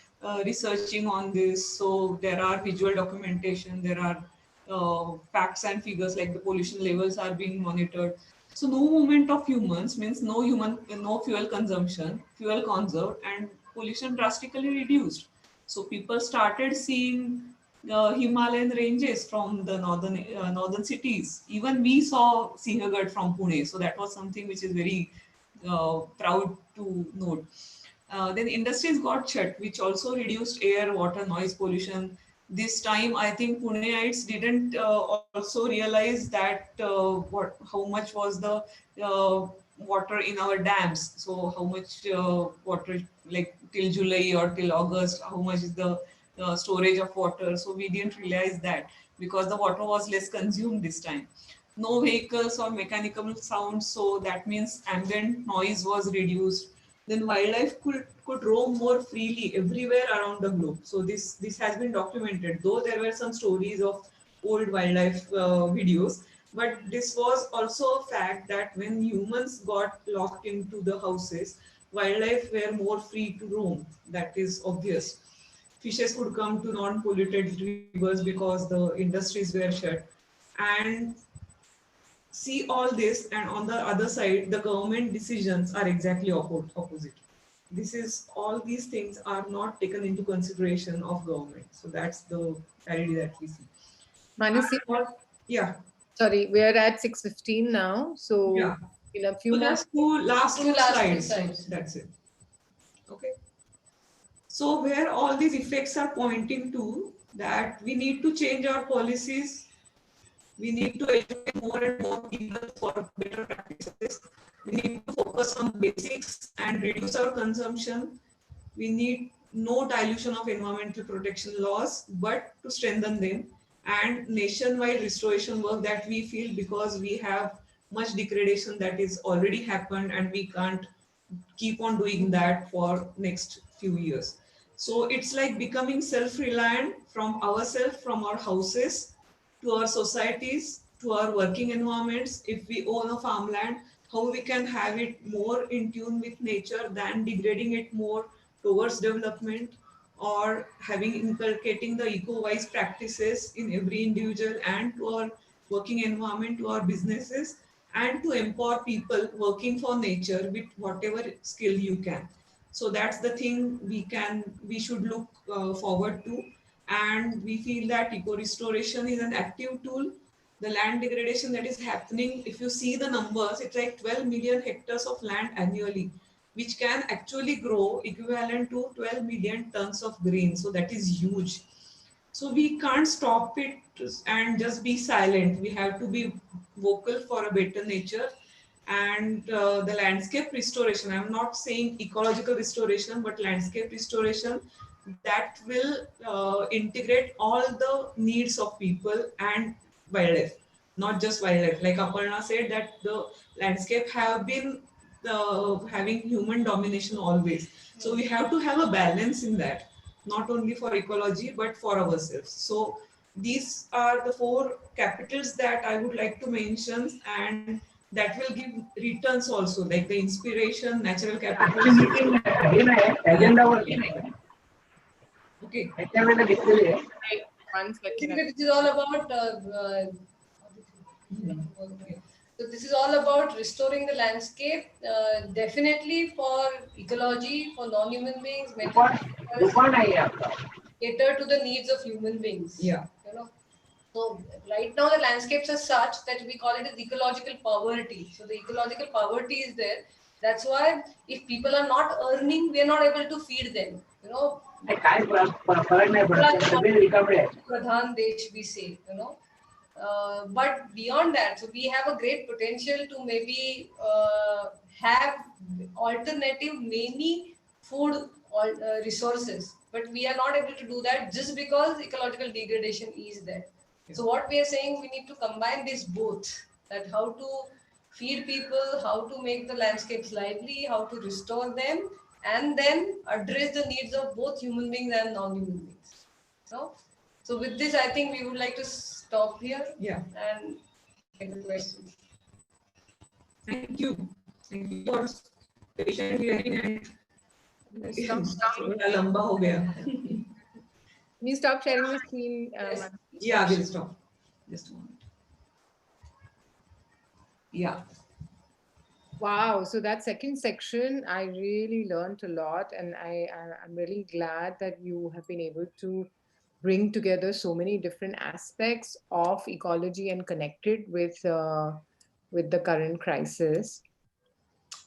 researching on this. So there are visual documentation, there are facts and figures, like the pollution levels are being monitored. So no movement of humans means no fuel consumption, fuel conserved, and pollution drastically reduced. So people started seeing Himalayan ranges from the northern cities. Even we saw Sinhagad from Pune, so that was something which is very proud to note. Then industries got shut, which also reduced air, water, noise pollution. This time, I think Puneites didn't also realize that how much was the water in our dams. So how much water, like till July or till August, how much is the storage of water. So we didn't realize that because the water was less consumed this time. No vehicles or mechanical sounds, so that means ambient noise was reduced. Then wildlife could roam more freely everywhere around the globe. So this has been documented. Though there were some stories of old wildlife videos, but this was also a fact that when humans got locked into the houses, wildlife were more free to roam. That is obvious. Fishes could come to non-polluted rivers because the industries were shut. And see all this, and on the other side, the government decisions are exactly opposite. This is all these things are not taken into consideration of government. So that's the parity that we see.
Manasi,
Yeah,
sorry, we are at 6:15 now. So
yeah.
in a few
So
more.
just two last
Two
two
last
slides.
slides.
That's it. Okay. So where all these effects are pointing to, that we need to change our policies. We need to educate more and more people for better practices. We need to focus on basics and reduce our consumption. We need no dilution of environmental protection laws, but to strengthen them, and nationwide restoration work that we feel, because we have much degradation that is already happened and we can't keep on doing that for next few years. So it's like becoming self-reliant from ourselves, from our houses to our societies, to our working environments. If we own a farmland, how we can have it more in tune with nature than degrading it more towards development, or having inculcating the eco-wise practices in every individual and to our working environment, to our businesses, and to empower people working for nature with whatever skill you can. So that's the thing we should look forward to. And we feel that eco restoration is an active tool. The land degradation that is happening, if you see the numbers, it's like 12 million hectares of land annually, which can actually grow equivalent to 12 million tons of grain. So that is huge. So we can't stop it and just be silent. We have to be vocal for a better nature. And the landscape restoration, I'm not saying ecological restoration, but landscape restoration that will integrate all the needs of people and wildlife, not just wildlife. Like Aparna said, that the landscape have been having human domination always. So we have to have a balance in that, not only for ecology but for ourselves. So these are the four capitals that I would like to mention, and that will give returns also, like the inspiration, natural capital. Okay.
One
I think
second.
that it is all about. So this is all about restoring the landscape. Definitely for ecology, for non-human beings, cater to the needs of human beings.
Yeah.
You know. So right now the landscapes are such that we call it as ecological poverty. So the ecological poverty is there. That's why if people are not earning, we are not able to feed them. You know, Pradhan Desh we say, you know. But beyond that, so we have a great potential to maybe have alternative many food resources, but we are not able to do that just because ecological degradation is there. So what we are saying, we need to combine this both, that how to feed people, how to make the landscapes lively, how to restore them, and then address the needs of both human beings and non-human beings. So with this, I think we would like to stop here.
Yeah.
And take the questions.
Thank you. Thank you for patient hearing. थोड़ा लंबा हो गया.
Can you stop sharing the screen?
Yes.
Yeah, we'll stop. Just a moment. Yeah.
Wow, so that second section, I really learned a lot, and I'm really glad that you have been able to bring together so many different aspects of ecology and connect it with the current crisis.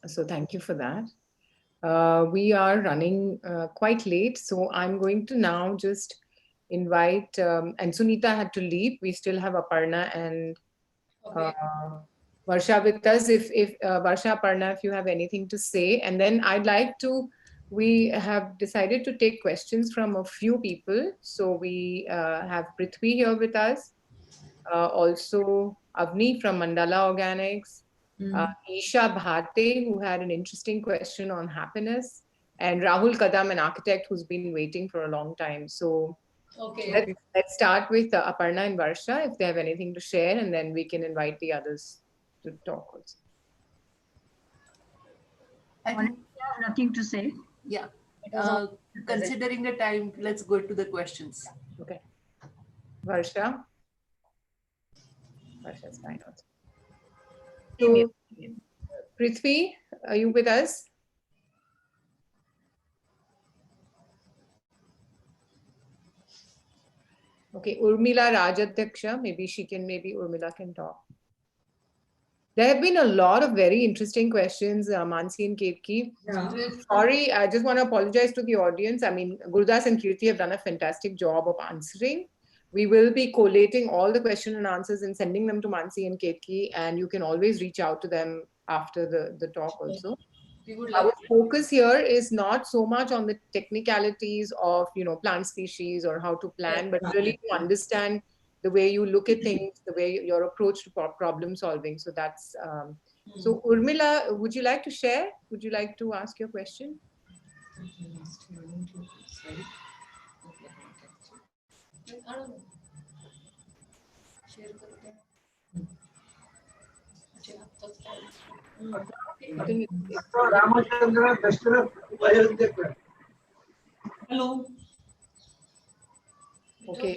So thank you for that. We are running quite late, so I'm going to now just invite, and Sunita had to leave. We still have Aparna and
Okay.
Varsha with us. If Varsha, Aparna, if you have anything to say, and then I'd like to. We have decided to take questions from a few people. So we have Prithvi here with us, also Avni from Mandala Organics, Isha Bhate, who had an interesting question on happiness, and Rahul Kadam, an architect who's been waiting for a long time. So
Okay.
let's start with Aparna and Varsha if they have anything to share, and then we can invite the others to talk also.
I
Honestly,
think,
I have nothing to say.
yeah.
It was all
Considering the time, let's go to the questions.
Okay. Varsha? Varsha's fine also.
So,
Prithvi, are you with us? Okay, Urmila Rajadhyaksha, maybe Urmila can talk. There have been a lot of very interesting questions, Mansi and Ketki.
Yeah.
Sorry, I just want to apologize to the audience. I mean, Gurdas and Kirti have done a fantastic job of answering. We will be collating all the question and answers and sending them to Mansi and Ketki, and you can always reach out to them after the talk also.
We would
Our
love
focus here is not so much on the technicalities of, plant species or how to plan, but really to understand the way you look at things, the way your approach to problem solving. So that's so Urmila, would you like to share? Would you like to ask your question?
I don't know. Share करते हैं. अच्छा, that's fine.
I think it's
Hello.
okay.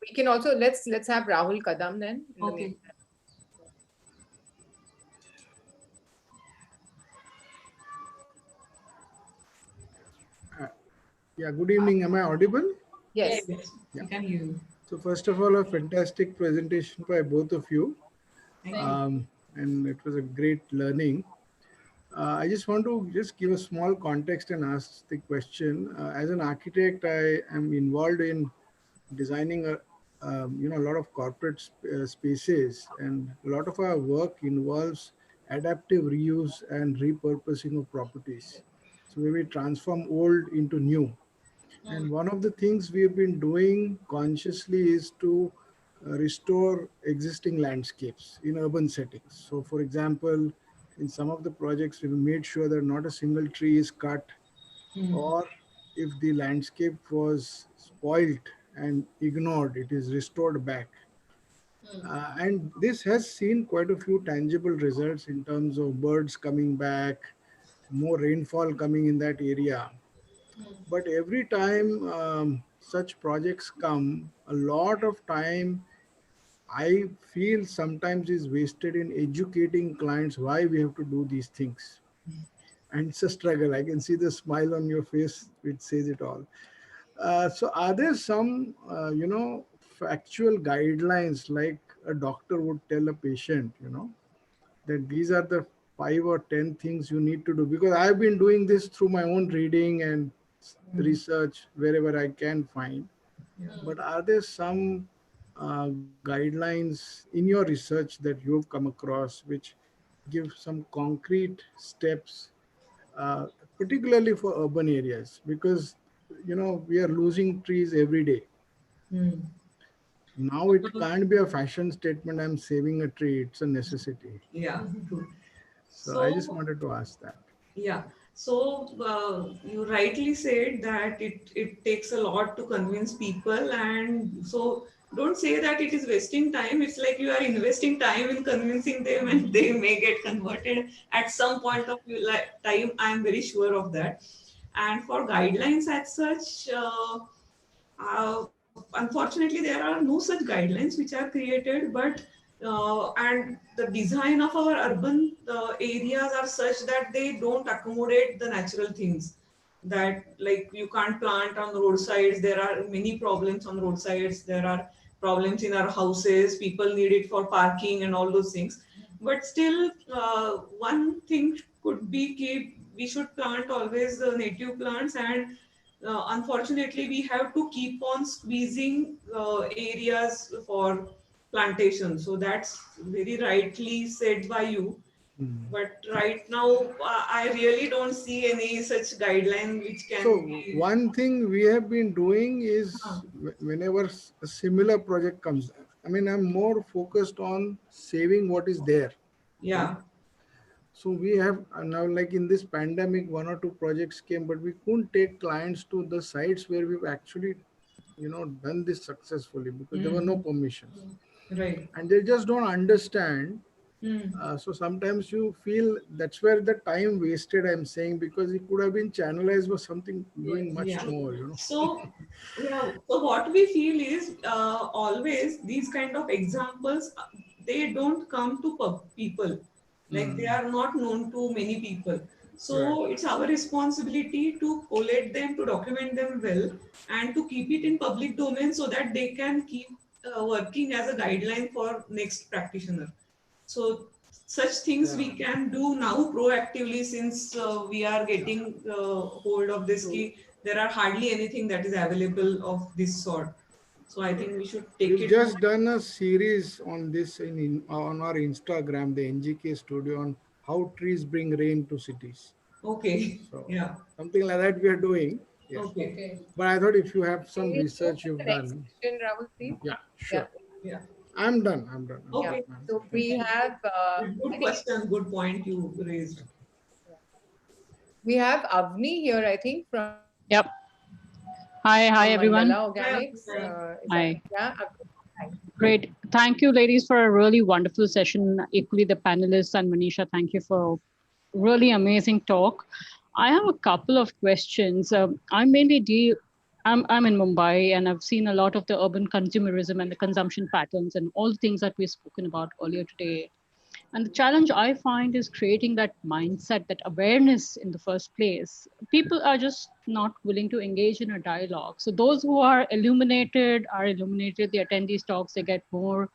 We can also let's have Rahul Kadam then. In the
Okay.
meantime.
Yeah, good evening. Am I audible?
Yes.
Yes,
Yeah.
we can hear you.
So first of all, a fantastic presentation by both of you.
Thank you.
And it was a great learning. I just want to just give a small context and ask the question. As an architect, I am involved in designing a lot of corporate spaces, and a lot of our work involves adaptive reuse and repurposing of properties. So where we transform old into new. And one of the things we have been doing consciously is to restore existing landscapes in urban settings. So, for example, in some of the projects, we've made sure that not a single tree is cut, or if the landscape was spoilt and ignored, it is restored back. And this has seen quite a few tangible results in terms of birds coming back, more rainfall coming in that area. But every time such projects come, a lot of time I feel sometimes is wasted in educating clients why we have to do these things. And it's a struggle. I can see the smile on your face, which says it all. So are there some, factual guidelines like a doctor would tell a patient, that these are the 5 or 10 things you need to do? Because I've been doing this through my own reading and research wherever I can find. But are there some guidelines in your research that you've come across which give some concrete steps, particularly for urban areas? Because we are losing trees every day. Now it can't be a fashion statement, I'm saving a tree, it's a necessity.
Yeah, true.
So I just wanted to ask that.
Yeah. So you rightly said that it takes a lot to convince people, and so don't say that it is wasting time. It's like you are investing time in convincing them, and they may get converted at some point of your time. I am very sure of that. And for guidelines as such, unfortunately, there are no such guidelines which are created, but and the design of our urban areas are such that they don't accommodate the natural things. that like you can't plant on roadsides. There are many problems on roadsides. There are problems in our houses. People need it for parking and all those things. But still, one thing could be keep. We should plant always the native plants, and unfortunately, we have to keep on squeezing areas for plantation. So that's very rightly said by you.
Hmm.
But right now, I really don't see any such guideline which
So
can be.
one thing we have been doing
Huh.
is whenever a similar project comes, I mean, I'm more focused on saving what is there. Okay.
Yeah,
So we have now, like in this pandemic, one or two projects came, but we couldn't take clients to the sites where we've actually, done this successfully because there were no
mm,
permissions,
right.
and they just don't understand.
Mm.
So sometimes you feel that's where the time wasted. I'm saying because it could have been channelized for something doing much
Yeah.
more.
So, yeah. So what we feel is always these kind of examples, they don't come to people. Like they
Hmm.
are not known to many people.
Right.
So it's our responsibility to collate them, to document them well, and to keep it in public domain so that they can keep working as a guideline for next practitioner. So such things
Yeah.
we can do now proactively, since we are getting hold of this
So
key. There are hardly anything that is available of this sort. So I think we should take
we've
it
just
more.
done a series on this on our Instagram, the NGK Studio, on how trees bring rain to cities.
Okay.
So
Yeah.
something like that we are doing. Yeah.
Okay.
Okay.
But I thought if you have some
Can we move
research
to
you've
the next
done,
question, Rahul, please?
yeah,
Yeah.
sure.
Yeah.
I'm done. I'm done.
Yeah.
Okay.
So
Thank
we
you.
have,
Good
I think
question. Good point you raised.
Thank you.
we have Avni here, I think,
Yep. Hi,
from
hi everyone.
Mandala
Yeah.
Organics.
Yeah.
Is that,
Hi.
yeah? Avni, hi.
Great. Thank you, ladies, for a really wonderful session. Equally, the panelists and Manisha, thank you for really amazing talk. I have a couple of questions. I mainly deal. I'm in Mumbai, and I've seen a lot of the urban consumerism and the consumption patterns and all the things that we've spoken about earlier today. And the challenge I find is creating that mindset, that awareness in the first place. People are just not willing to engage in a dialogue. So those who are illuminated, they attend these talks, they get more,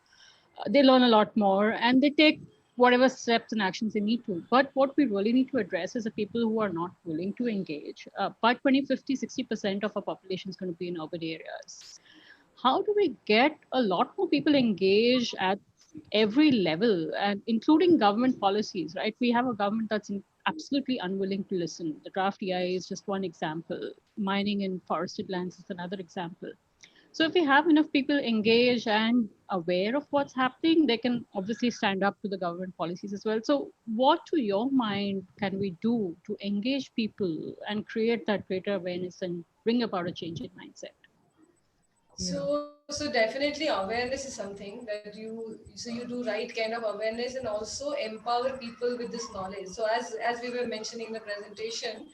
they learn a lot more, and they take whatever steps and actions they need to. But what we really need to address is the people who are not willing to engage. By 2050, 60% of our population is going to be in urban areas. How do we get a lot more people engaged at every level, and including government policies, right? We have a government that's absolutely unwilling to listen. The draft EIA is just one example. Mining in forested lands is another example. So if we have enough people engaged and aware of what's happening, they can obviously stand up to the government policies as well. So what, to your mind, can we do to engage people and create that greater awareness and bring about a change in mindset?
Yeah.
So definitely awareness is something that you do right kind of awareness and also empower people with this knowledge. So as we were mentioning in the presentation,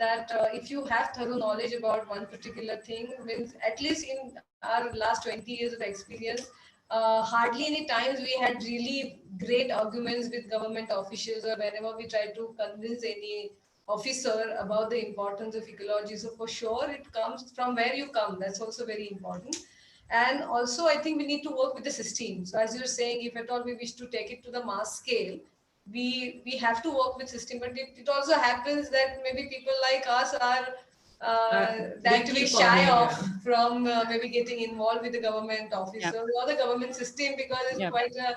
that if you have thorough knowledge about one particular thing, means at least in our last 20 years of experience, hardly any times we had really great arguments with government officials or whenever we try to convince any officer about the importance of ecology. So for sure, it comes from where you come. That's also very important. And also, I think we need to work with the system. So as you're saying, if at all we wish to take it to the mass scale, we have to work with system. But it also happens that maybe people like us are
They
that we
keep
shy
coming.
off
Yeah.
from maybe getting involved with the government
Yep.
officers or the government system because it's
Yep.
quite a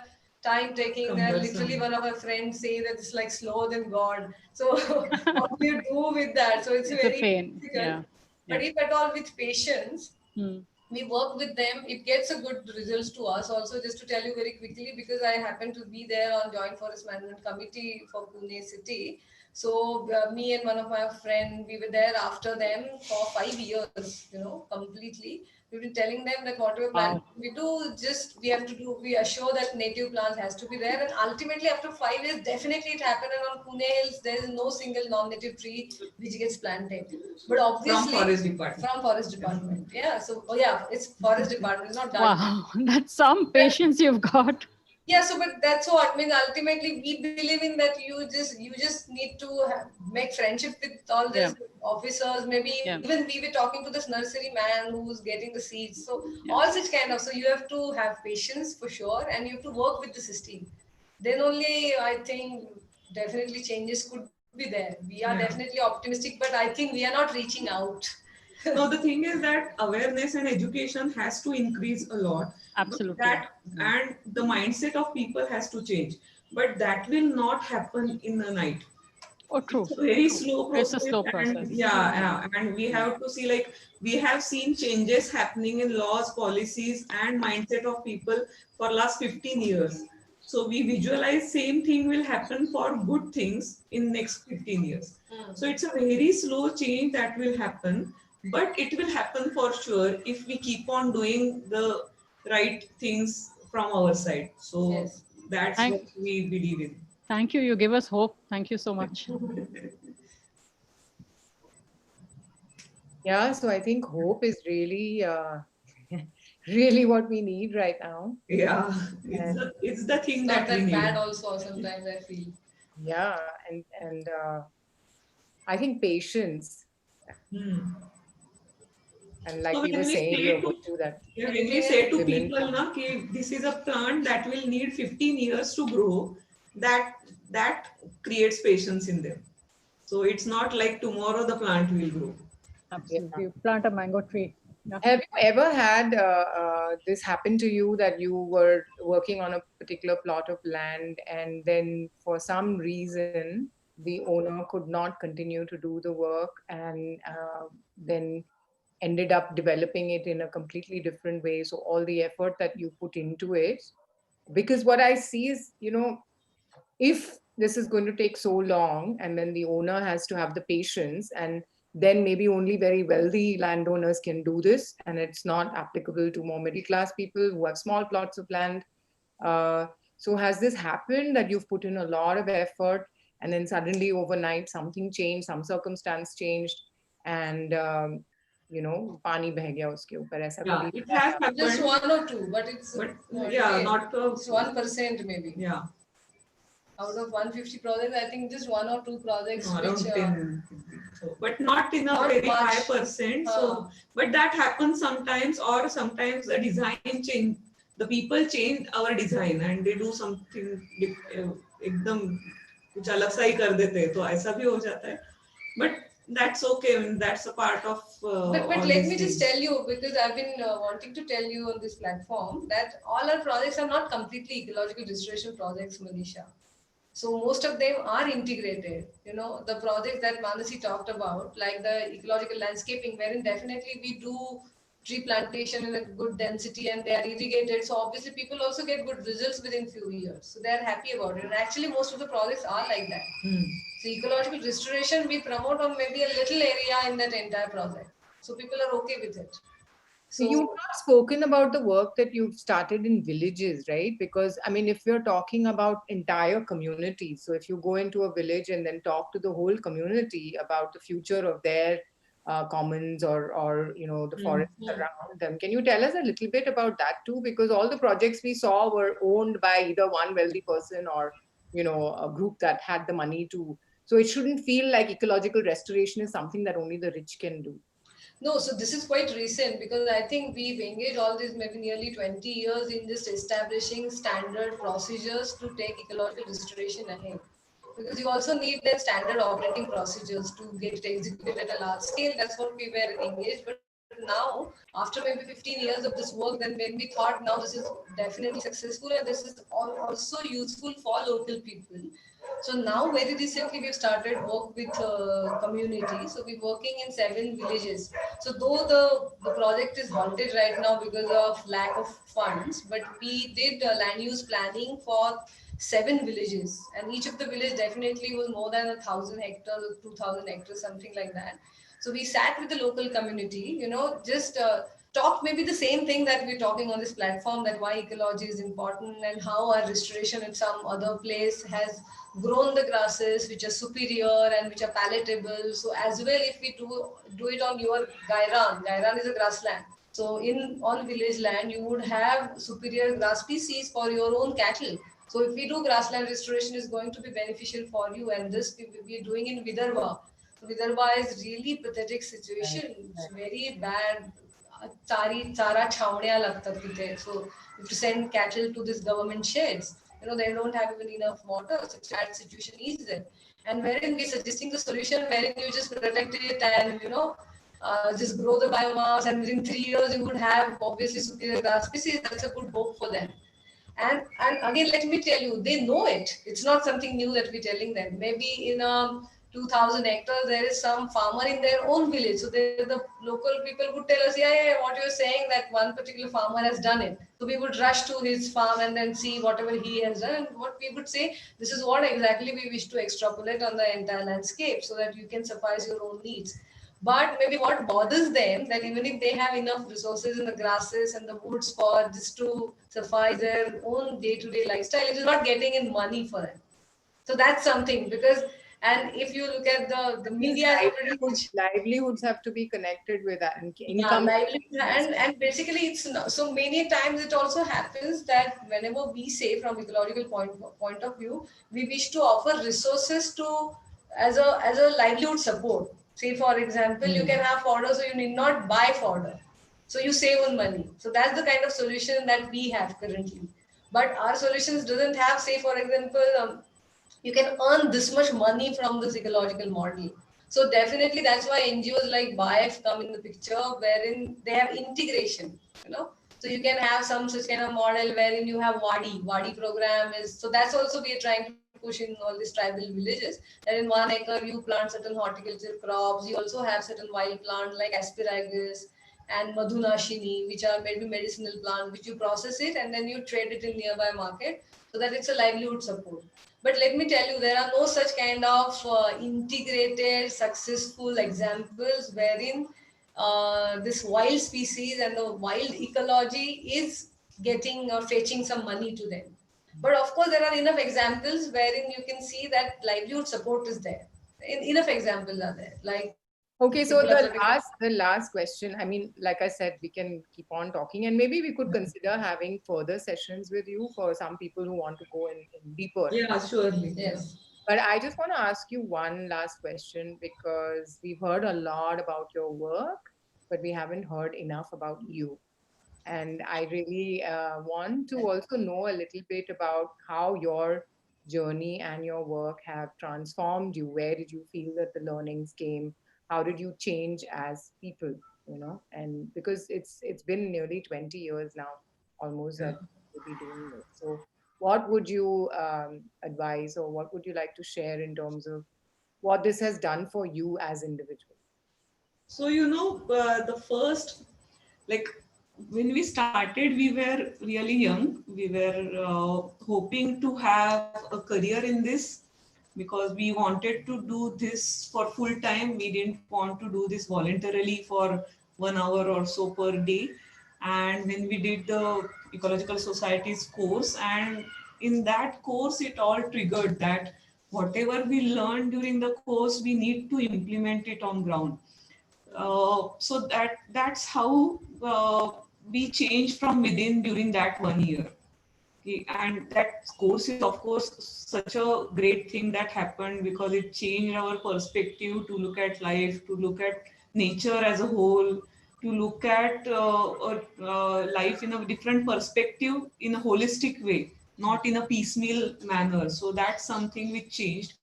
time taking. Literally,
Cumbersome.
one of our friends say that it's like slower than God. So what do you do with that? So it's
It's a
very
pain.
difficult.
Yeah.
But
Yep.
if at all with patience,
Hmm.
we work with them, it gets a good results to us. Also, just to tell you very quickly, because I happen to be there on Joint Forest Management Committee for Pune City. So me and one of my friend, we were there after them for 5 years, completely. We've been telling them that whatever plan
Wow.
we do, just we have to do, we assure that native plants has to be there. And ultimately, after 5 years, definitely it happened. And on Pune Hills, there is no single non-native tree which gets planted. But
From
obviously,
forest department.
from forest department. Yeah. So, oh yeah, it's forest department. It's not government.
Wow. That's some patience you've got.
Yeah, so but that's what means. Ultimately, we believe in that you just need to make friendship with all
Yeah.
these officers. Maybe
Yeah.
even we were talking to this nursery man who's getting the seeds. So
Yeah.
all such kind of. So you have to have patience for sure, and you have to work with the system. Then only I think definitely changes could be there. We are
Yeah.
definitely optimistic, but I think we are not reaching out.
No, the thing is that awareness and education has to increase a lot. But
Absolutely.
that and the mindset of people has to change. But that will not happen in a night.
Oh,
It's
true.
a very
True.
slow
It's a
process,
slow
and
process.
yeah, and we have to see, like, we have seen changes happening in laws, policies, and mindset of people for last 15 years. So we visualize same thing will happen for good things in next 15 years. So it's a very slow change that will happen, but it will happen for sure if we keep on doing the right things from our side. So
Yes.
that's
Thank,
what we believe in.
thank you. You give us hope. Thank you so much.
Yeah, so I think hope is really, really what we need right now.
Yeah,
And
it's the
It's
thing
not
that we
that bad.
need.
Also, sometimes I feel.
yeah, and I think patience.
Hmm.
And
So
like we were saying, you're going to that
when we say to
women.
people na कि this is a plant that will need 15 years to grow, that creates patience in them. So it's not like tomorrow the plant will grow.
Yeah.
Absolutely. You plant a mango tree. Yeah.
Have you ever had this happen to you that you were working on a particular plot of land and then for some reason the owner could not continue to do the work and then ended up developing it in a completely different way? So all the effort that you put into it, because what I see is, if this is going to take so long and then the owner has to have the patience, and then maybe only very wealthy landowners can do this and it's not applicable to more middle class people who have small plots of land. So has this happened that you've put in a lot of effort and then suddenly overnight something changed, some circumstance changed, and पानी बह गया उसके ऊपर, ऐसा
Yeah,
कभी
it
हुआ
has
है?
Just
happened,
one or two, but it's
but yeah,
really
not
it's 1% maybe.
yeah,
Out of 150 projects, I think just one or two projects
no,
which
around 10. So, but not in a
not
very
much.
high percent. So, but that happens sometimes, or sometimes the design change. The people change our design and they do something एकदम कुछ अलग सा ही कर देते हैं, तो ऐसा भी हो जाता है. But that's okay. I mean, that's a part of
But
all
let
these
me just
things.
tell you, because I've been wanting to tell you on this platform that all our projects are not completely ecological restoration projects, Manisha. So most of them are integrated. The projects that Manasi talked about, like the ecological landscaping, wherein definitely we do tree plantation in a good density and they are irrigated. So obviously people also get good results within few years. So they are happy about it. And actually most of the projects are like that. So ecological restoration we promote on maybe a little area in that entire project. So people are okay with it.
So you've
So
not spoken about the work that you've started in villages, right? Because I mean, if you're talking about entire communities, so if you go into a village and then talk to the whole community about the future of their commons or the forests around them, can you tell us a little bit about that too? Because all the projects we saw were owned by either one wealthy person or a group that had the money to. So it shouldn't feel like ecological restoration is something that only the rich can do.
no, so this is quite recent because I think we've engaged all this maybe nearly 20 years in just establishing standard procedures to take ecological restoration ahead. Because you also need then standard operating procedures to get it executed at a large scale. That's what we were engaged. But now, after maybe 15 years of this work, then when we thought now this is definitely successful and this is also useful for local people. So now, very recently, we've started work with community. So we're working in 7 villages. So though the project is halted right now because of lack of funds, but we did land use planning for 7 villages, and each of the village definitely was more than 1,000 hectares or 2,000 hectares, something like that. So we sat with the local community, just talked maybe the same thing that we're talking on this platform, that why ecology is important and how our restoration in some other place has grown the grasses which are superior and which are palatable. So as well, if we do it on your Gairan is a grassland. So in on village land, you would have superior grass species for your own cattle. So if we do grassland restoration, is going to be beneficial for you. And this we are doing in Vidarbha. So Vidarbha is really pathetic situation. It's very bad. Chara chhawnaya lagtat tithe. So you have to send cattle to this government sheds. They don't have even enough water. Such bad situation is there. And wherein we're suggesting the solution, wherein you just protect it and just grow the biomass, and within 3 years you would have obviously superior grass species. That's a good hope for them. And again, let me tell you, they know it. It's not something new that we're telling them. Maybe in 2,000 hectares, there is some farmer in their own village. So the local people would tell us, yeah, what you're saying, that one particular farmer has done it. So we would rush to his farm and then see whatever he has done. And what we would say, this is what exactly we wish to extrapolate on the entire landscape so that you can suffice your own needs. But maybe what bothers them, that even if they have enough resources in the grasses and the woods for just to suffice their own day-to-day lifestyle, it is not getting in money for them. So that's something, because, and if you look at the media is already
livelihoods have to be connected with that, and
yeah,
income.
livelihood, and basically it's not, so many times it also happens that whenever we say from ecological point of view, we wish to offer resources to as a livelihood support. Say for example, you can have fodder, so you need not buy fodder, so you save on money. So that's the kind of solution that we have currently. But our solutions doesn't have, say for example, you can earn this much money from this ecological model. So definitely that's why NGOs like BIF come in the picture, wherein they have integration, So you can have some such kind of model wherein you have Wadi. Wadi program is, so that's also we are trying to push in all these tribal villages. That in 1 acre you plant certain horticulture crops. You also have certain wild plants like asparagus and madhunashini, which are maybe medicinal plant, which you process it and then you trade it in nearby market, so that it's a livelihood support. But let me tell you, there are no such kind of integrated, successful examples wherein this wild species and the wild ecology is getting or fetching some money to them. But of course, there are enough examples wherein you can see that livelihood support is there. Enough examples are there. Like
Okay, so
people are talking
the last question. I mean, like I said, we can keep on talking, and maybe we could consider having further sessions with you for some people who want to go in deeper.
Yeah, surely.
yes.
But I just want to ask you one last question, because we've heard a lot about your work, but we haven't heard enough about you. And I really want to also know a little bit about how your journey and your work have transformed you. Where did you feel that the learnings came? How did you change as people? And because it's been nearly 20 years now, almost, that you'll be doing this. So what would you advise, or what would you like to share in terms of what this has done for you as individuals?
So, the first, like when we started, we were really young. We were hoping to have a career in this because we wanted to do this for full time. We didn't want to do this voluntarily for 1 hour or so per day. And when we did the Ecological Society's course, and in that course, it all triggered that whatever we learned during the course, we need to implement it on ground. So that's how we changed from within during that 1 year. Okay, and that course is of course such a great thing that happened because it changed our perspective to look at life, to look at nature as a whole, to look at life in a different perspective, in a holistic way, not in a piecemeal manner. So that's something which changed.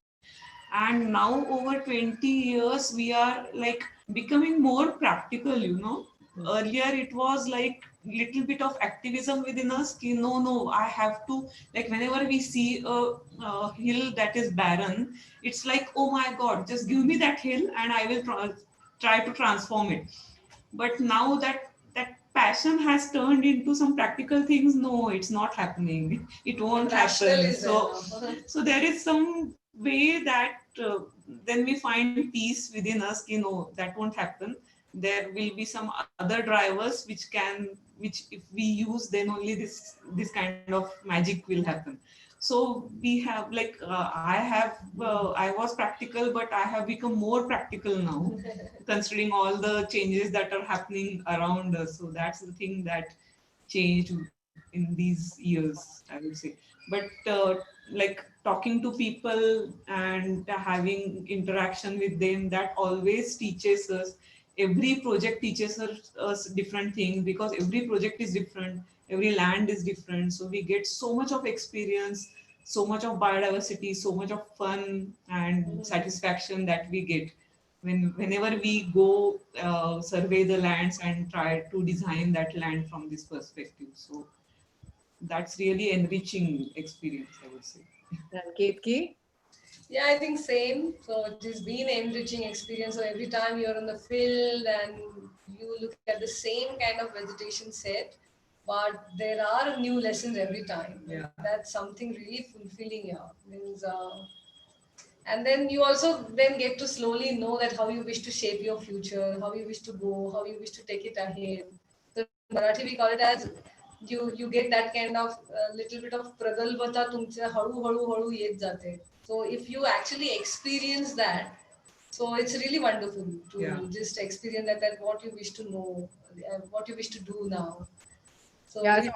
And now over 20 years we are like becoming more practical. Earlier it was like little bit of activism within us ki, no, I have to, like whenever we see a hill that is barren, it's like, oh my god, just give me that hill and I will try to transform it. But now that passion has turned into some practical things, no, it's not happening, it won't happen. So there is some way that then we find peace within us, that won't happen. There will be some other drivers which can which if we use, then only this kind of magic will happen. So we have like I was practical, but I have become more practical now, considering all the changes that are happening around us. So that's the thing that changed in these years, I would say. But like talking to people and having interaction with them, that always teaches us. Every project teaches us different things, because every project is different, every land is different. So we get so much of experience, so much of biodiversity, so much of fun and satisfaction that we get whenever we go survey the lands and try to design that land from this perspective. So that's really enriching experience, I would say.
And Ketki?
Yeah, I think same. So it has been an enriching experience. So every time you're in the field and you look at the same kind of vegetation set, but there are new lessons every time.
Yeah.
That's something really fulfilling here. Means, and then you also then get to slowly know that how you wish to shape your future, how you wish to go, how you wish to take it ahead. So in Marathi we call it as you get that kind of little bit of pragalbata tumche halu halu halu yet jate. So if you actually experience that, so it's really wonderful to just experience that what you wish to know, what you wish to do now. So
Yeah, so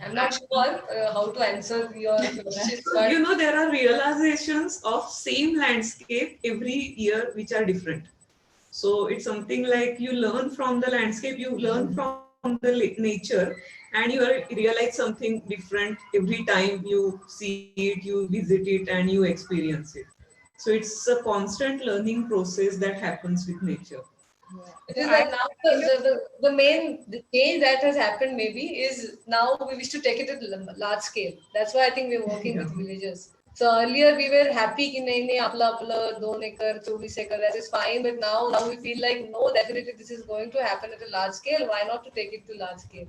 I'm not sure how to answer your question, but
You know, there are realizations of same landscape every year which are different. So it's something like you learn from the landscape, you learn from the nature, and you realize something different every time you see it, you visit it, and you experience it. So it's a constant learning process that happens with nature.
it is that now the main the change that has happened maybe is now we wish to take it at large scale. That's why I think we're working with villagers. So earlier we were happy कि नहीं नहीं आपला 2 acre 24 acre that is fine, but now we feel like no, definitely this is going to happen at a large scale. Why not to take it to large scale?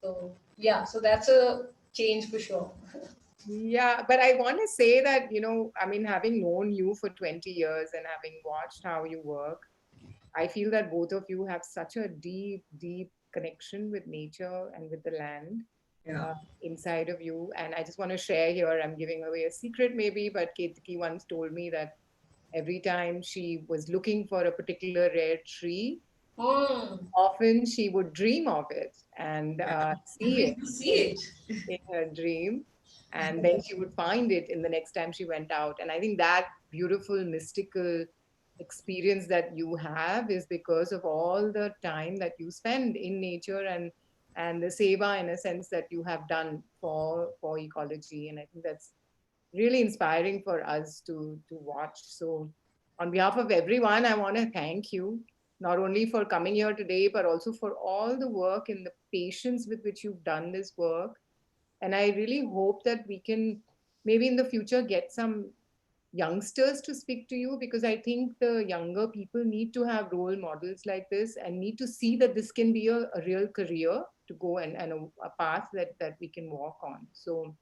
So yeah, so that's a change for sure.
Yeah, but I want to say that, I mean, having known you for 20 years and having watched how you work, I feel that both of you have such a deep, deep connection with nature and with the land inside of you. And I just want to share here, I'm giving away a secret maybe, but Ketaki once told me that every time she was looking for a particular rare tree, often she would dream of it and see it
See it.
in her dream. And then she would find it in the next time she went out. And I think that beautiful, mystical experience that you have is because of all the time that you spend in nature and the seva in a sense that you have done for ecology. And I think that's really inspiring for us to watch. So on behalf of everyone, I want to thank you not only for coming here today, but also for all the work and the patience with which you've done this work. And I really hope that we can maybe in the future get some youngsters to speak to you, because I think the younger people need to have role models like this and need to see that this can be a real career to go and a path that we can walk on. So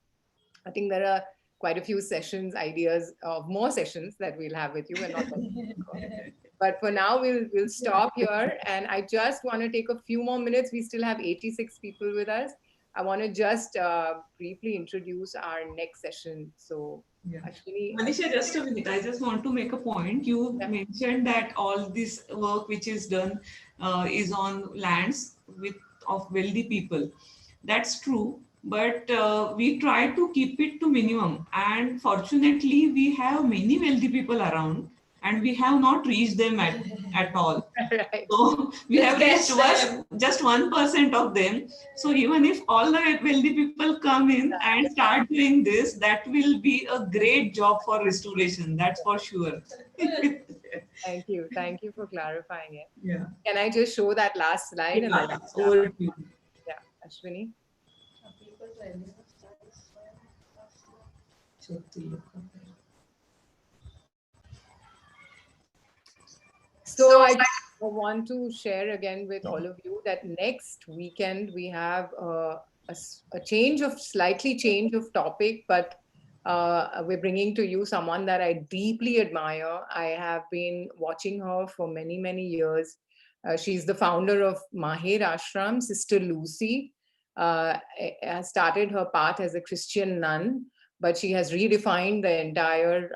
I think there are quite a few sessions, ideas of more sessions that we'll have with you. And not but for now, we'll stop here. And I just want to take a few more minutes. We still have 86 people with us. I want to just briefly introduce our next session. So, Ashwini.
Manisha, just a minute. I just want to make a point. You mentioned that all this work which is done is on lands of wealthy people. That's true, but we try to keep it to minimum. And fortunately, we have many wealthy people around, and we have not reached them at all.
Right.
So we have reached just 1% of them. So even if all the wealthy people come in and start doing this, that will be a great job for restoration. That's for sure.
Thank you. Thank you for clarifying it.
Yeah.
Can I just show that last slide? And then
over to you.
Yeah, Ashwini. So I want to share again with all of you that next weekend we have a slightly change of topic, but we're bringing to you someone that I deeply admire. I have been watching her for many, many years. She's the founder of Mahir Ashram. Sister Lucy has started her path as a Christian nun, but she has redefined the entire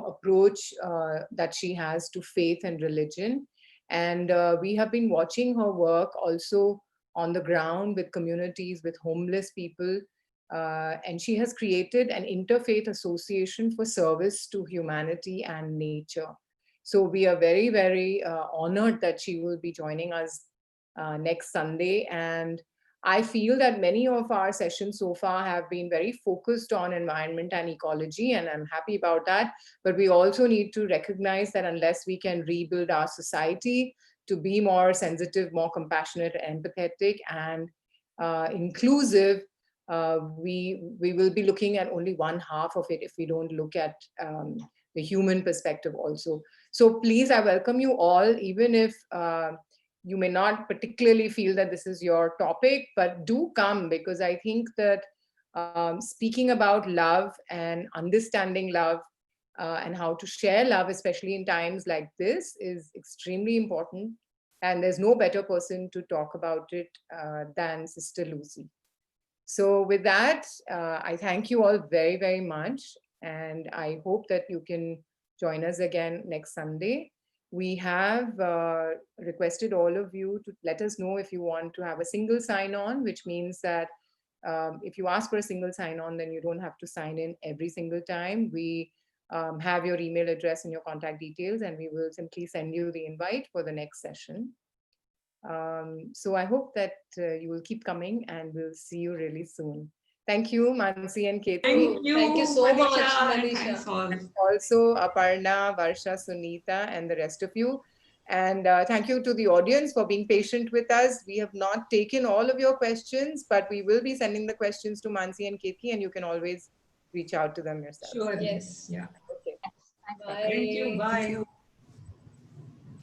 approach that she has to faith and religion. And we have been watching her work also on the ground with communities, with homeless people. And she has created an interfaith association for service to humanity and nature. So we are very, very honored that she will be joining us next Sunday. And I feel that many of our sessions so far have been very focused on environment and ecology, and I'm happy about that. But we also need to recognize that unless we can rebuild our society to be more sensitive, more compassionate, empathetic, and inclusive, we will be looking at only one half of it if we don't look at the human perspective also. So please, I welcome you all, even if you may not particularly feel that this is your topic, but do come, because I think that speaking about love and understanding love and how to share love, especially in times like this, is extremely important. And there's no better person to talk about it than Sister Lucy. So with that, I thank you all very, very much. And I hope that you can join us again next Sunday. We have requested all of you to let us know if you want to have a single sign-on, which means that if you ask for a single sign-on, then you don't have to sign in every single time. We have your email address and your contact details, and we will simply send you the invite for the next session. So I hope that you will keep coming, and we'll see you really soon. Thank you, Manasi and Ketaki.
Thank you so much, Manisha.
Thanks all.
And also Aparna, Varsha, Sunita, and the rest of you. And thank you to the audience for being patient with us. We have not taken all of your questions, but we will be sending the questions to Manasi and Ketaki, and you can always reach out to them yourself.
Sure.
Yes.
Yeah.
Okay.
Bye.
Thank you. Bye.